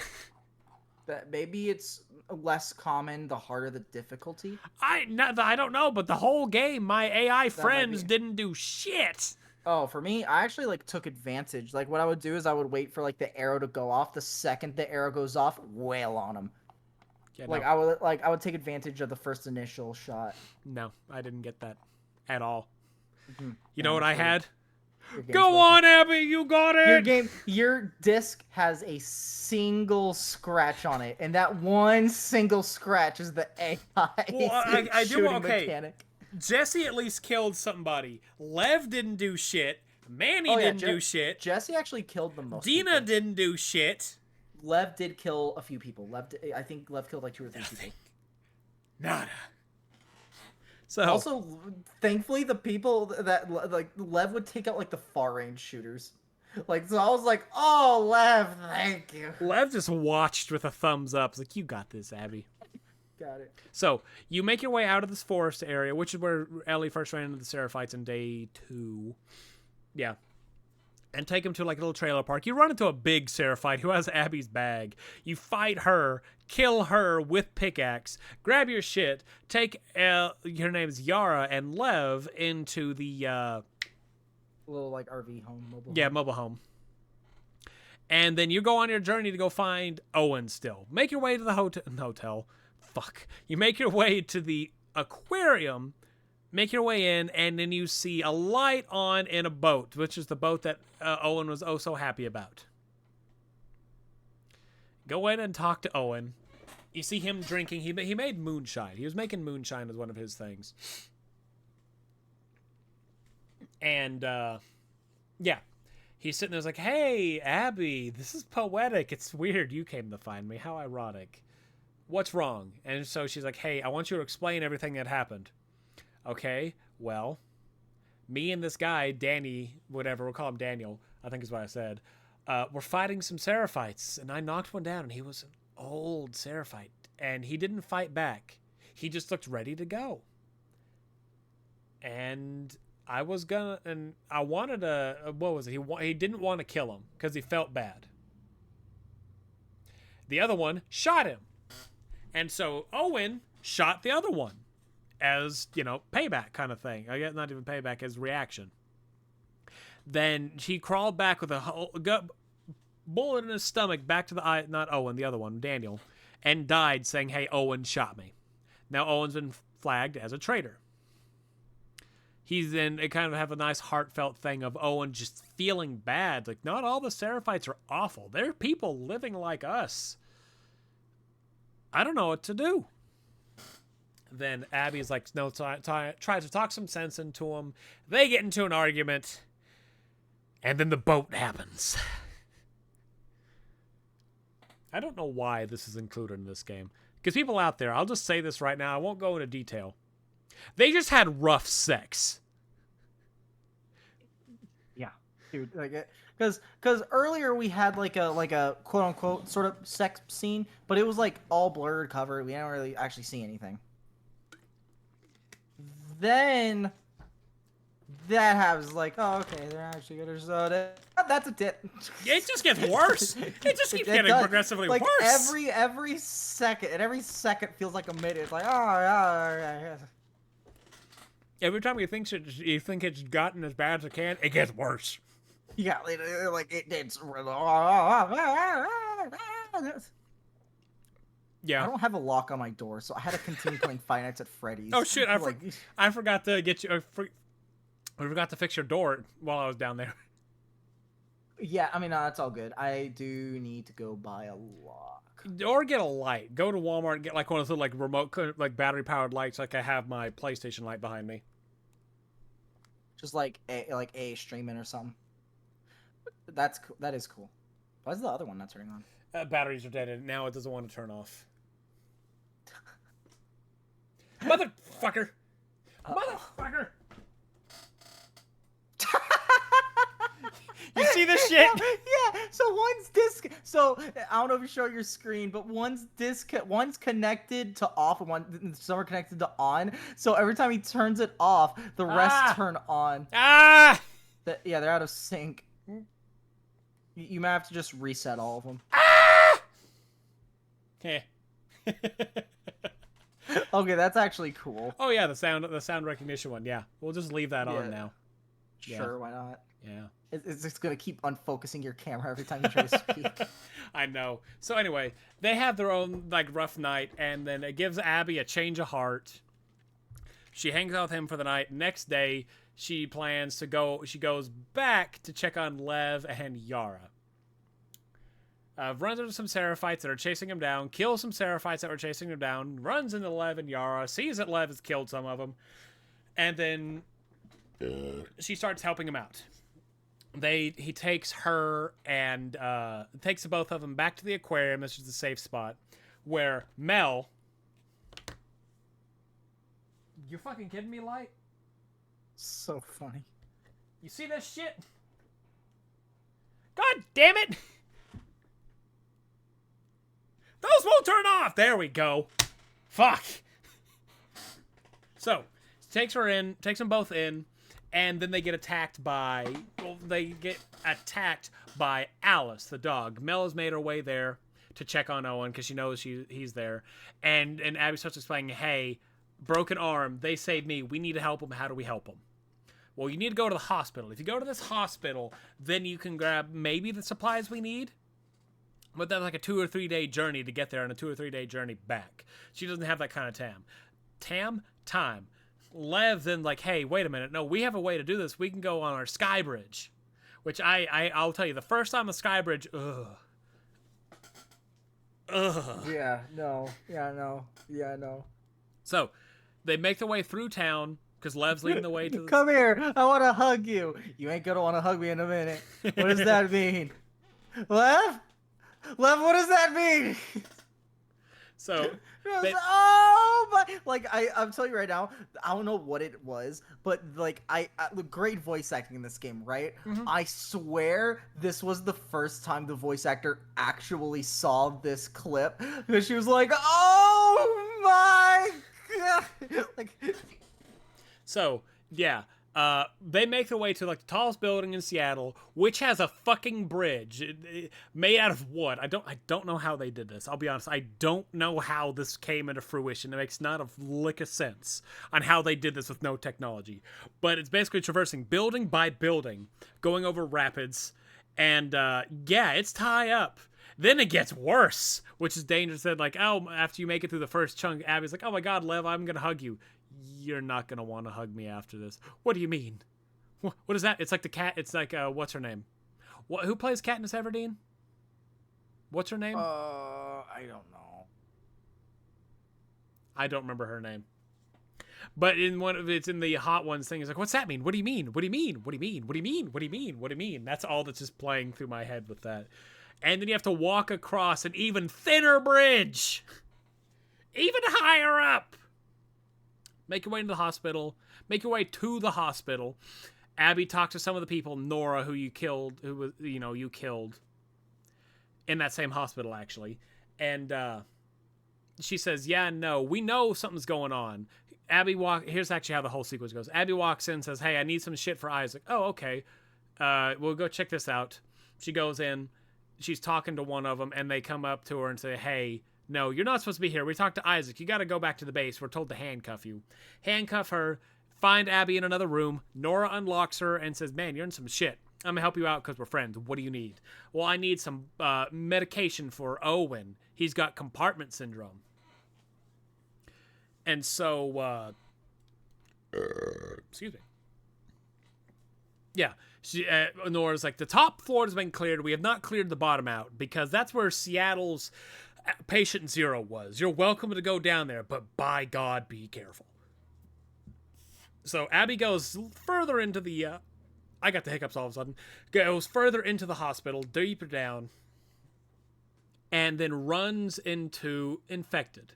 That maybe it's less common the harder the difficulty. I don't know, but the whole game, my AI friends didn't do shit. Oh, for me, I actually like took advantage. Like what I would do is I would wait for like the arrow to go off. The second the arrow goes off, wail on them. Yeah, I would take advantage of the first initial shot. No, I didn't get that at all. Mm-hmm. You know what I had? Go on, Abby, you got it. Your disc has a single scratch on it, and that one single scratch is the AI. Well, I do okay. Mechanic. Jesse at least killed somebody. Lev didn't do shit. Manny didn't do shit. Jesse actually killed the most. Dina didn't do shit. Lev did kill a few people. I think Lev killed like 2 or 3 people. Nada. So also, thankfully, the people that like Lev would take out like the far range shooters. Like, so I was like, "Oh, Lev, thank you." Lev just watched with a thumbs up. It's like, "You got this, Abby." Got it. So you make your way out of this forest area, which is where Ellie first ran into the Seraphites in day 2. Yeah. And take him to like a little trailer park. You run into a big Seraphite who has Abby's bag. You fight her, kill her with pickaxe, grab your shit, take her name's Yara and Lev into the little like RV home, mobile home. And then you go on your journey to go find Owen still. Make your way to the hotel fuck. You make your way to the aquarium, make your way in, and then you see a light on in a boat, which is the boat that Owen was oh so happy about. Go in and talk to Owen. You see him drinking. He made moonshine. He was making moonshine as one of his things. And, yeah. He's sitting there like, hey, Abby, this is poetic. It's weird you came to find me. How ironic. What's wrong? And so she's like, hey, I want you to explain everything that happened. Okay, well, me and this guy, Danny, whatever, we'll call him Daniel, I think is what I said, we're fighting some Seraphites, and I knocked one down, and he was an old Seraphite, and he didn't fight back. He just looked ready to go. And I was gonna, and I wanted to, what was it? He didn't want to kill him, because he felt bad. The other one shot him. And so Owen shot the other one as, you know, payback kind of thing. I guess not even payback, as reaction. Then he crawled back with a bullet in his stomach back to the eye, not Owen, the other one, Daniel, and died saying, hey, Owen shot me. Now Owen's been flagged as a traitor. He's then, it kind of have a nice heartfelt thing of Owen just feeling bad. Like, not all the Seraphites are awful. They're people living like us. I don't know what to do. Then Abby's like, no, tries to talk some sense into him. They get into an argument. And then the boat happens. I don't know why this is included in this game. Because people out there, I'll just say this right now. I won't go into detail. They just had rough sex. Yeah, dude. Like, because earlier we had like a quote unquote sort of sex scene, but it was like all blurred cover. We didn't really actually see anything. Then that happens. Like, oh, okay, they're actually gonna that's a tip. It just gets worse. It just keeps getting progressively like, worse. Every second, and every second feels like a minute. It's like, oh, yeah. Every time you think it's gotten as bad as it can, it gets worse. Yeah, like it's. Yeah. I don't have a lock on my door, so I had to continue playing Five Nights at Freddy's. Oh shit! I forgot to get you. I forgot to fix your door while I was down there. Yeah, I mean, that's all good. I do need to go buy a lock. Or get a light. Go to Walmart and get like one of those like remote, like battery powered lights, like I have my PlayStation light behind me. Just like a streaming or something. That's cool. That is cool. Why is the other one not turning on? Batteries are dead, and now it doesn't want to turn off. Motherfucker! Motherfucker! You see this shit? Yeah. So one's disc. So I don't know if you show your screen, but one's connected to off, and some are connected to on. So every time he turns it off, the rest turn on. Ah! Yeah, they're out of sync. You might have to just reset all of them. Ah! Okay. Okay, that's actually cool. Oh yeah, the sound recognition one. Yeah, we'll just leave that on now. Sure, why not? Yeah. It's just gonna keep unfocusing your camera every time you try to speak. I know. So anyway, they have their own like rough night, and then it gives Abby a change of heart. She hangs out with him for the night. Next day, she plans to go. She goes back to check on Lev and Yara. Runs into some Seraphites that are chasing him down. Kills some Seraphites that were chasing him down. Runs into Lev and Yara. Sees that Lev has killed some of them, and then she starts helping him out. He takes her and takes the both of them back to the aquarium. This is the safe spot where Mel. You fucking kidding me, Light? So funny. You see this shit? God damn it! Those won't turn off. There we go. Fuck. So takes them both in. And then they get attacked by Alice, the dog. Mel has made her way there to check on Owen because she knows he's there. And Abby starts explaining, hey, broken arm, they saved me. We need to help him. How do we help him? Well, you need to go to the hospital. If you go to this hospital, then you can grab maybe the supplies we need. But that's like a 2 or 3 day journey to get there and a 2 or 3 day journey back. She doesn't have that kind of time. Lev then like, hey, wait a minute. No, we have a way to do this. We can go on our sky bridge. Which I'll tell you, the first time on the sky bridge, ugh. Yeah, no. So, they make their way through town, because Lev's leading the way to the... Come here, I want to hug you. You ain't gonna want to hug me in a minute. What does that mean? Lev, what does that mean? So, oh my! Like I'm telling you right now, I don't know what it was, but like great voice acting in this game, right? Mm-hmm. I swear this was the first time the voice actor actually saw this clip because she was like, "Oh my god!" Like, so yeah. They make their way to like the tallest building in Seattle, which has a fucking bridge made out of wood. I don't know how they did this. I'll be honest. I don't know how this came into fruition. It makes not a lick of sense on how they did this with no technology. But it's basically traversing building by building, going over rapids, and yeah, it's tie up. Then it gets worse, which is dangerous. Said like, oh, after you make it through the first chunk, Abby's like, oh my god, Lev, I'm gonna hug you. You're not gonna want to hug me after this. What do you mean? What is that? It's like the cat. It's like what's her name? Who plays Katniss Everdeen? What's her name? I don't know. I don't remember her name. But in one of it's in the Hot Ones thing. It's like, what's that mean? What do you mean? What do you mean? What do you mean? What do you mean? What do you mean? What do you mean? That's all that's just playing through my head with that. And then you have to walk across an even thinner bridge, even higher up. Make your way into the hospital. Make your way to the hospital. Abby talks to some of the people. Nora, who you killed, you killed in that same hospital, actually. And she says, yeah, no, we know something's going on. Here's actually how the whole sequence goes. Abby walks in and says, hey, I need some shit for Isaac. Oh, okay. We'll go check this out. She goes in. She's talking to one of them, and they come up to her and say, hey, no, you're not supposed to be here. We talked to Isaac. You got to go back to the base. We're told to handcuff you. Handcuff her. Find Abby in another room. Nora unlocks her and says, man, you're in some shit. I'm going to help you out because we're friends. What do you need? Well, I need some medication for Owen. He's got compartment syndrome. And so, excuse me. Yeah. Nora's like, the top floor has been cleared. We have not cleared the bottom out because that's where Seattle's patient zero was. You're welcome to go down there, but by God, be careful. So Abby goes further into the, I got the hiccups all of a sudden, goes further into the hospital, deeper down, and then runs into Infected,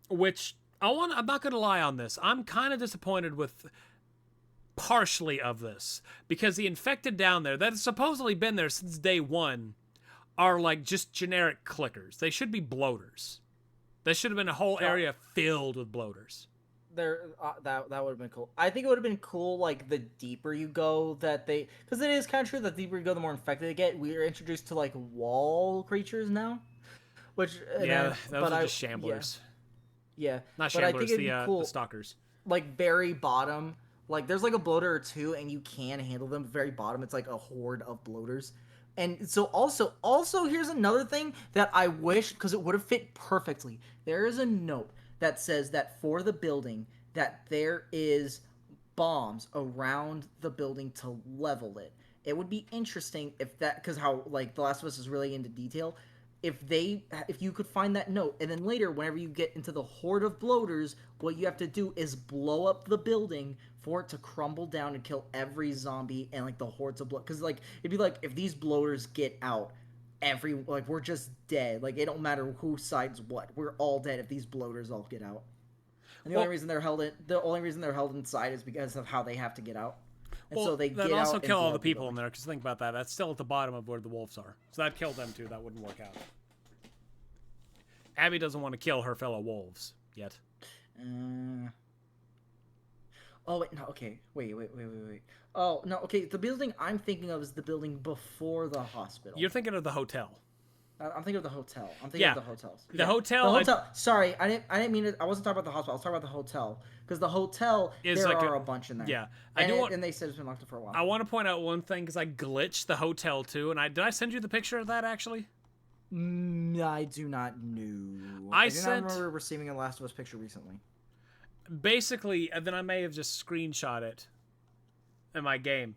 which I'm not going to lie on this. I'm kind of disappointed with partially of this because the Infected down there that has supposedly been there since day one are like just generic clickers. They should be bloaters. There should have been a whole area filled with bloaters. That would have been cool. I think it would have been cool, like, the deeper you go because it is kind of true that the deeper you go, the more infected they get. We are introduced to, like, wall creatures now, which... Yeah, those are just shamblers. Yeah. Not but I shamblers, think it'd be cool, the stalkers. Like, very bottom, like, there's, like, a bloater or two, and you can handle them. Very bottom, it's, like, a horde of bloaters. And so also, here's another thing that I wish, because it would have fit perfectly. There is a note that says that for the building, that there is bombs around the building to level it. It would be interesting if that, because how, like, The Last of Us is really into detail, if you could find that note, and then later, whenever you get into the horde of bloaters, what you have to do is blow up the building for it to crumble down and kill every zombie and, like, the hordes of bloat. Because, like, it'd be like, if these bloaters get out, we're just dead. Like, it don't matter who sides what. We're all dead if these bloaters all get out. And the only reason they're held inside is because of how they have to get out. And so they get out. That also kill all the people people in there, because think about that. That's still at the bottom of where the wolves are. So that killed them too. That wouldn't work out. Abby doesn't want to kill her fellow wolves yet. Oh, wait, no, okay. Wait. Oh, no, okay, the building I'm thinking of is the building before the hospital. You're thinking of the hotel. I'm thinking of the hotel. I'm thinking of the hotels. The hotel. The hotel. Sorry, I didn't mean it. I wasn't talking about the hospital. I was talking about the hotel. Because the hotel, there are a bunch in there. Yeah. And they said it's been locked up for a while. I want to point out one thing, because I glitched the hotel too. And did I send you the picture of that, actually? I do not know. I do not remember receiving a Last of Us picture recently. Basically, then I may have just screenshot it in my game.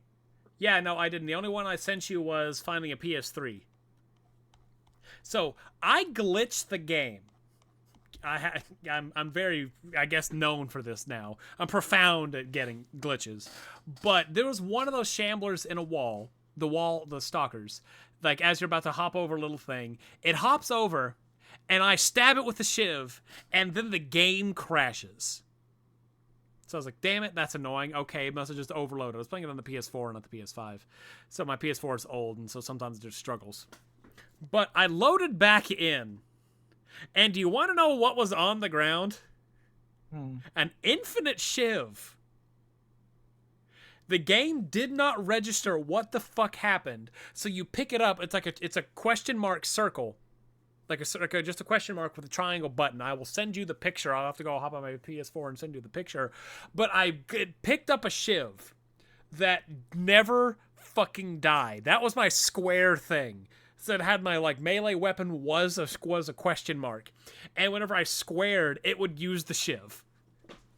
Yeah, no, I didn't. The only one I sent you was finding a PS3. So I glitched the game. I'm very, I guess, known for this now. I'm profound at getting glitches. But there was one of those shamblers in a wall, the stalkers. Like, as you're about to hop over a little thing, it hops over, and I stab it with a shiv, and then the game crashes. So I was like, damn it, that's annoying. Okay, it must have just overloaded. I was playing it on the PS4 and not the PS5. So my PS4 is old, and so sometimes there's struggles. But I loaded back in. And do you want to know what was on the ground? An infinite shiv. The game did not register what the fuck happened. So you pick it up. It's a question mark circle. Just a question mark with a triangle button. I will send you the picture. I'll have to go hop on my PS4 and send you the picture. But I picked up a shiv that never fucking died. That was my square thing. So it had my melee weapon was a question mark, and whenever I squared, it would use the shiv.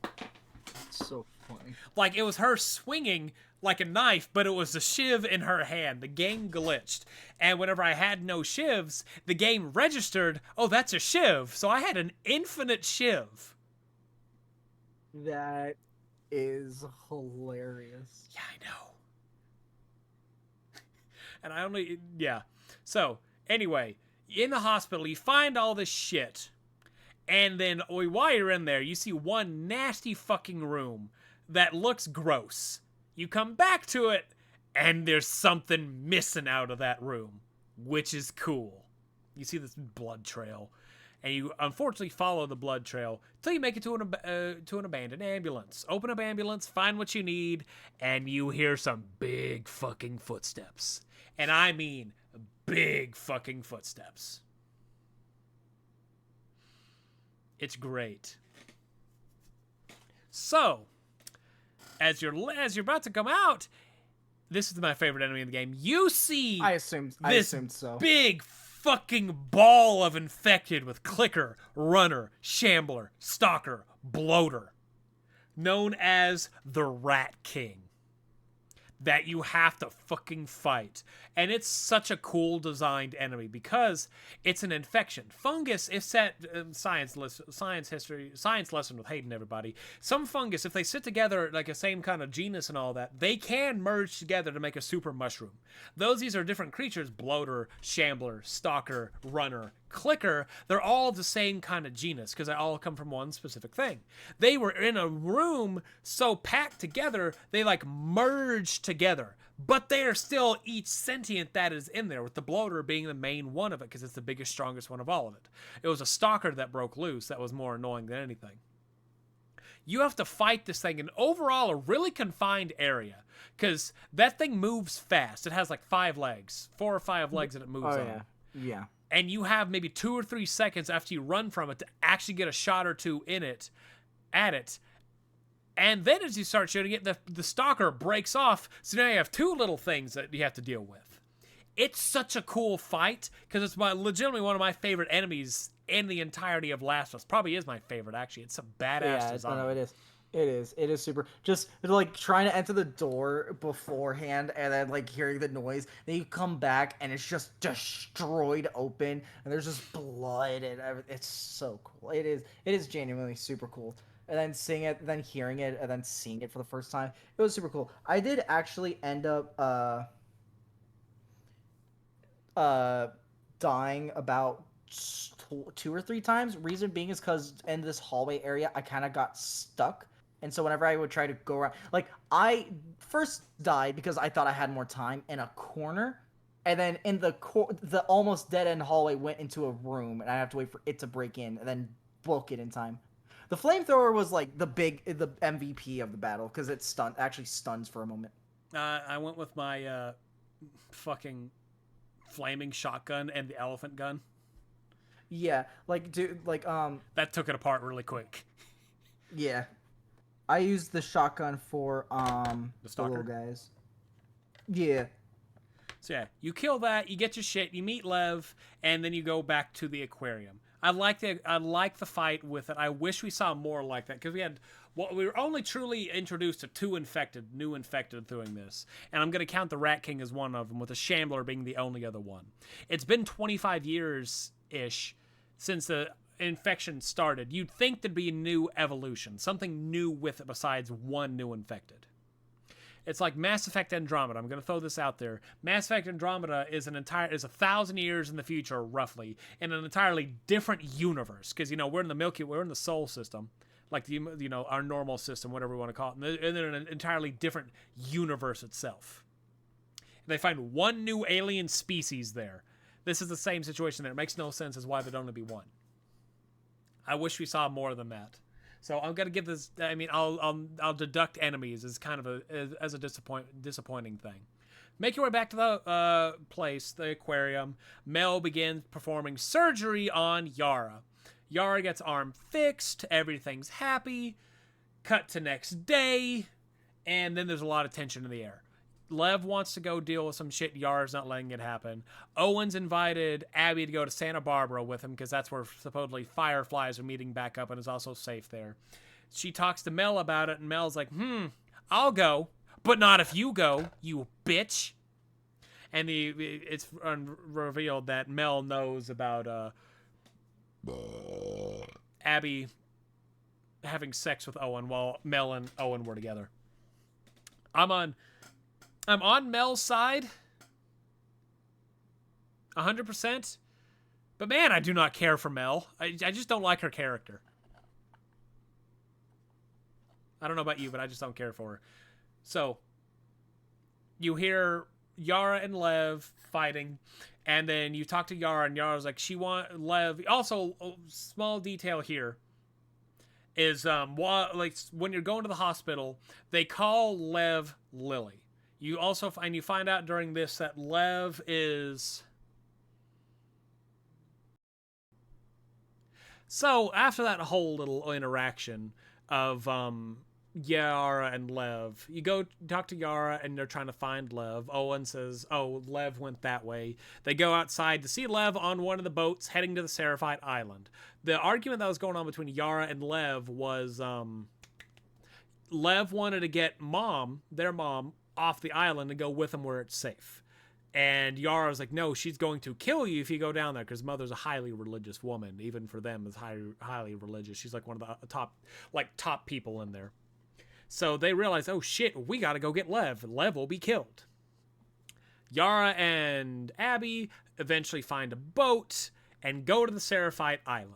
That's so funny. Like it was her swinging like a knife, but it was the shiv in her hand. The game glitched, and whenever I had no shivs, the game registered, oh, that's a shiv. So I had an infinite shiv. That is hilarious. Yeah, I know. And I only So, anyway, in the hospital, you find all this shit. And then, while you're in there, you see one nasty fucking room that looks gross. You come back to it, and there's something missing out of that room, which is cool. You see this blood trail, and you unfortunately follow the blood trail until you make it to an abandoned ambulance. Open up ambulance, find what you need, and you hear some big fucking footsteps. And I mean big fucking footsteps. It's great. So, as you're about to come out, this is my favorite enemy in the game. You see I assumed so. Big fucking ball of infected with clicker, runner, shambler, stalker, bloater, known as the Rat King, that you have to fucking fight. And it's such a cool designed enemy because it's an infection. Fungus, if set science lesson with Hayden, everybody. Some fungus, if they sit together like a same kind of genus and all that, they can merge together to make a super mushroom. These are different creatures: bloater, shambler, stalker, runner, clicker. They're all the same kind of genus because they all come from one specific thing. They were in a room so packed together, they merged together, but they are still each sentient that is in there, with the bloater being the main one of it because it's the biggest, strongest one of all of it. It was a stalker that broke loose that was more annoying than anything. You have to fight this thing in overall a really confined area because that thing moves fast. It has 5 legs, 4 or 5 legs that it moves on. Yeah. And you have maybe 2 or 3 seconds after you run from it to actually get a shot or two at it. And then as you start shooting it, the stalker breaks off, so now you have 2 little things that you have to deal with. It's such a cool fight, because it's legitimately one of my favorite enemies in the entirety of Last of Us. Probably is my favorite, actually. It's a badass design. No, it is. It is super. Just trying to enter the door beforehand and then hearing the noise. Then you come back and it's just destroyed open and there's just blood and everything. It's so cool. It is genuinely super cool. And then seeing it, then hearing it, and then seeing it for the first time, it was super cool. I did actually end up dying about 2 or 3 times. Reason being is because in this hallway area, I kind of got stuck. And so whenever I would try to go around, I first died because I thought I had more time in a corner. And then in the almost dead-end hallway went into a room, and I have to wait for it to break in and then book it in time. The flamethrower was the MVP of the battle because it actually stuns for a moment. I went with my fucking flaming shotgun and the elephant gun. Yeah, that took it apart really quick. Yeah. I used the shotgun for the stalker little guys. Yeah. So yeah, you kill that, you get your shit, you meet Lev, and then you go back to the aquarium. I like the fight with it. I wish we saw more like that because we were only truly introduced to two new infected doing this, and I'm gonna count the Rat King as one of them, with the Shambler being the only other one. It's been 25 years ish since the infection started. You'd think there'd be a new evolution, something new with it besides one new infected. It's like Mass Effect Andromeda. I'm going to throw this out there. Mass Effect Andromeda is 1,000 years in the future, roughly, in an entirely different universe. Because, we're in the Sol system, like our normal system, whatever we want to call it. And they're in an entirely different universe itself. They find one new alien species there. This is the same situation there. It makes no sense as why there'd only be one. I wish we saw more than that. So I'm gonna give this. I mean, I'll deduct enemies as kind of a disappointing thing. Make your way back to the place, the aquarium. Mel begins performing surgery on Yara. Yara gets arm fixed. Everything's happy. Cut to next day, and then there's a lot of tension in the air. Lev wants to go deal with some shit. Yara's not letting it happen. Owen's invited Abby to go to Santa Barbara with him because that's where supposedly Fireflies are meeting back up and is also safe there. She talks to Mel about it, and Mel's like, I'll go, but not if you go, you bitch. And it's revealed that Mel knows about Abby having sex with Owen while Mel and Owen were together. I'm on Mel's side, 100%. But man, I do not care for Mel. I just don't like her character. I don't know about you, but I just don't care for her. So, you hear Yara and Lev fighting, and then you talk to Yara, and Yara's like, Lev. Also, a small detail here is when you're going to the hospital, they call Lev Lily. You also find out during this that Lev is... So, after that whole little interaction of Yara and Lev, you go talk to Yara and they're trying to find Lev. Owen says, Lev went that way. They go outside to see Lev on one of the boats heading to the Seraphite Island. The argument that was going on between Yara and Lev was Lev wanted to get their mom, off the island and go with them where it's safe. And Yara was like, no, she's going to kill you if you go down there, because Mother's a highly religious woman. Even for them, is highly religious. She's like one of the top people in there. So they realize, oh shit, we got to go get Lev. Lev will be killed. Yara and Abby eventually find a boat and go to the Seraphite Island.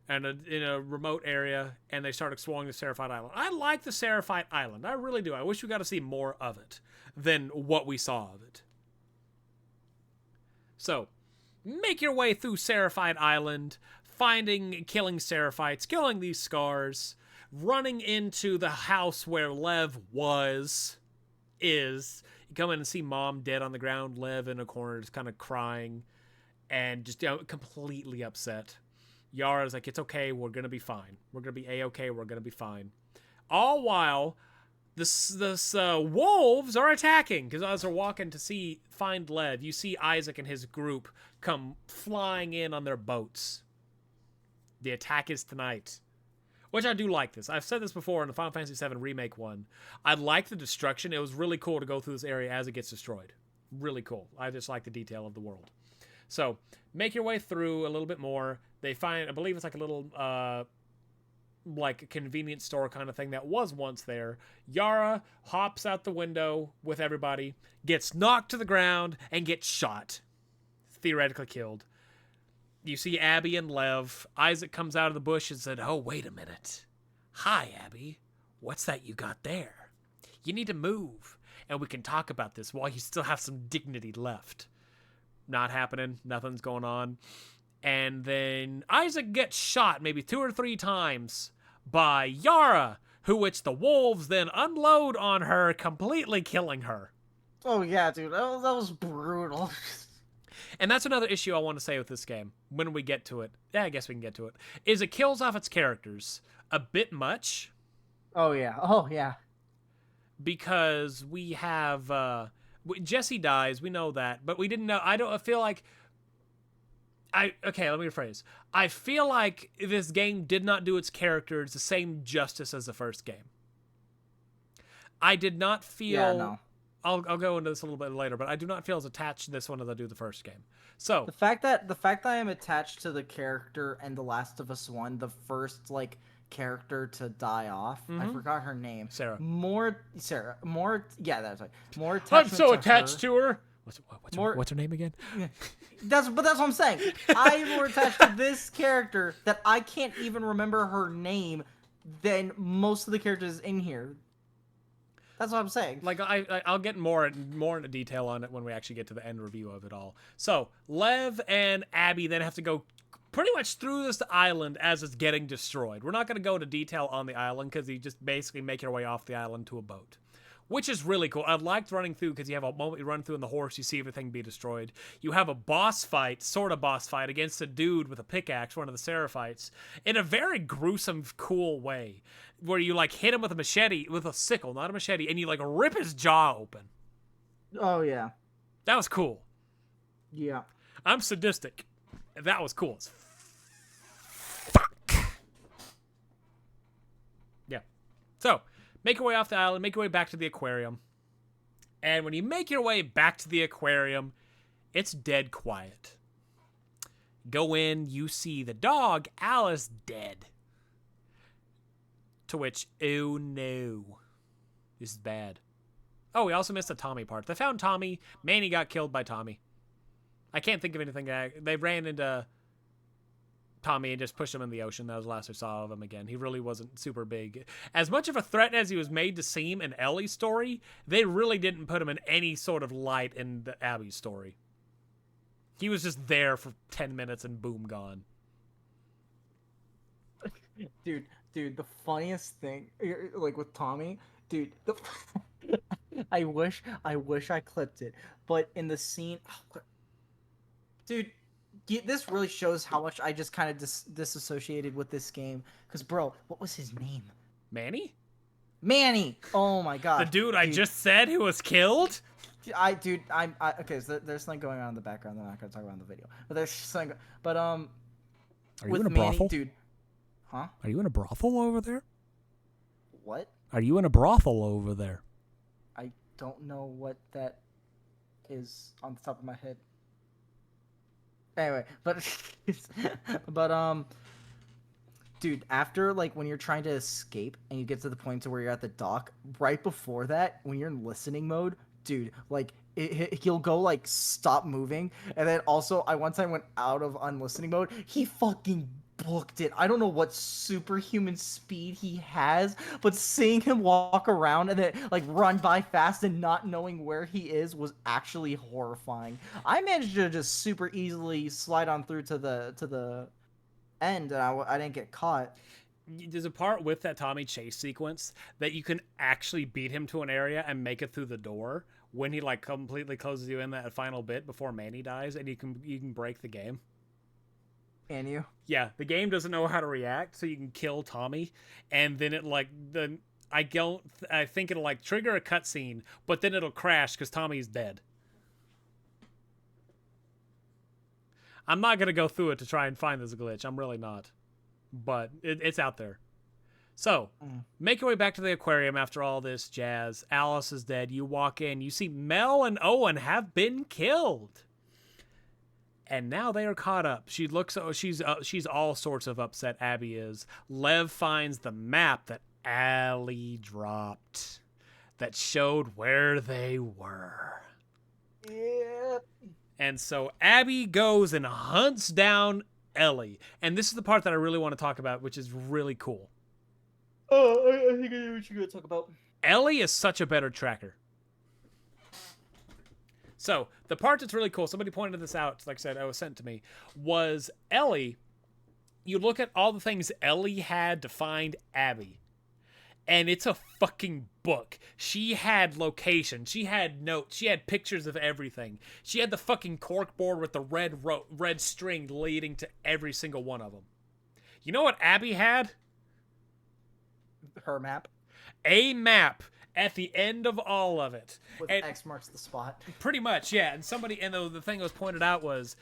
And in a remote area, and they start exploring the Seraphite Island. I like the Seraphite Island. I really do. I wish we got to see more of it than what we saw of it. So, make your way through Seraphite Island, killing Seraphites, killing these scars, running into the house where Lev is. You come in and see Mom dead on the ground, Lev in a corner just kind of crying, and just completely upset. Yara's like, it's okay, we're going to be fine. We're going to be A-okay, we're going to be fine. All while, this wolves are attacking, because as they're walking to find Lev, you see Isaac and his group come flying in on their boats. The attack is tonight. Which I do like this. I've said this before in the Final Fantasy VII Remake one. I like the destruction. It was really cool to go through this area as it gets destroyed. Really cool. I just like the detail of the world. So, make your way through a little bit more. They find, I believe it's like a little, like a convenience store kind of thing that was once there. Yara hops out the window with everybody, gets knocked to the ground, and gets shot. Theoretically killed. You see Abby and Lev. Isaac comes out of the bush and said, oh, wait a minute. Hi, Abby. What's that you got there? You need to move, and we can talk about this while you still have some dignity left. Not happening. Nothing's going on. And then Isaac gets shot maybe 2 or 3 times by Yara, which the wolves then unload on her, completely killing her. Oh, yeah, dude. That was brutal. And that's another issue I want to say with this game, when we get to it. Yeah, I guess we can get to it. Is it kills off its characters a bit much. Oh, yeah. Oh, yeah. Because we have... Jesse dies. We know that, but we didn't know. I feel like. Okay, let me rephrase. I feel like this game did not do its characters the same justice as the first game. I did not feel. Yeah, no. I'll go into this a little bit later, but I do not feel as attached to this one as I do the first game. So the fact that I am attached to the character in The Last of Us 1, the first like character to die off. I forgot her name. Sarah. Yeah, that's right. More attachment. I'm so attached to her. What's her name again? That's what I'm saying. I'm more attached to this character that I can't even remember her name than most of the characters in here. That's what I'm saying. Like I'll get more into detail on it when we actually get to the end review of it all. So Lev and Abby then have to go pretty much through this island as it's getting destroyed. We're not going to go into detail on the island because you just basically make your way off the island to a boat, which is really cool. I liked running through because you have a moment you run through in the horse, you see everything be destroyed. You have a boss fight, sort of boss fight, against a dude with a pickaxe, one of the Seraphites, in a very gruesome, cool way, where you like hit him with a machete, with a sickle, not a machete, and you like rip his jaw open. Oh yeah, that was cool. Yeah, I'm sadistic. That was cool as fuck. Yeah. So, make your way off the island, make your way back to the aquarium. And when you make your way back to the aquarium, it's dead quiet. Go in, you see the dog, Alice, dead. To which, oh no. This is bad. Oh, we also missed the Tommy part. They found Tommy. Manny got killed by Tommy. I can't think of anything. They ran into Tommy and just pushed him in the ocean. That was the last I saw of him again. He really wasn't super big. As much of a threat as he was made to seem in Ellie's story, they really didn't put him in any sort of light in the Abby's story. He was just there for 10 minutes and boom, gone. Dude, the funniest thing, like with Tommy, dude, I wish I clipped it, but in the scene, dude, this really shows how much I just kind of disassociated with this game. Because, bro, what was his name? Manny? Manny! Oh my god. The dude I just said who was killed? Okay, so there's something going on in the background that I'm not going to talk about in the video. But there's something, but, Are you with in a Manny, brothel? dude. Huh? Are you in a brothel over there? What? Are you in a brothel over there? I don't know what that is on the top of my head. Anyway, but dude, after like when you're trying to escape and you get to the point to where you're at the dock, right before that, when you're in listening mode, dude, like he'll go like stop moving, and then also I one time went out of unlistening mode, he fucking booked it. I don't know what superhuman speed he has, but seeing him walk around and then like run by fast and not knowing where he is was actually horrifying. I managed to just super easily slide on through to the end, and I didn't get caught. There's a part with that Tommy chase sequence that you can actually beat him to an area and make it through the door when he like completely closes you in that final bit before Manny dies, and you can break the game. And you? Yeah, the game doesn't know how to react, so you can kill Tommy, and then it like I think it'll like trigger a cutscene, but then it'll crash because Tommy's dead. I'm not gonna go through it to try and find this glitch. I'm really not, but it's out there. So, make your way back to the aquarium after all this jazz. Alice is dead. You walk in, you see Mel and Owen have been killed. And now they are caught up. She's all sorts of upset, Abby is. Lev finds the map that Ellie dropped that showed where they were. Yeah. And so Abby goes and hunts down Ellie. And this is the part that I really want to talk about, which is really cool. Oh, I think I know what you're going to talk about. Ellie is such a better tracker. So, the part that's really cool, somebody pointed this out, like I said, it was sent to me, was Ellie, you look at all the things Ellie had to find Abby, and it's a fucking book. She had location, she had notes, she had pictures of everything. She had the fucking corkboard with the red string leading to every single one of them. You know what Abby had? Her map. A map at the end of all of it. With And X marks the spot. pretty much, yeah. And the thing that was pointed out was,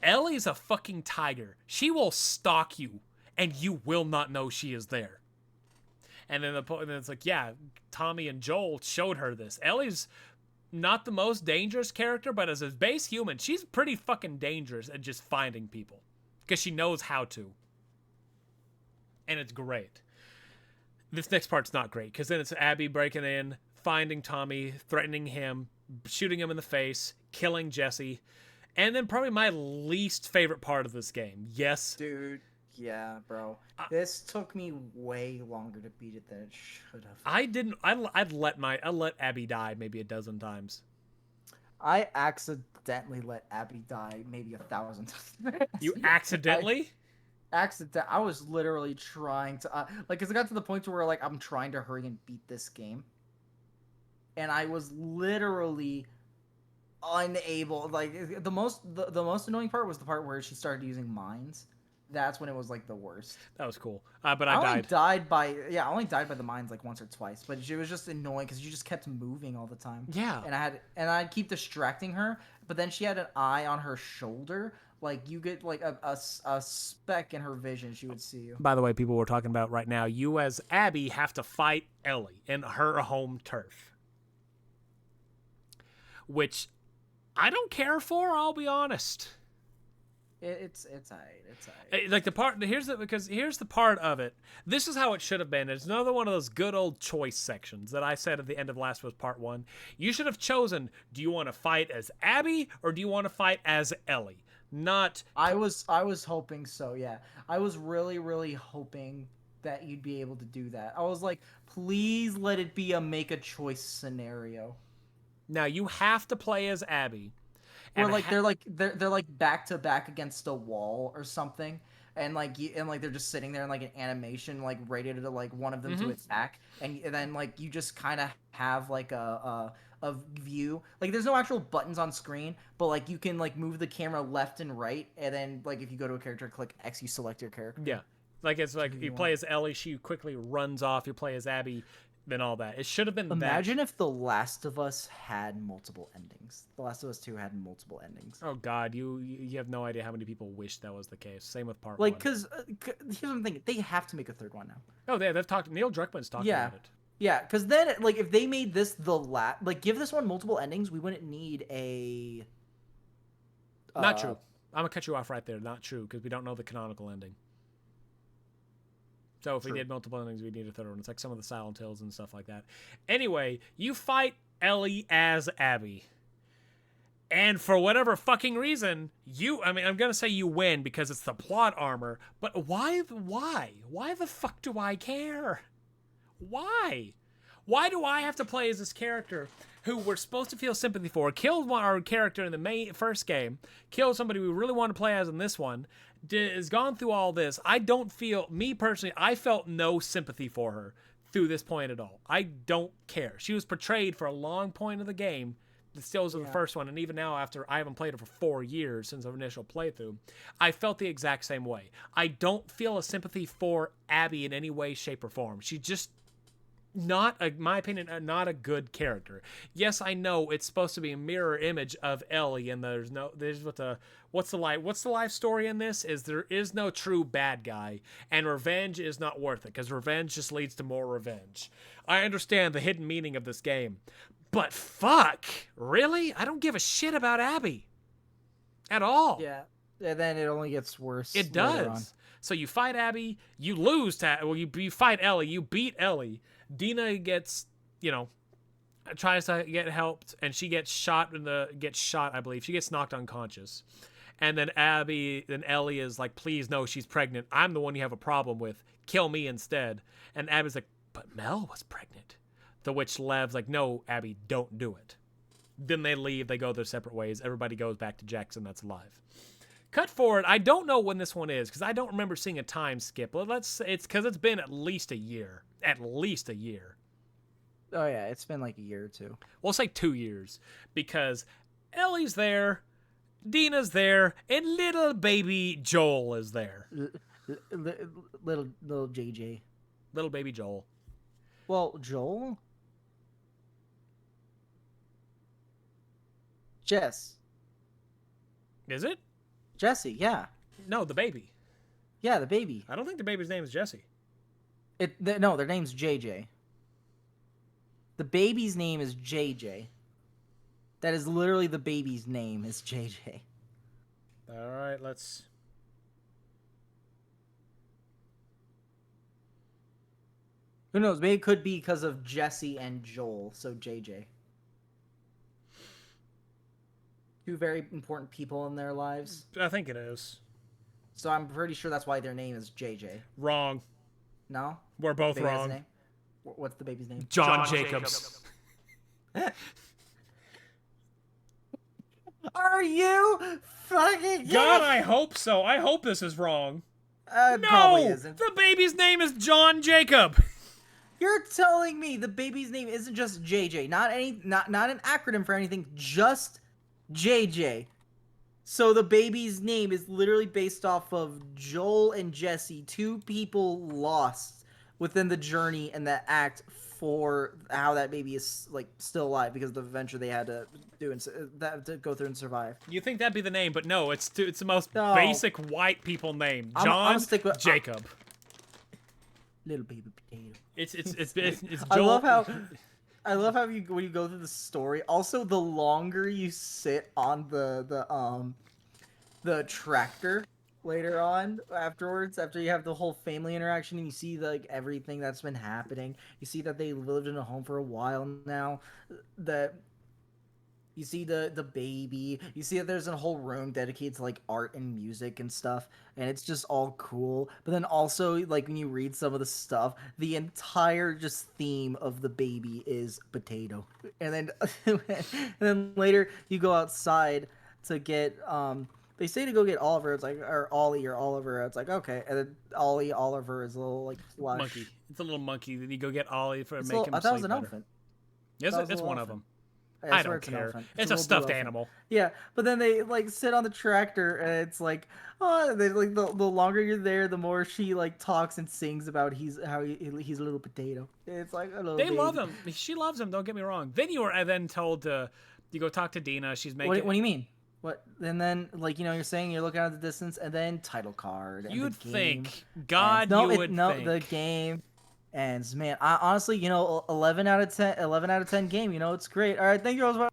Ellie's a fucking tiger. She will stalk you, and you will not know she is there. And then it's like, yeah, Tommy and Joel showed her this. Ellie's not the most dangerous character, but as a base human, she's pretty fucking dangerous at just finding people. Because she knows how to. And it's great. This next part's not great, because then it's Abby breaking in, finding Tommy, threatening him, shooting him in the face, killing Jesse. And then probably my least favorite part of this game. Yes. Dude, yeah, bro. This took me way longer to beat it than it should have. I'd let Abby die maybe a dozen times. I accidentally let Abby die maybe 1,000 times. You accidentally? I was literally trying to because it got to the point where like I'm trying to hurry and beat this game, and I was literally unable. Like the most annoying part was the part where she started using mines. That's when it was like the worst. That was cool. But I died. I only died by the mines like once or twice, but it was just annoying because you just kept moving all the time. Yeah. And I'd keep distracting her, but then she had an eye on her shoulder. Like, you get, like, a speck in her vision, she would see you. By the way, people we're talking about right now, you as Abby have to fight Ellie in her home turf. Which I don't care for, I'll be honest. It's alright. Like, here's the part of it. This is how it should have been. It's another one of those good old choice sections that I said at the end of last was part 1. You should have chosen, do you want to fight as Abby or do you want to fight as Ellie? Not I was hoping so, yeah. I was really, really hoping that you'd be able to do that. I was like, please let it be a make a choice scenario. Now you have to play as Abby. Or like they're like back to back against a wall or something. And they're just sitting there in like an animation, like ready to like one of them to attack, and then like you just kind of have like a view. Like there's no actual buttons on screen, but like you can like move the camera left and right, and then like if you go to a character, click X, you select your character. Yeah, like it's like you play as Ellie, she quickly runs off. You play as Abby, then all that. It should have been. Imagine if The Last of Us had multiple endings. The Last of Us 2 had multiple endings. Oh God, you have no idea how many people wish that was the case. Same with part 1. Like, because here's what I'm thinking: they have to make a third one now. Oh, they've talked. Neil Druckmann's talked about it. Yeah, because then, like, if they made this give this one multiple endings, we wouldn't need a... Not true. I'm going to cut you off right there. Not true, because we don't know the canonical ending. So if we did multiple endings, we'd need a third one. It's like some of the Silent Hills and stuff like that. Anyway, you fight Ellie as Abby. And for whatever fucking reason, I'm going to say you win because it's the plot armor, but why? Why the fuck do I care? Why? Why do I have to play as this character who we're supposed to feel sympathy for? Killed our character in the first game. Killed somebody we really want to play as in this one. Has gone through all this. I felt no sympathy for her through this point at all. I don't care. She was portrayed for a long point of the game. The stills of the first one, and even now after I haven't played it for 4 years since the initial playthrough, I felt the exact same way. I don't feel a sympathy for Abby in any way, shape, or form. She's just my opinion, not a good character. Yes, I know it's supposed to be a mirror image of Ellie, and what's the life story in this is there is no true bad guy, and revenge is not worth it because revenge just leads to more revenge. I understand the hidden meaning of this game, but fuck, really? I don't give a shit about Abby at all. Yeah, and then it only gets worse. It does. So you fight Abby, you lose you fight Ellie, you beat Ellie. Dina gets, tries to get helped, and she gets shot, I believe. She gets knocked unconscious. And then Ellie is like, please, no, she's pregnant. I'm the one you have a problem with. Kill me instead. And Abby's like, but Mel was pregnant. To which Lev's like, no, Abby, don't do it. Then they leave. They go their separate ways. Everybody goes back to Jackson that's alive. Cut forward. I don't know when this one is because I don't remember seeing a time skip. It's because it's been at least a year. At least a year. Oh, yeah. It's been like a year or two. We'll say 2 years because Ellie's there, Dina's there, and little baby Joel is there. Little JJ. Little baby Joel. Well, Joel? Jess. Is it? Jesse, yeah. No, the baby. Yeah, the baby. I don't think the baby's name is Jesse. No, their name's JJ. The baby's name is JJ. That is literally the baby's name is JJ. All right, let's... Who knows? Maybe it could be because of Jesse and Joel, so JJ. Two very important people in their lives. I think it is. So I'm pretty sure that's why their name is JJ. Wrong. No? We're both Baby has a wrong. name? What's the baby's name? John Jacobs. Are you fucking God, I hope so. I hope this is wrong. Probably No! isn't. The baby's name is John Jacob. You're telling me the baby's name isn't just JJ, not an acronym for anything, just JJ. So the baby's name is literally based off of Joel and Jesse, two people lost within the journey and the act for how that baby is like still alive because of the adventure they had to do and to go through and survive. You think that'd be the name, but no, it's the most No. basic white people name. I'm John stick with- Jacob. Little baby potato. It's Joel. I love how when you go through the story. Also, the longer you sit on the tractor later on afterwards, after you have the whole family interaction and you see like everything that's been happening, you see that they lived in a home for a while now. That you see the baby, you see that there's a whole room dedicated to like art and music and stuff, and it's just all cool. But then also like when you read some of the stuff, the entire just theme of the baby is potato. And then and then later you go outside to get they say to go get Oliver, it's like, or Ollie or Oliver, it's like, okay. And then Oliver is a little like flush. Monkey. It's a little monkey. Then you go get Ollie for It's make him I thought it was sleep an better. elephant. Is That it? was a It's little one of elephant. them. I I swear don't it's an care. elephant. It's a little blue stuffed elephant. animal. Yeah, but then they like sit on the tractor and it's like, oh, they like the longer you're there, the more she like talks and sings about he's a little potato. It's like a little. They baby. love him. She loves him. Don't get me wrong. Then you are then told to you go talk to Dina. She's making. What do you mean? What? And then like you're saying you're looking at the distance and then title card. And You'd the game think. God, ends. you would think. The game ends. Man, I honestly, 11 out of 10 game. It's great. All right, thank you, Rosebud.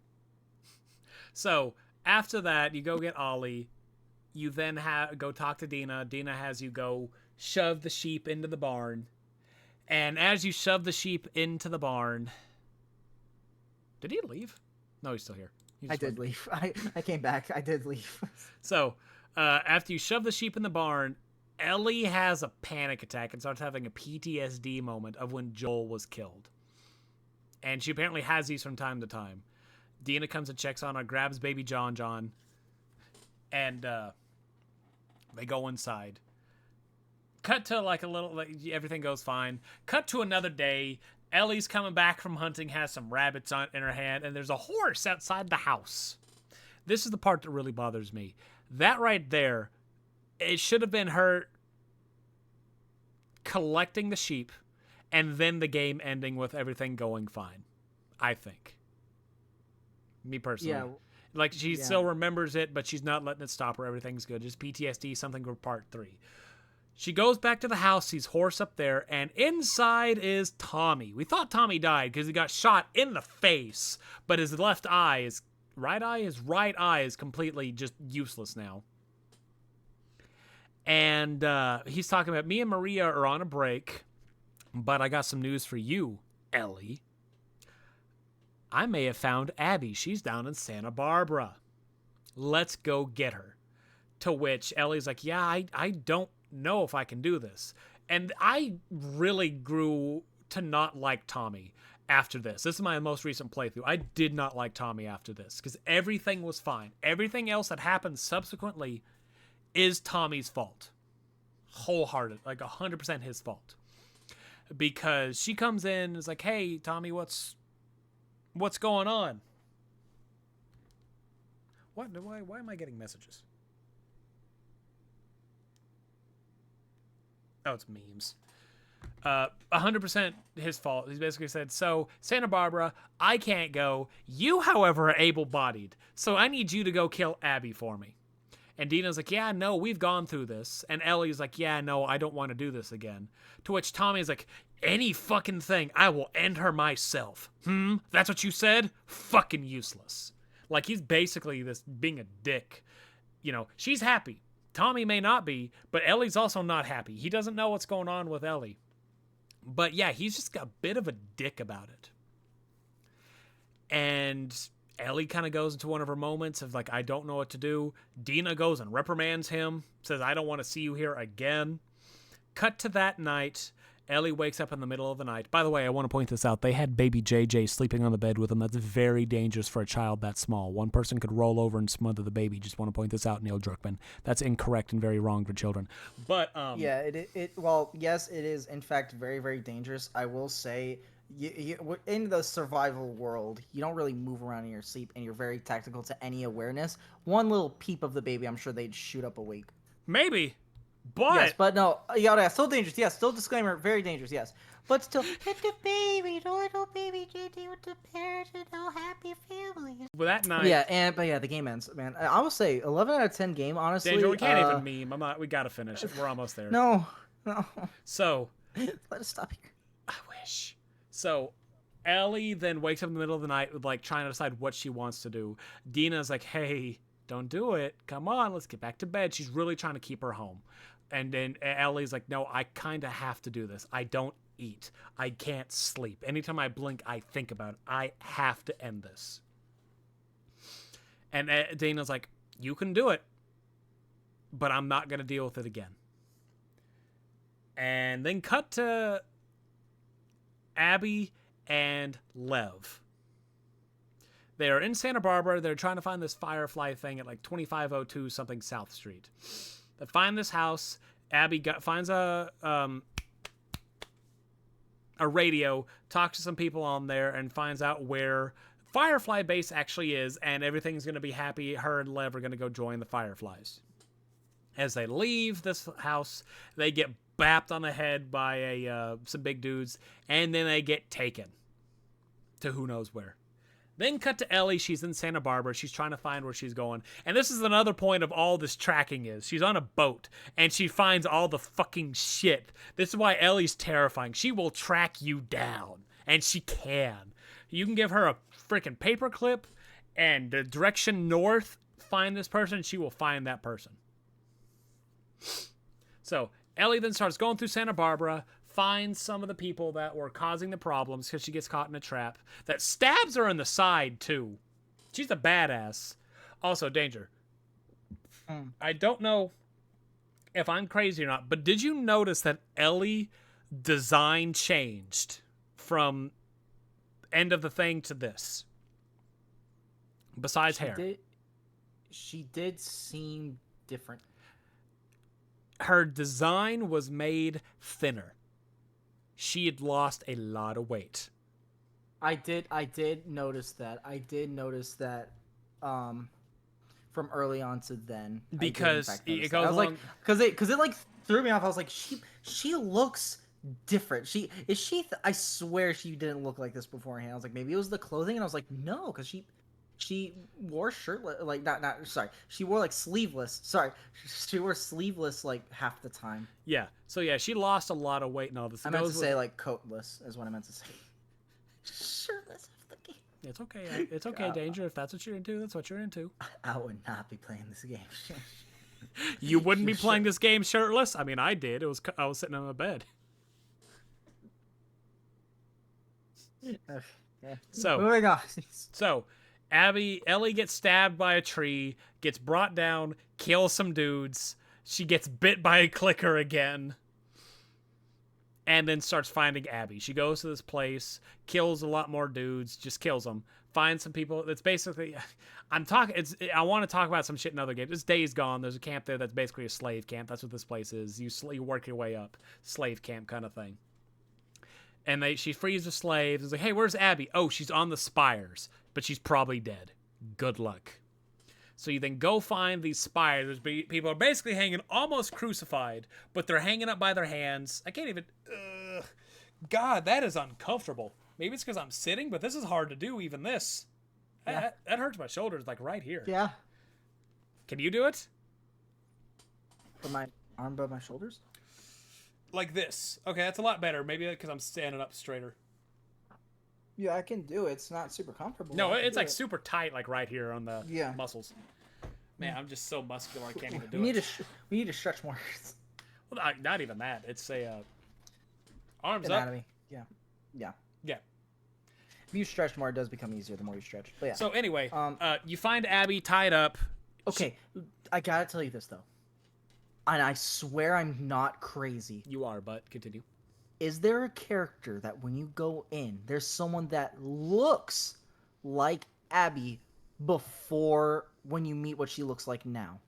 So after that, you go get Ollie. You then go talk to Dina. Dina has you go shove the sheep into the barn. And as you shove the sheep into the barn, did he leave? No, he's still here. I did leave. I came back. I did leave. So after you shove the sheep in the barn, Ellie has a panic attack and starts having a PTSD moment of when Joel was killed. And she apparently has these from time to time. Dina comes and checks on her, grabs baby John, and they go inside. Cut to like a little, like everything goes fine. Cut to another day. Ellie's coming back from hunting, has some rabbits in her hand, and there's a horse outside the house. This is the part that really bothers me. That right there, it should have been her collecting the sheep and then the game ending with everything going fine. I think. Me personally. Yeah. Like, she still remembers it, but she's not letting it stop her. Everything's good. Just PTSD, something for part 3. She goes back to the house, sees horse up there, and inside is Tommy. We thought Tommy died because he got shot in the face, but his right eye is completely just useless now. And he's talking about, me and Maria are on a break, but I got some news for you, Ellie. I may have found Abby. She's down in Santa Barbara. Let's go get her. To which Ellie's like, yeah, I don't know if I can do this. And I really grew to not like Tommy after this. This is my most recent playthrough. I did not like Tommy after this because everything was fine. Everything else that happened subsequently is Tommy's fault. Wholehearted, like 100% his fault. Because she comes in and is like, hey, Tommy, what's going on? Why am I getting messages? Oh, it's memes. 100% his fault. He's basically said, so, Santa Barbara, I can't go. You, however, are able-bodied, so I need you to go kill Abby for me. And Dina's like, yeah, no, we've gone through this. And Ellie's like, yeah, no, I don't want to do this again. To which Tommy's like, any fucking thing, I will end her myself. That's what you said? Fucking useless. Like, he's basically this being a dick. You know, she's happy. Tommy may not be, but Ellie's also not happy. He doesn't know what's going on with Ellie. But yeah, he's just got a bit of a dick about it. And Ellie kind of goes into one of her moments of like, I don't know what to do. Dina goes and reprimands him, says, I don't want to see you here again. Cut to that night. Ellie wakes up in the middle of the night. By the way, I want to point this out. They had baby JJ sleeping on the bed with them. That's very dangerous for a child that small. One person could roll over and smother the baby. Just want to point this out, Neil Druckmann. That's incorrect and very wrong for children. But yeah, well, yes, it is in fact very, very dangerous. I will say, in the survival world, you don't really move around in your sleep, and you're very tactical to any awareness. One little peep of the baby, I'm sure they'd shoot up awake. Maybe. But yes, but no, yeah, still dangerous. Yes, still disclaimer, very dangerous. Yes, but still, it's a baby, the little baby JD with the parents and no happy family. Well, that night, yeah, but the game ends, man. I will say, 11 out of 10 game, honestly. Danger, we can't even meme. I'm not. We gotta finish it. We're almost there. No. So, let us stop here. I wish. So, Ellie then wakes up in the middle of the night with like trying to decide what she wants to do. Dina's like, hey, don't do it. Come on, let's get back to bed. She's really trying to keep her home. And then Ellie's like, no, I kind of have to do this. I don't eat. I can't sleep. Anytime I blink, I think about it. I have to end this. And Dana's like, you can do it, but I'm not going to deal with it again. And then cut to Abby and Lev. They're in Santa Barbara. They're trying to find this Firefly thing at like 2502 something South Street. They find this house. Abby finds a radio, talks to some people on there, and finds out where Firefly base actually is, and everything's going to be happy. Her and Lev are going to go join the Fireflies. As they leave this house, they get bapped on the head by some big dudes, and then they get taken to who knows where. Then cut to Ellie. She's in Santa Barbara. She's trying to find where she's going. And this is another point of all this tracking is. She's on a boat, and she finds all the fucking shit. This is why Ellie's terrifying. She will track you down, and she can. You can give her a freaking paperclip and the direction north, find this person, she will find that person. So Ellie then starts going through Santa Barbara, finds some of the people that were causing the problems because she gets caught in a trap that stabs her in the side too. She's a badass. Also, Danger. I don't know if I'm crazy or not, but did you notice that Ellie design changed from end of the thing to this? Besides hair. She did seem different. Her design was made thinner. She had lost a lot of weight. I did notice that. From early on to then. Because it goes along... like, because it like threw me off. I was like, she looks different. I swear she didn't look like this beforehand. I was like, maybe it was the clothing, and I was like, no, because she wore shirtless, like she wore like sleeveless. She wore sleeveless like half the time. Yeah. So yeah, she lost a lot of weight and all this. I meant to say like coatless is what I meant to say. Shirtless half the game. It's okay. It's okay, Danger. If that's what you're into, that's what you're into. I would not be playing this game. You wouldn't be playing this game shirtless? I mean, I did. I was sitting on my bed. So moving on. So Ellie gets stabbed by a tree, gets brought down, kills some dudes. She gets bit by a clicker again, and then starts finding Abby. She goes to this place, kills a lot more dudes, just kills them. Finds some people. It's basically, I want to talk about some shit in other games. It's Days Gone. There's a camp there that's basically a slave camp. That's what this place is. You work your way up, slave camp kind of thing. And she frees the slaves. It's like, hey, where's Abby? Oh, she's on the spires, but she's probably dead. Good luck. So you then go find these spires. People are basically hanging almost crucified, but they're hanging up by their hands. I can't even... God, that is uncomfortable. Maybe it's because I'm sitting, but this is hard to do, even this. Yeah. That hurts my shoulders, like right here. Yeah. Can you do it? Put my arm above my shoulders. Like this. Okay, that's a lot better. Maybe because I'm standing up straighter. Yeah, I can do it. It's not super comfortable. No, it's like super tight, like right here on the Yeah. muscles. Man, I'm just so muscular, I can't even do we it. We need to stretch more. Well, not even that. It's a arms Anatomy. up. Yeah. Yeah. Yeah. If you stretch more, it does become easier the more you stretch. But yeah. So anyway, you find Abby tied up. Okay, I gotta tell you this though, and I swear I'm not crazy. You are, but continue. Is there a character that when you go in, there's someone that looks like Abby before when you meet what she looks like now?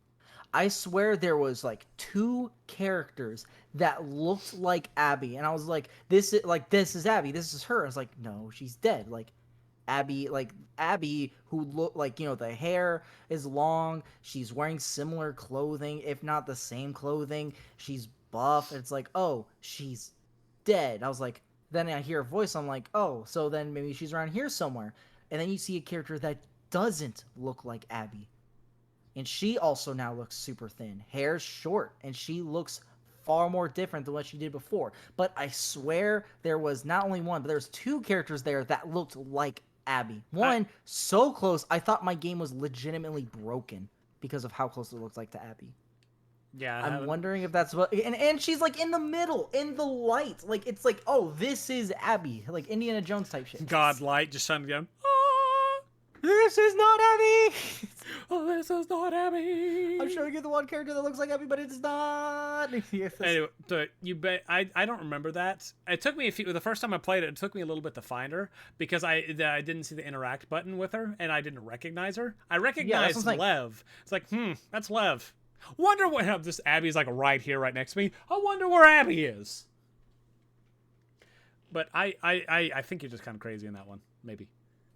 I swear there was like 2 characters that looked like Abby, and I was like, this is Abby, this is her. I was like, no, she's dead. Like Abby, who look like, you know, the hair is long, she's wearing similar clothing, if not the same clothing, she's buff. It's like, oh, she's dead. I was like, then I hear a voice, I'm like, oh, so then maybe she's around here somewhere. And then you see a character that doesn't look like Abby, and she also now looks super thin, hair's short, and she looks far more different than what she did before. But I swear there was not only one, but there's 2 characters there that looked like Abby. One, so close, I thought my game was legitimately broken because of how close it looked like to Abby. Yeah, I'm wondering if that's what... And she's, like, in the middle, in the light. Like, it's like, oh, this is Abby. Like, Indiana Jones type shit. God light just shining down. This is not Abby! Oh, this is not Abby! I'm showing you the one character that looks like Abby, but it's not! Anyway, so you bet I don't remember that. It took me the first time I played it, it took me a little bit to find her because I didn't see the interact button with her and I didn't recognize her. I recognized Lev. It's like, that's Lev. Wonder what this Abby's like right here, right next to me. I wonder where Abby is. But I think you're just kind of crazy in that one, maybe.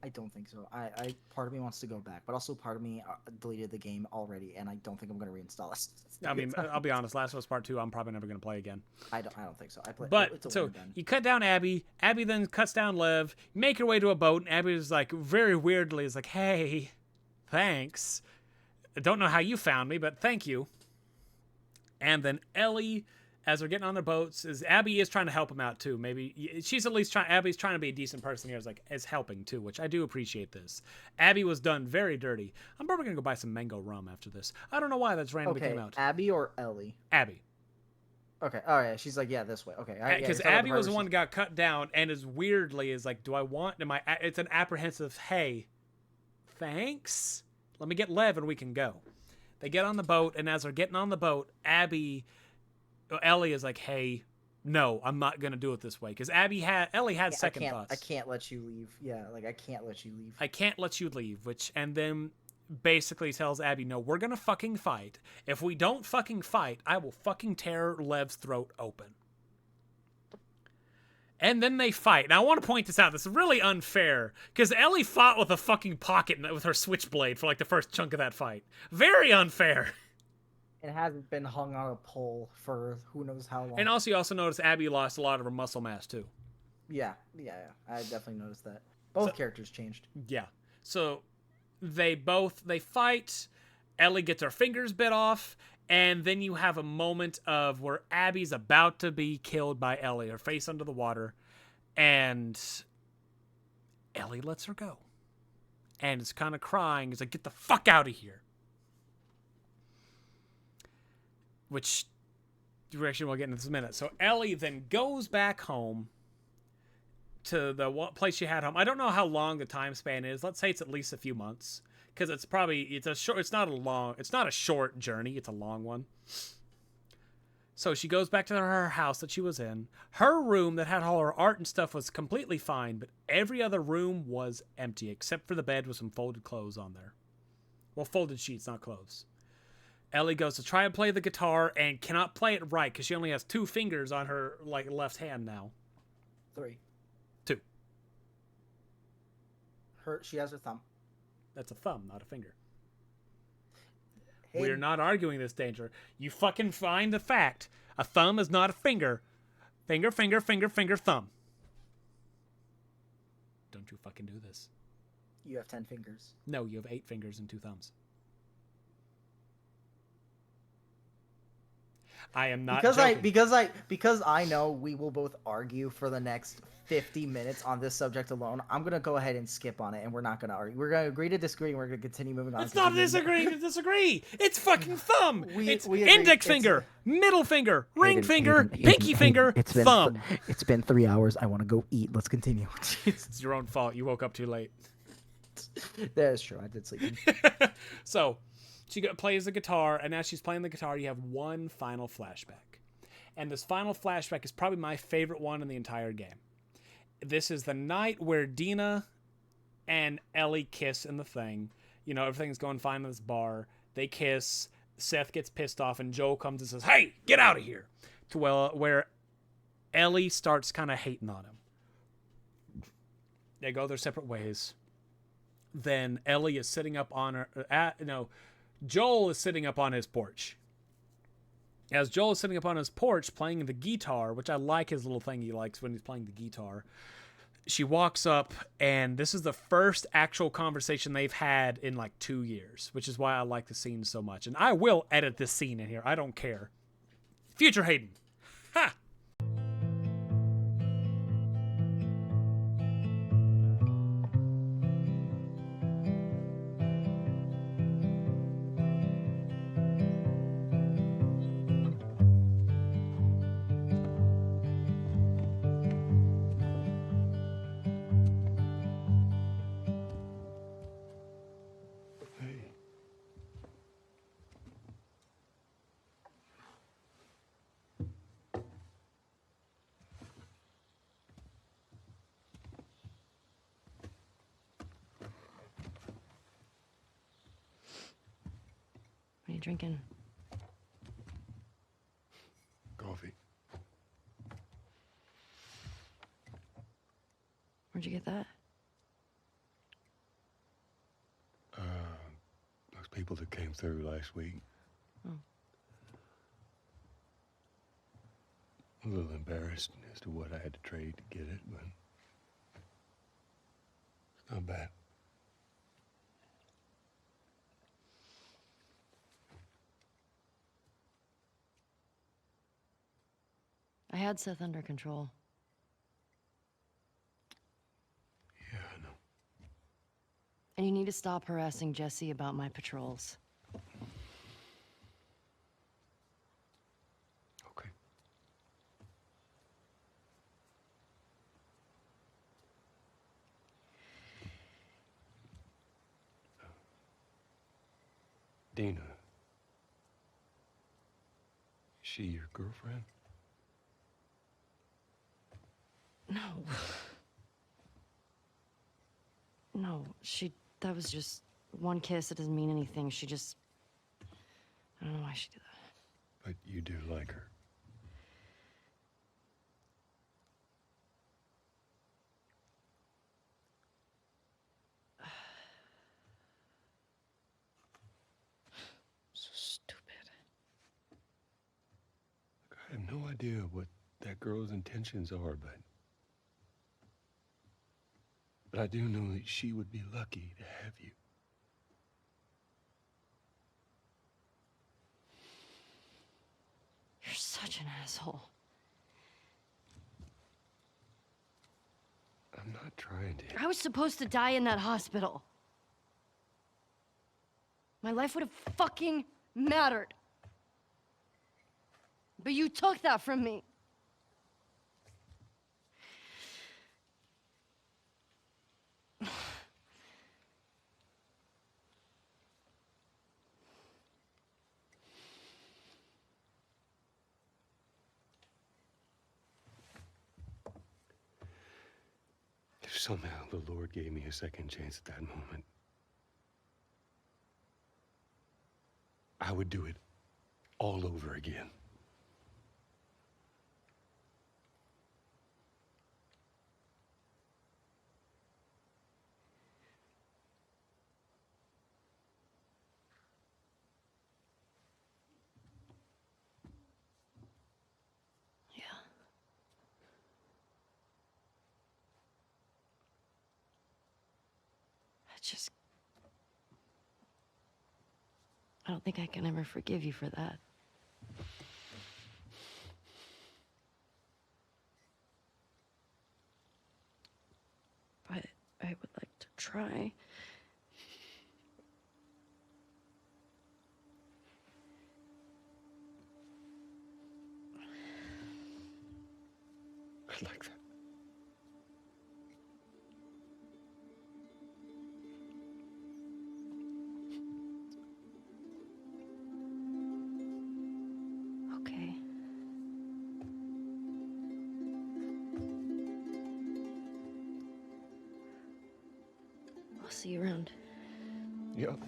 I don't think so. I part of me wants to go back, but also part of me deleted the game already, and I don't think I'm going to reinstall it. I mean, I'll be honest. Last of Us Part 2, I'm probably never going to play again. I don't think so. But so you cut down Abby. Abby then cuts down Lev. You make her way to a boat, and Abby is like very weirdly is like, "Hey, thanks. I don't know how you found me, but thank you." And then Ellie, as they're getting on their boats, Abby is trying to help him out too. Maybe she's at least trying. Abby's trying to be a decent person here, is helping too, which I do appreciate this. Abby was done very dirty. I'm probably gonna go buy some mango rum after this. I don't know why that's randomly came out. Abby or Ellie? Abby. Okay. Oh yeah, she's like, yeah, this way. Okay. Because Abby was the one that got cut down, and is weirdly is like, do I want? It's an apprehensive. Hey, thanks. Let me get Lev and we can go. They get on the boat, and as they're getting on the boat, Ellie is like, hey, no, I'm not going to do it this way. Because Ellie had second thoughts. I can't let you leave. Yeah, like, I can't let you leave. I can't let you leave, and then basically tells Abby, no, we're going to fucking fight. If we don't fucking fight, I will fucking tear Lev's throat open. And then they fight. Now, I want to point this out. This is really unfair, because Ellie fought with a fucking pocket with her switchblade for, like, the first chunk of that fight. Very unfair. It hasn't been hung on a pole for who knows how long. And also, you also notice Abby lost a lot of her muscle mass, too. Yeah. I definitely noticed that. Both characters changed. Yeah. So, they fight. Ellie gets her fingers bit off. And then you have a moment of where Abby's about to be killed by Ellie, her face under the water. And Ellie lets her go. And is kind of crying. Is like, get the fuck out of here. Which direction we'll get into this in a minute. So Ellie then goes back home to the place she had home. I don't know how long the time span is. Let's say it's at least a few months. Because it's not a short journey. It's a long one. So she goes back to her house that she was in. Her room that had all her art and stuff was completely fine, but every other room was empty except for the bed with some folded clothes on there. Well, folded sheets, not clothes. Ellie goes to try and play the guitar and cannot play it right because she only has 2 fingers on her left hand now. 3. 2. She has her thumb. That's a thumb, not a finger. Hey. We're not arguing this, Danger. You fucking find the fact. A thumb is not a finger. Finger, thumb. don't you fucking do this. You have 10 fingers. No, you have 8 fingers and 2 thumbs. I am not joking. Because I know we will both argue for the next 50 minutes on this subject alone. I'm gonna go ahead and skip on it, and we're not gonna argue. We're gonna agree to disagree, and we're gonna continue moving on. It's not disagreeing to disagree. It's fucking thumb. It's index finger, middle finger, ring finger, pinky finger, thumb. It's been 3 hours. I want to go eat. Let's continue. It's your own fault. You woke up too late. That is true. I did sleep. So she plays the guitar, and as she's playing the guitar, you have one final flashback. And this final flashback is probably my favorite one in the entire game. This is the night where Dina and Ellie kiss in the thing. You know, everything's going fine in this bar. They kiss. Seth gets pissed off, and Joel comes and says, "Hey, get out of here!" To where Ellie starts kind of hating on him. They go their separate ways. Then Ellie is sitting up on her... Joel is sitting up on his porch. As Joel is sitting up on his porch playing the guitar, which I like his little thing he likes when he's playing the guitar, she walks up, and this is the first actual conversation they've had in like 2 years, which is why I like the scene so much. And I will edit this scene in here. I don't care. Future Hayden. Ha! What are you drinking? Coffee. Where'd you get that? Those people that came through last week. Oh. A little embarrassed as to what I had to trade to get it, but it's not bad. I had Seth under control. Yeah, I know. And you need to stop harassing Jesse about my patrols. Okay. Dina. Is she your girlfriend? No. No, that was just one kiss. It doesn't mean anything. I don't know why she did that. But you do like her. So stupid. I have no idea what that girl's intentions are, but I do know that she would be lucky to have you. You're such an asshole. I'm not trying to. I was supposed to die in that hospital. My life would have fucking mattered. But you took that from me. If somehow the Lord gave me a second chance at that moment, I would do it all over again. Yeah. I don't think I can ever forgive you for that. But I would like to try. I like that. Okay. I'll see you around. Yep.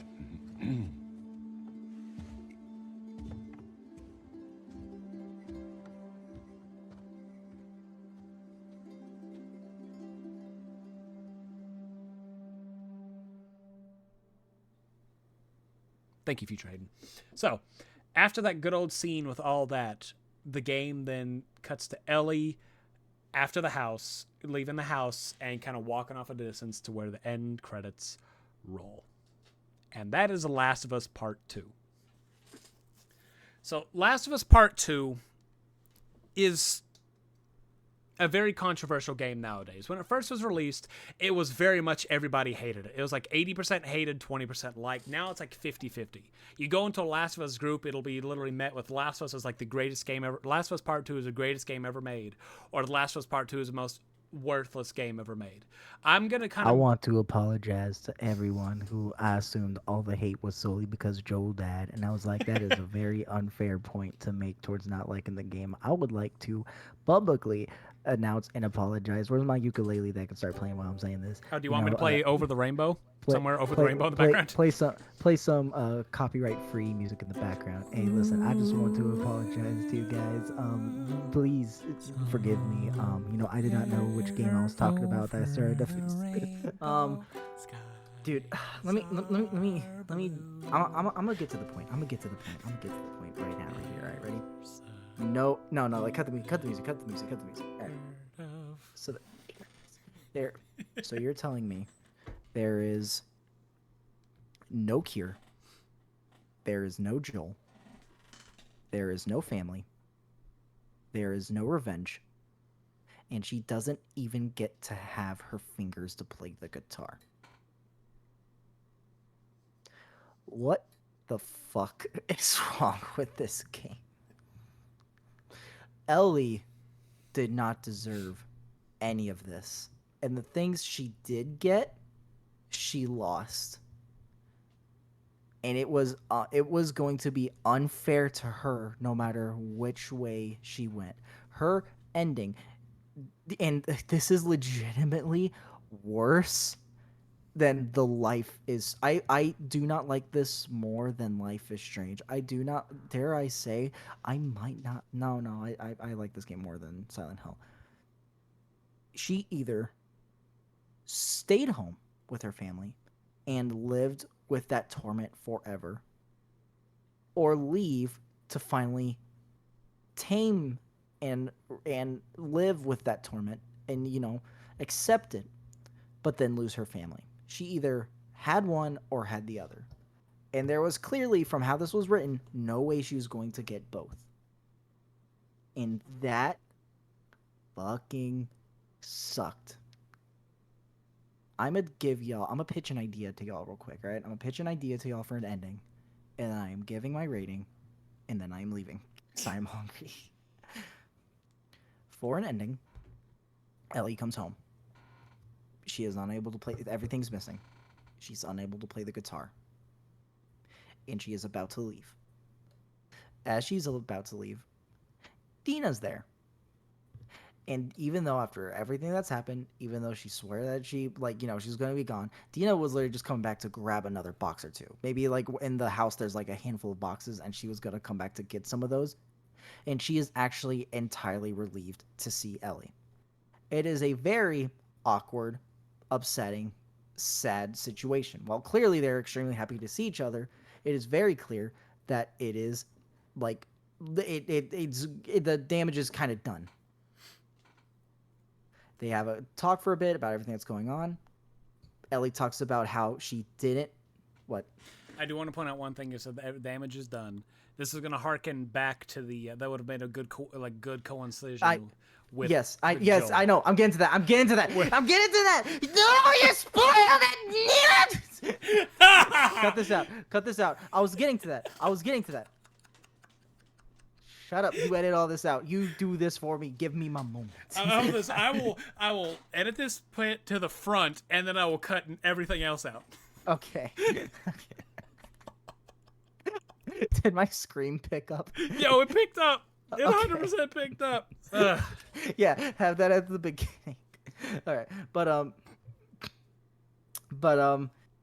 Thank you, Future Hayden. So, after that good old scene with all that, the game then cuts to Ellie after the house, leaving the house and kind of walking off a distance to where the end credits roll. And that is The Last of Us Part 2. So, Last of Us Part 2 is a very controversial game nowadays. When it first was released, it was very much everybody hated it. It was like 80% hated, 20% liked. Now it's like 50-50. You go into a Last of Us group, it'll be literally met with Last of Us as like the greatest game ever. Last of Us Part 2 is the greatest game ever made. Or The Last of Us Part 2 is the most worthless game ever made. I'm going to kind I of... want to apologize to everyone who I assumed all the hate was solely because Joel died. And I was like, that is a very unfair point to make towards not liking the game. I would like to publicly announce and apologize. Where's my ukulele that I can start playing while I'm saying this? Oh, do you want me to play Over the Rainbow? Somewhere Over the Rainbow in the background? Play some copyright-free music in the background. Hey, listen, I just want to apologize to you guys. Please forgive me. I did not know which game I was talking about that I started to dude, let me. I'm gonna get to the point. I'm gonna get to the point right now, right here. All right, ready? No, like cut the music. All right. So there. So you're telling me there is no cure. There is no Joel. There is no family. There is no revenge. And she doesn't even get to have her fingers to play the guitar. What the fuck is wrong with this game? Ellie did not deserve any of this. And the things she did get, she lost. And it was going to be unfair to her no matter which way she went. Her ending, and this is legitimately worse than the Life is. I do not like this more than Life is Strange. I do not, dare I say, I might not. No, I like this game more than Silent Hill. She either stayed home with her family and lived with that torment forever, or leave to finally tame and live with that torment and accept it, but then lose her family. She either had one or had the other. And there was clearly, from how this was written, no way she was going to get both. And that fucking sucked. I'm gonna pitch an idea to y'all real quick, right? I'm gonna pitch an idea to y'all for an ending, and then I am giving my rating, and then I'm leaving, because I'm hungry. For an ending, Ellie comes home. She is unable to play, everything's missing. She's unable to play the guitar. And she is about to leave. As she's about to leave, Dina's there. And even though after everything that's happened, even though she swore that she's going to be gone, Dina was literally just coming back to grab another box or two. Maybe like in the house there's like a handful of boxes and she was going to come back to get some of those. And she is actually entirely relieved to see Ellie. It is a very awkward, upsetting, sad situation. While clearly they're extremely happy to see each other, it is very clear that it is like the damage is kind of done. They have a talk for a bit about everything that's going on. Ellie talks about how she didn't... What? I do want to point out one thing. You said the damage is done. This is going to harken back to the that would have made a good good coincision with yes, with yes, Joel. I know. I'm getting to that. I'm getting to that. I'm getting to that. No, you spoiled it. Cut this out. Cut this out. I was getting to that. I was getting to that. Shut up. You edit all this out. You do this for me. Give me my moment. I will edit this, put it to the front, and then I will cut everything else out. Okay. Did my scream pick up? Yo, it picked up. It 100% picked up. Ugh. Yeah, have that at the beginning. All right,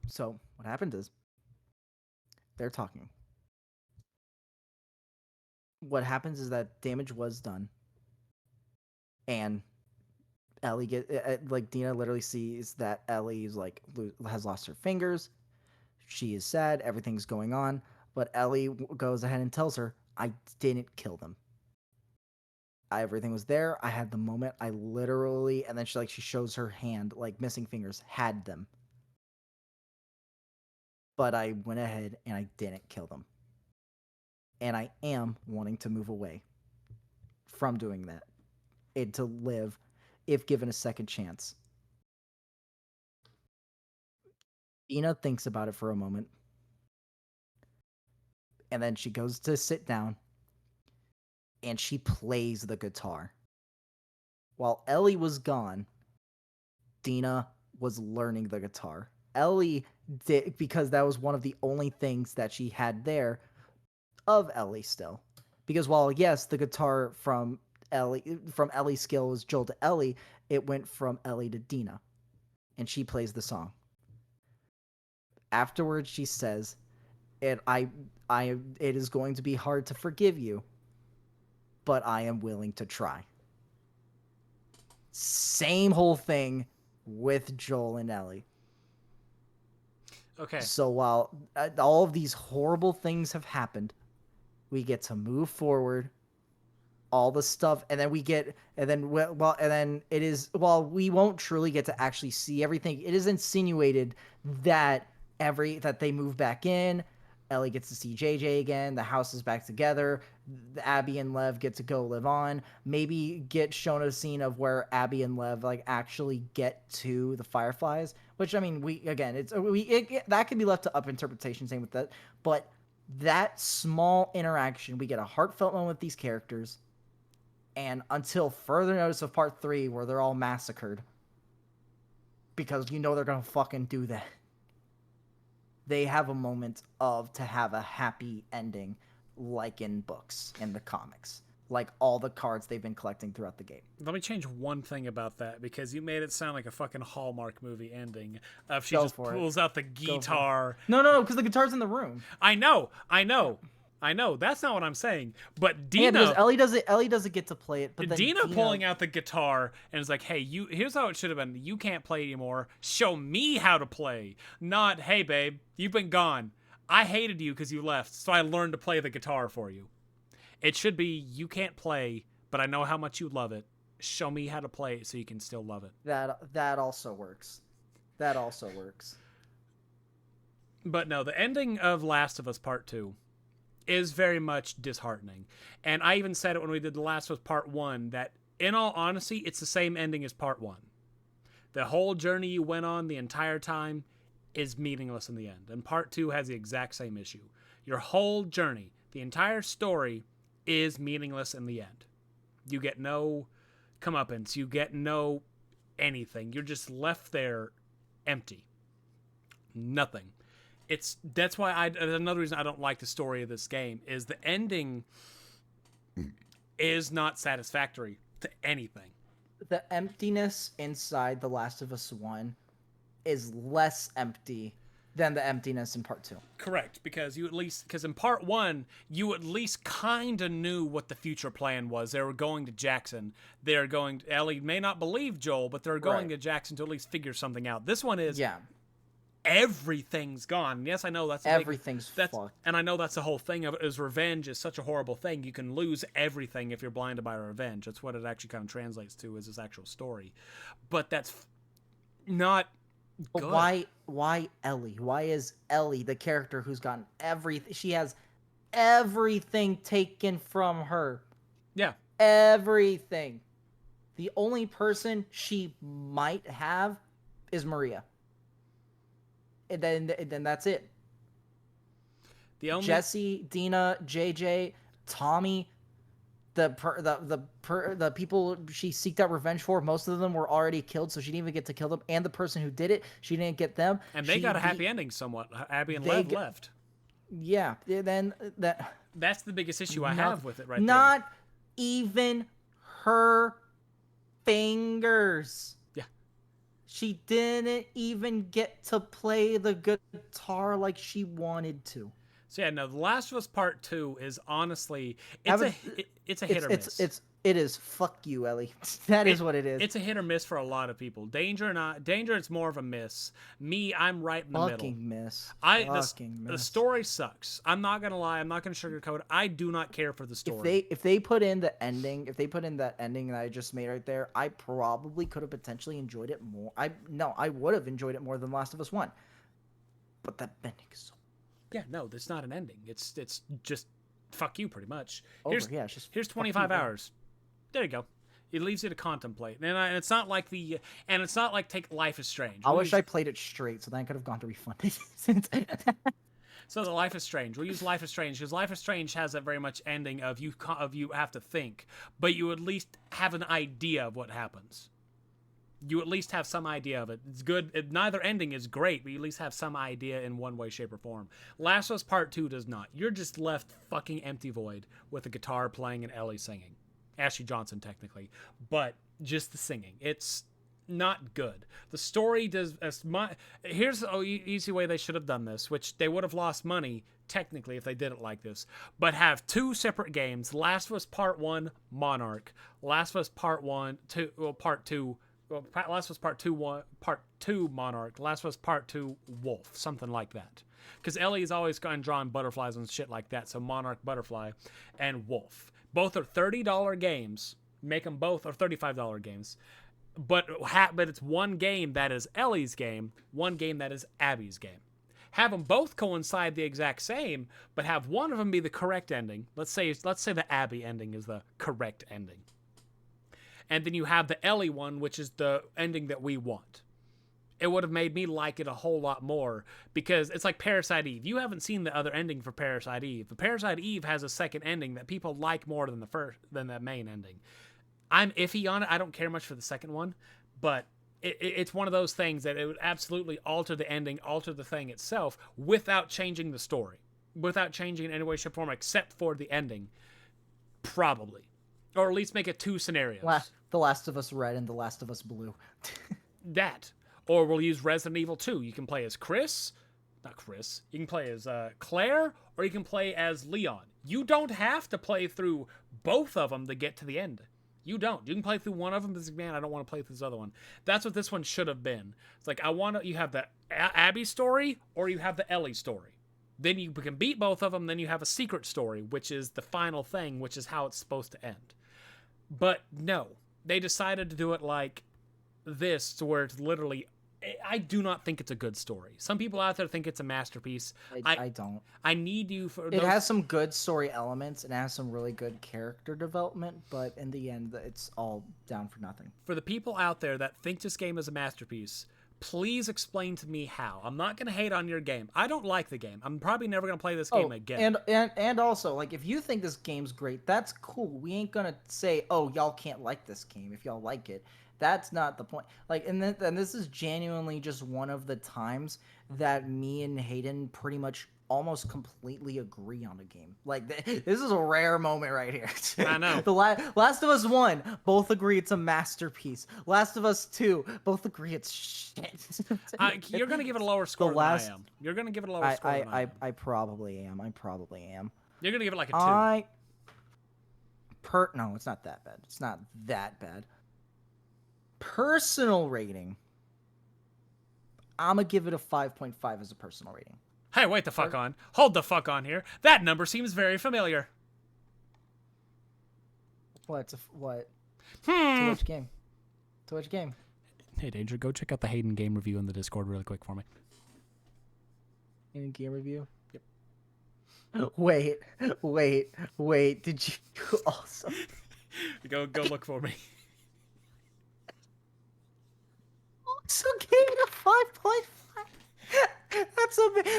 so what happened is they're talking. What happens is that damage was done, and Ellie Dina literally sees that Ellie is has lost her fingers. She is sad. Everything's going on, but Ellie goes ahead and tells her, "I didn't kill them. Everything was there. I had the moment. I literally," and then she shows her hand, missing fingers, had them. But I went ahead and I didn't kill them. And I am wanting to move away from doing that and to live if given a second chance. Ina thinks about it for a moment. And then she goes to sit down and she plays the guitar. While Ellie was gone, Dina was learning the guitar. Ellie did, because that was one of the only things that she had there of Ellie still. Because while, yes, the guitar from Ellie's skill was Joel to Ellie, it went from Ellie to Dina. And she plays the song. Afterwards, she says, it is going to be hard to forgive you, but I am willing to try. Same whole thing with Joel and Ellie. Okay. So while all of these horrible things have happened, we get to move forward. All the stuff, and then while we won't truly get to actually see everything, it is insinuated that they move back in. Ellie gets to see JJ again. The house is back together. Abby and Lev get to go live on. Maybe get shown a scene of where Abby and Lev actually get to the Fireflies. Which, I mean, that can be left to up interpretation. Same with that, but that small interaction, we get a heartfelt moment with these characters, and until further notice of part 3, where they're all massacred, because they're gonna fucking do that. They have a moment to have a happy ending, like in books, in the comics. Like all the cards they've been collecting throughout the game. Let me change one thing about that, because you made it sound like a fucking Hallmark movie ending. If she just pulls out the guitar. No, because the guitar's in the room. I know. That's not what I'm saying. But Dina, because Ellie doesn't get to play it. But then Dina pulling out the guitar and is like, "Hey, here's how it should have been. You can't play anymore. Show me how to play. Not, hey, babe, you've been gone. I hated you because you left, so I learned to play the guitar for you." It should be, you can't play, but I know how much you love it. Show me how to play it so you can still love it. That also works. But no, the ending of Last of Us Part 2 is very much disheartening. And I even said it when we did The Last of Us Part 1, that in all honesty, it's the same ending as Part 1. The whole journey you went on the entire time is meaningless in the end. And Part 2 has the exact same issue. Your whole journey, the entire story, is meaningless in the end. You get no comeuppance. You get no anything. You're just left there empty. Nothing. That's why another reason I don't like the story of this game is the ending is not satisfactory to anything. The emptiness inside The Last of Us 1 is less empty than the emptiness in Part 2. Correct, because in Part 1, you at least kind of knew what the future plan was. They were going to Jackson. Ellie may not believe Joel, but they're going to Jackson to at least figure something out. This one is, everything's gone. Yes, I know that's everything's fucked. And I know that's the whole thing of it, is revenge is such a horrible thing. You can lose everything if you're blinded by revenge. That's what it actually kind of translates to, is this actual story. But that's not But good. why Ellie? Why is Ellie the character who's gotten everything? She has everything taken from her. Yeah. Everything. The only person she might have is Maria. And then that's it. The only Jesse, Dina, JJ, Tommy, the people she seeked out revenge for, most of them were already killed, so she didn't even get to kill them. And the person who did it, she didn't get them. and they got a happy ending somewhat. Abby and Lev left. Yeah, then That's the biggest issue I have with it right not even her fingers. Yeah. She didn't even get to play the guitar like she wanted to. So yeah, no, The Last of Us Part 2 is honestly it's a hit or miss. It is fuck you, Ellie. That is what it is. It's a hit or miss for a lot of people. Danger, it's more of a miss. Me, I'm right in the Fucking middle. miss. The story sucks. I'm not gonna lie. I'm not gonna sugarcoat it. I do not care for the story. If they put in that ending that I just made right there, I probably could have potentially enjoyed it more. I would have enjoyed it more than Last of Us 1. But that ending is so. Yeah, no, that's not an ending. It's just fuck you pretty much. Here's 25 hours. There you go. It leaves you to contemplate, and it's not like take Life is Strange. I wish I played it straight, so then I could have gone to refund it. So the Life is Strange. We'll use Life is Strange because Life is Strange has a very much ending of you have to think, but you at least have an idea of what happens. You at least have some idea of it. It's good. Neither ending is great, but you at least have some idea in one way, shape, or form. Last of Us Part 2 does not. You're just left fucking empty void with a guitar playing and Ellie singing. Ashley Johnson, technically. But just the singing. It's not good. The story does... Here's an easy way they should have done this, which they would have lost money, technically, if they did it like this. But have two separate games. Last of Us Part 1, Monarch. Last of Us Part 2... Last of Us Part 2, Monarch. Last of Us Part 2, Wolf. Something like that. Because Ellie has always gone drawing butterflies and shit like that. So Monarch, Butterfly, and Wolf. Both are $30 games. Make them both, or $35 games. But it's one game that is Ellie's game, one game that is Abby's game. Have them both coincide the exact same, but have one of them be the correct ending. Let's say the Abby ending is the correct ending. And then you have the Ellie one, which is the ending that we want. It would have made me like it a whole lot more because it's like Parasite Eve. You haven't seen the other ending for Parasite Eve. But Parasite Eve has a second ending that people like more than the main ending. I'm iffy on it. I don't care much for the second one, but it's one of those things that it would absolutely alter the ending, alter the thing itself without changing the story, without changing in any way, shape, or form except for the ending, probably. Or at least make it two scenarios. The Last of Us Red and The Last of Us Blue. That. Or we'll use Resident Evil 2. You can play as You can play as Claire, or you can play as Leon. You don't have to play through both of them to get to the end. You don't. You can play through one of them. This man, I don't want to play through this other one. That's what this one should have been. It's like you have the Abby story, or you have the Ellie story. Then you can beat both of them. Then you have a secret story, which is the final thing, which is how it's supposed to end. But no, they decided to do it like this, to where it's literally. I do not think it's a good story. Some people out there think it's a masterpiece. I don't. I need you for. It has some good story elements and it has some really good character development, but in the end, it's all down for nothing. For the people out there that think this game is a masterpiece, please explain to me how. I'm not going to hate on your game. I don't like the game. I'm probably never going to play this game again. And also, like, if you think this game's great, that's cool. We ain't going to say, oh, y'all can't like this game if y'all like it. That's not the point. Like, and this is genuinely just one of the times that me and Hayden pretty much almost completely agree on a game. Like, this is a rare moment right here. I know. The Last of Us 1, both agree it's a masterpiece. Last of Us 2, both agree it's shit. You're going to give it a lower score than I am. You're going to give it a lower score than I am. I probably am. You're going to give it like a 2. No, it's not that bad. It's not that bad. Personal rating, I'm gonna give it a 5.5 as a personal rating. Hey, wait the fuck on. Hold the fuck on here. That number seems very familiar. What? To which game? Hey, Danger, go check out the Hayden game review in the Discord really quick for me. In game review. Yep. Wait. Did you also? Go look for me. Also gave it a 5.5. That's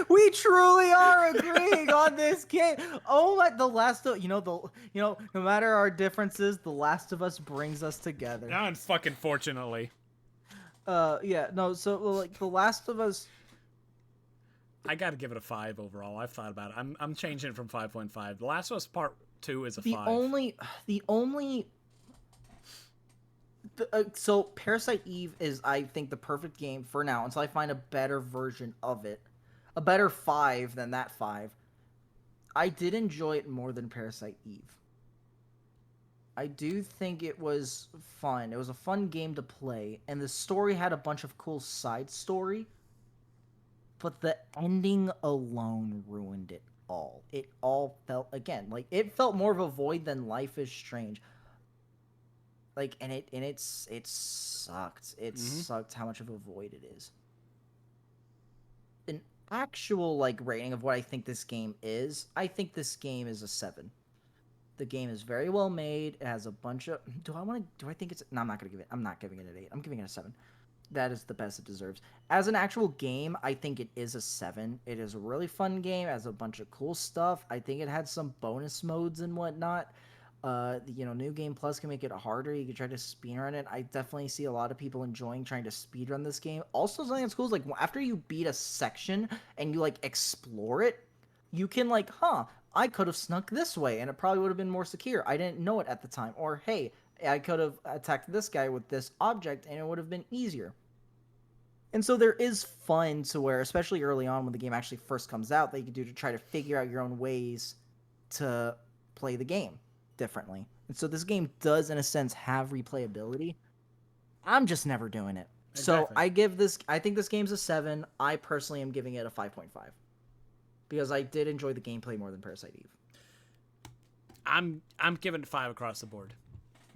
we truly are agreeing on this game. Oh my, the last of no matter our differences, The Last of Us brings us together. Unfortunately. Yeah, no, so like The Last of Us, I gotta give it a 5 overall. I've thought about it. I'm changing it from 5.5. The Last of Us Part 2 is a 5. So Parasite Eve is, I think, the perfect game for now until I find a better version of it. A better 5 than that 5. I did enjoy it more than Parasite Eve. I do think it was fun. It was a fun game to play, and the story had a bunch of cool side story, but the ending alone ruined it all. It all felt, again, like it felt more of a void than Life is Strange. Like, and it sucked. It sucked how much of a void it is. An actual like rating of what I think this game is, I think this game is a 7. The game is very well made. It has a bunch of. Do I think it's? No, I'm not gonna give it. I'm not giving it an 8. I'm giving it a 7. That is the best it deserves. As an actual game, I think it is a 7. It is a really fun game. It has a bunch of cool stuff. I think it had some bonus modes and whatnot. New Game Plus can make it harder. You can try to speedrun it. I definitely see a lot of people enjoying trying to speedrun this game. Also, something that's cool is like after you beat a section and you like explore it, you can like, I could have snuck this way and it probably would have been more secure. I didn't know it at the time. Or hey, I could have attacked this guy with this object and it would have been easier. And so there is fun to where, especially early on when the game actually first comes out, that you can do to try to figure out your own ways to play the game differently. And so this game does, in a sense, have replayability. I'm just never doing it. Exactly. So I think this game's a 7. I personally am giving it a 5.5. Because I did enjoy the gameplay more than Parasite Eve. I'm giving it 5 across the board.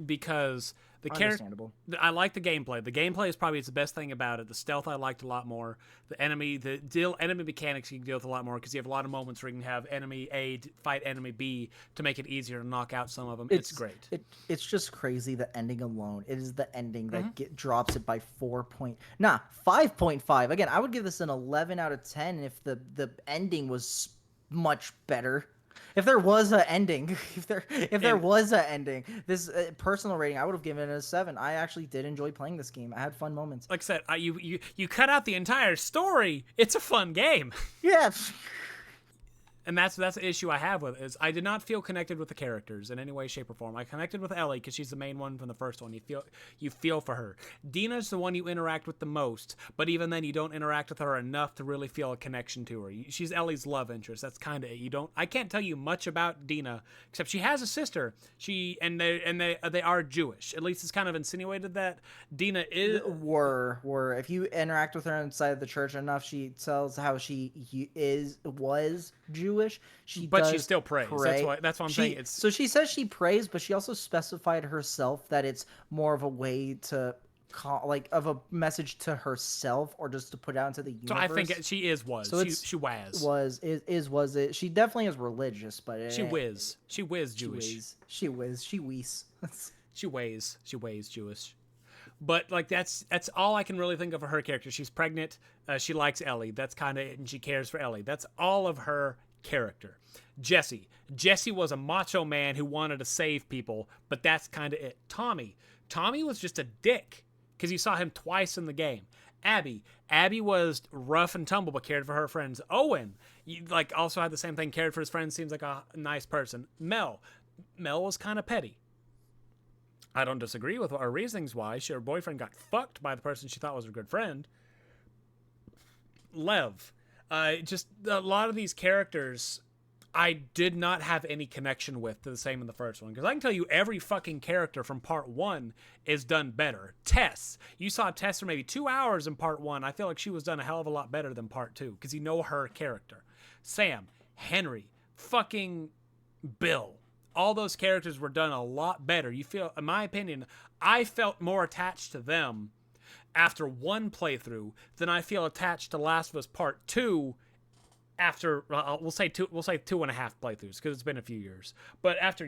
Because the Understandable. I like the gameplay. The gameplay is probably the best thing about it. The stealth I liked a lot more. The enemy mechanics you can deal with a lot more because you have a lot of moments where you can have enemy A fight enemy B to make it easier to knock out some of them. It's great. It's just crazy, the ending alone. It is the ending that drops it by 5.5. Again, I would give this an 11 out of 10 if the ending was much better. If there was an ending, this personal rating, I would have given it a 7. I actually did enjoy playing this game. I had fun moments. Like I said, you cut out the entire story. It's a fun game. Yeah. And that's the issue I have with it, is I did not feel connected with the characters in any way, shape, or form. I connected with Ellie because she's the main one from the first one. You feel for her. Dina's the one you interact with the most, but even then you don't interact with her enough to really feel a connection to her. She's Ellie's love interest. That's kind of it. I can't tell you much about Dina except she has a sister. They are Jewish. At least it's kind of insinuated that Dina is if you interact with her inside of the church enough, she tells how she was Jewish. She still prays. Pray. That's what I'm saying. So she says she prays, but she also specified herself that it's more of a way to of a message to herself or just to put out into the universe. So I think she was. So she was. Was it? She definitely is religious, but she whiz Jewish. She weighs Jewish. But like that's all I can really think of for her character. She's pregnant. She likes Ellie. That's kind of it, and she cares for Ellie. That's all of her character. Jesse was a macho man who wanted to save people, but that's kind of it. Tommy was just a dick because you saw him twice in the game. Abby was rough and tumble but cared for her friends. Owen, also had the same thing, cared for his friends, seems like a nice person. Mel was kind of petty. I don't disagree with her reasonings why her boyfriend got fucked by the person she thought was her good friend. Lev. Just a lot of these characters I did not have any connection with to the same in the first one. Because I can tell you every fucking character from part 1 is done better. Tess. You saw Tess for maybe 2 hours in part 1. I feel like she was done a hell of a lot better than part 2. Because you know her character. Sam. Henry. Fucking Bill. All those characters were done a lot better. You feel, in my opinion, I felt more attached to them after one playthrough than I feel attached to Last of Us Part 2 after we'll say 2.5 playthroughs, because it's been a few years. But after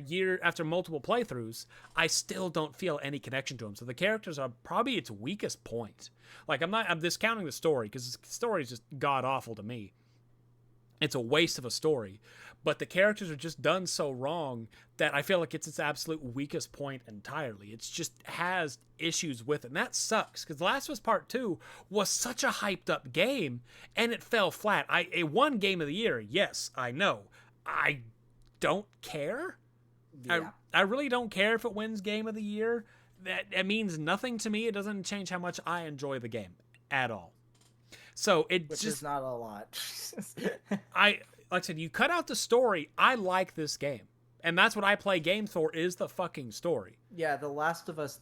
multiple playthroughs, I still don't feel any connection to them. So the characters are probably its weakest point. Like, I'm discounting the story, because the story is just god awful to me. It's a waste of a story. But the characters are just done so wrong that I feel like it's its absolute weakest point entirely. It just has issues with it. And that sucks, because Last of Us Part 2 was such a hyped up game, and it fell flat. It won Game of the Year, yes, I know. I don't care. Yeah. I really don't care if it wins Game of the Year. It means nothing to me. It doesn't change how much I enjoy the game at all. So Which is not a lot. like I said, you cut out the story. I like this game, and that's what I play games for, is the fucking story. Yeah, The Last of Us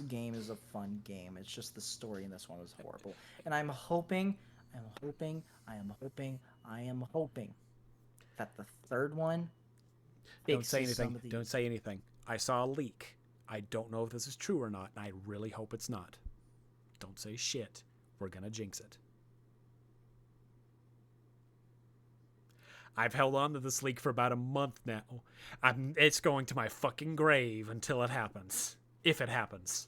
game is a fun game. It's just the story in this one is horrible. And I'm hoping that the third one Don't say fixes some anything. of the... Don't say anything. I saw a leak. I don't know if this is true or not, and I really hope it's not. Don't say shit. We're gonna jinx it. I've held on to this leak for about a month now. It's going to my fucking grave until it happens. If it happens.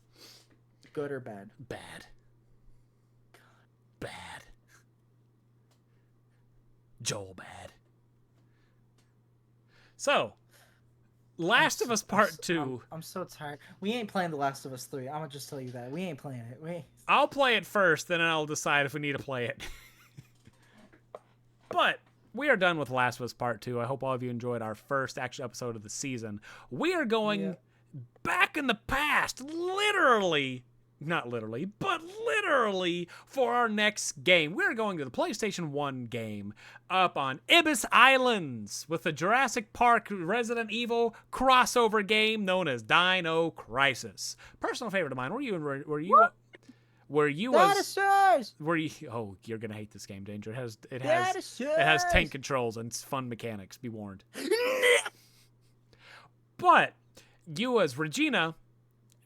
Good or bad? Bad. Bad. Joel bad. So, Last of Us Part 2. I'm so tired. We ain't playing The Last of Us 3. I'm gonna just tell you that. We ain't playing it. I'll play it first, then I'll decide if we need to play it. But we are done with Last of Us Part 2. I hope all of you enjoyed our first actual episode of the season. We are going back in the past, not literally, but literally, for our next game. We're going to the PlayStation 1 game up on Ibis Islands with the Jurassic Park Resident Evil crossover game known as Dino Crisis. Personal favorite of mine. Were you Dinosaurs! Oh, you're gonna hate this game, Danger. It has tank controls and fun mechanics. Be warned. But you, as Regina,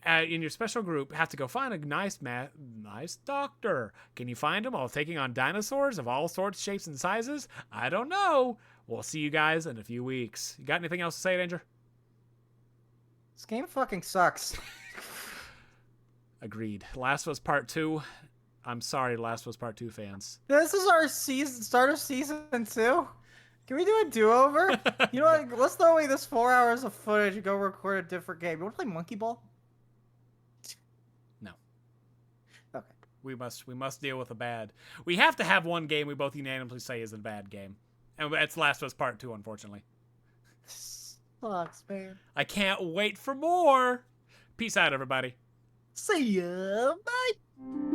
in your special group, have to go find a nice doctor. Can you find him while taking on dinosaurs of all sorts, shapes, and sizes? I don't know. We'll see you guys in a few weeks. You got anything else to say, Danger? This game fucking sucks. Agreed. Last of Us Part 2. I'm sorry, Last of Us Part 2 fans. This is our start of season 2. Can we do a do-over? You know what? Let's throw away this 4 hours of footage and go record a different game. You want to play Monkey Ball? No. Okay. We must deal with the bad. We have to have one game we both unanimously say is a bad game. And it's Last of Us Part 2, unfortunately. Sucks, man. I can't wait for more. Peace out, everybody. See ya. Bye.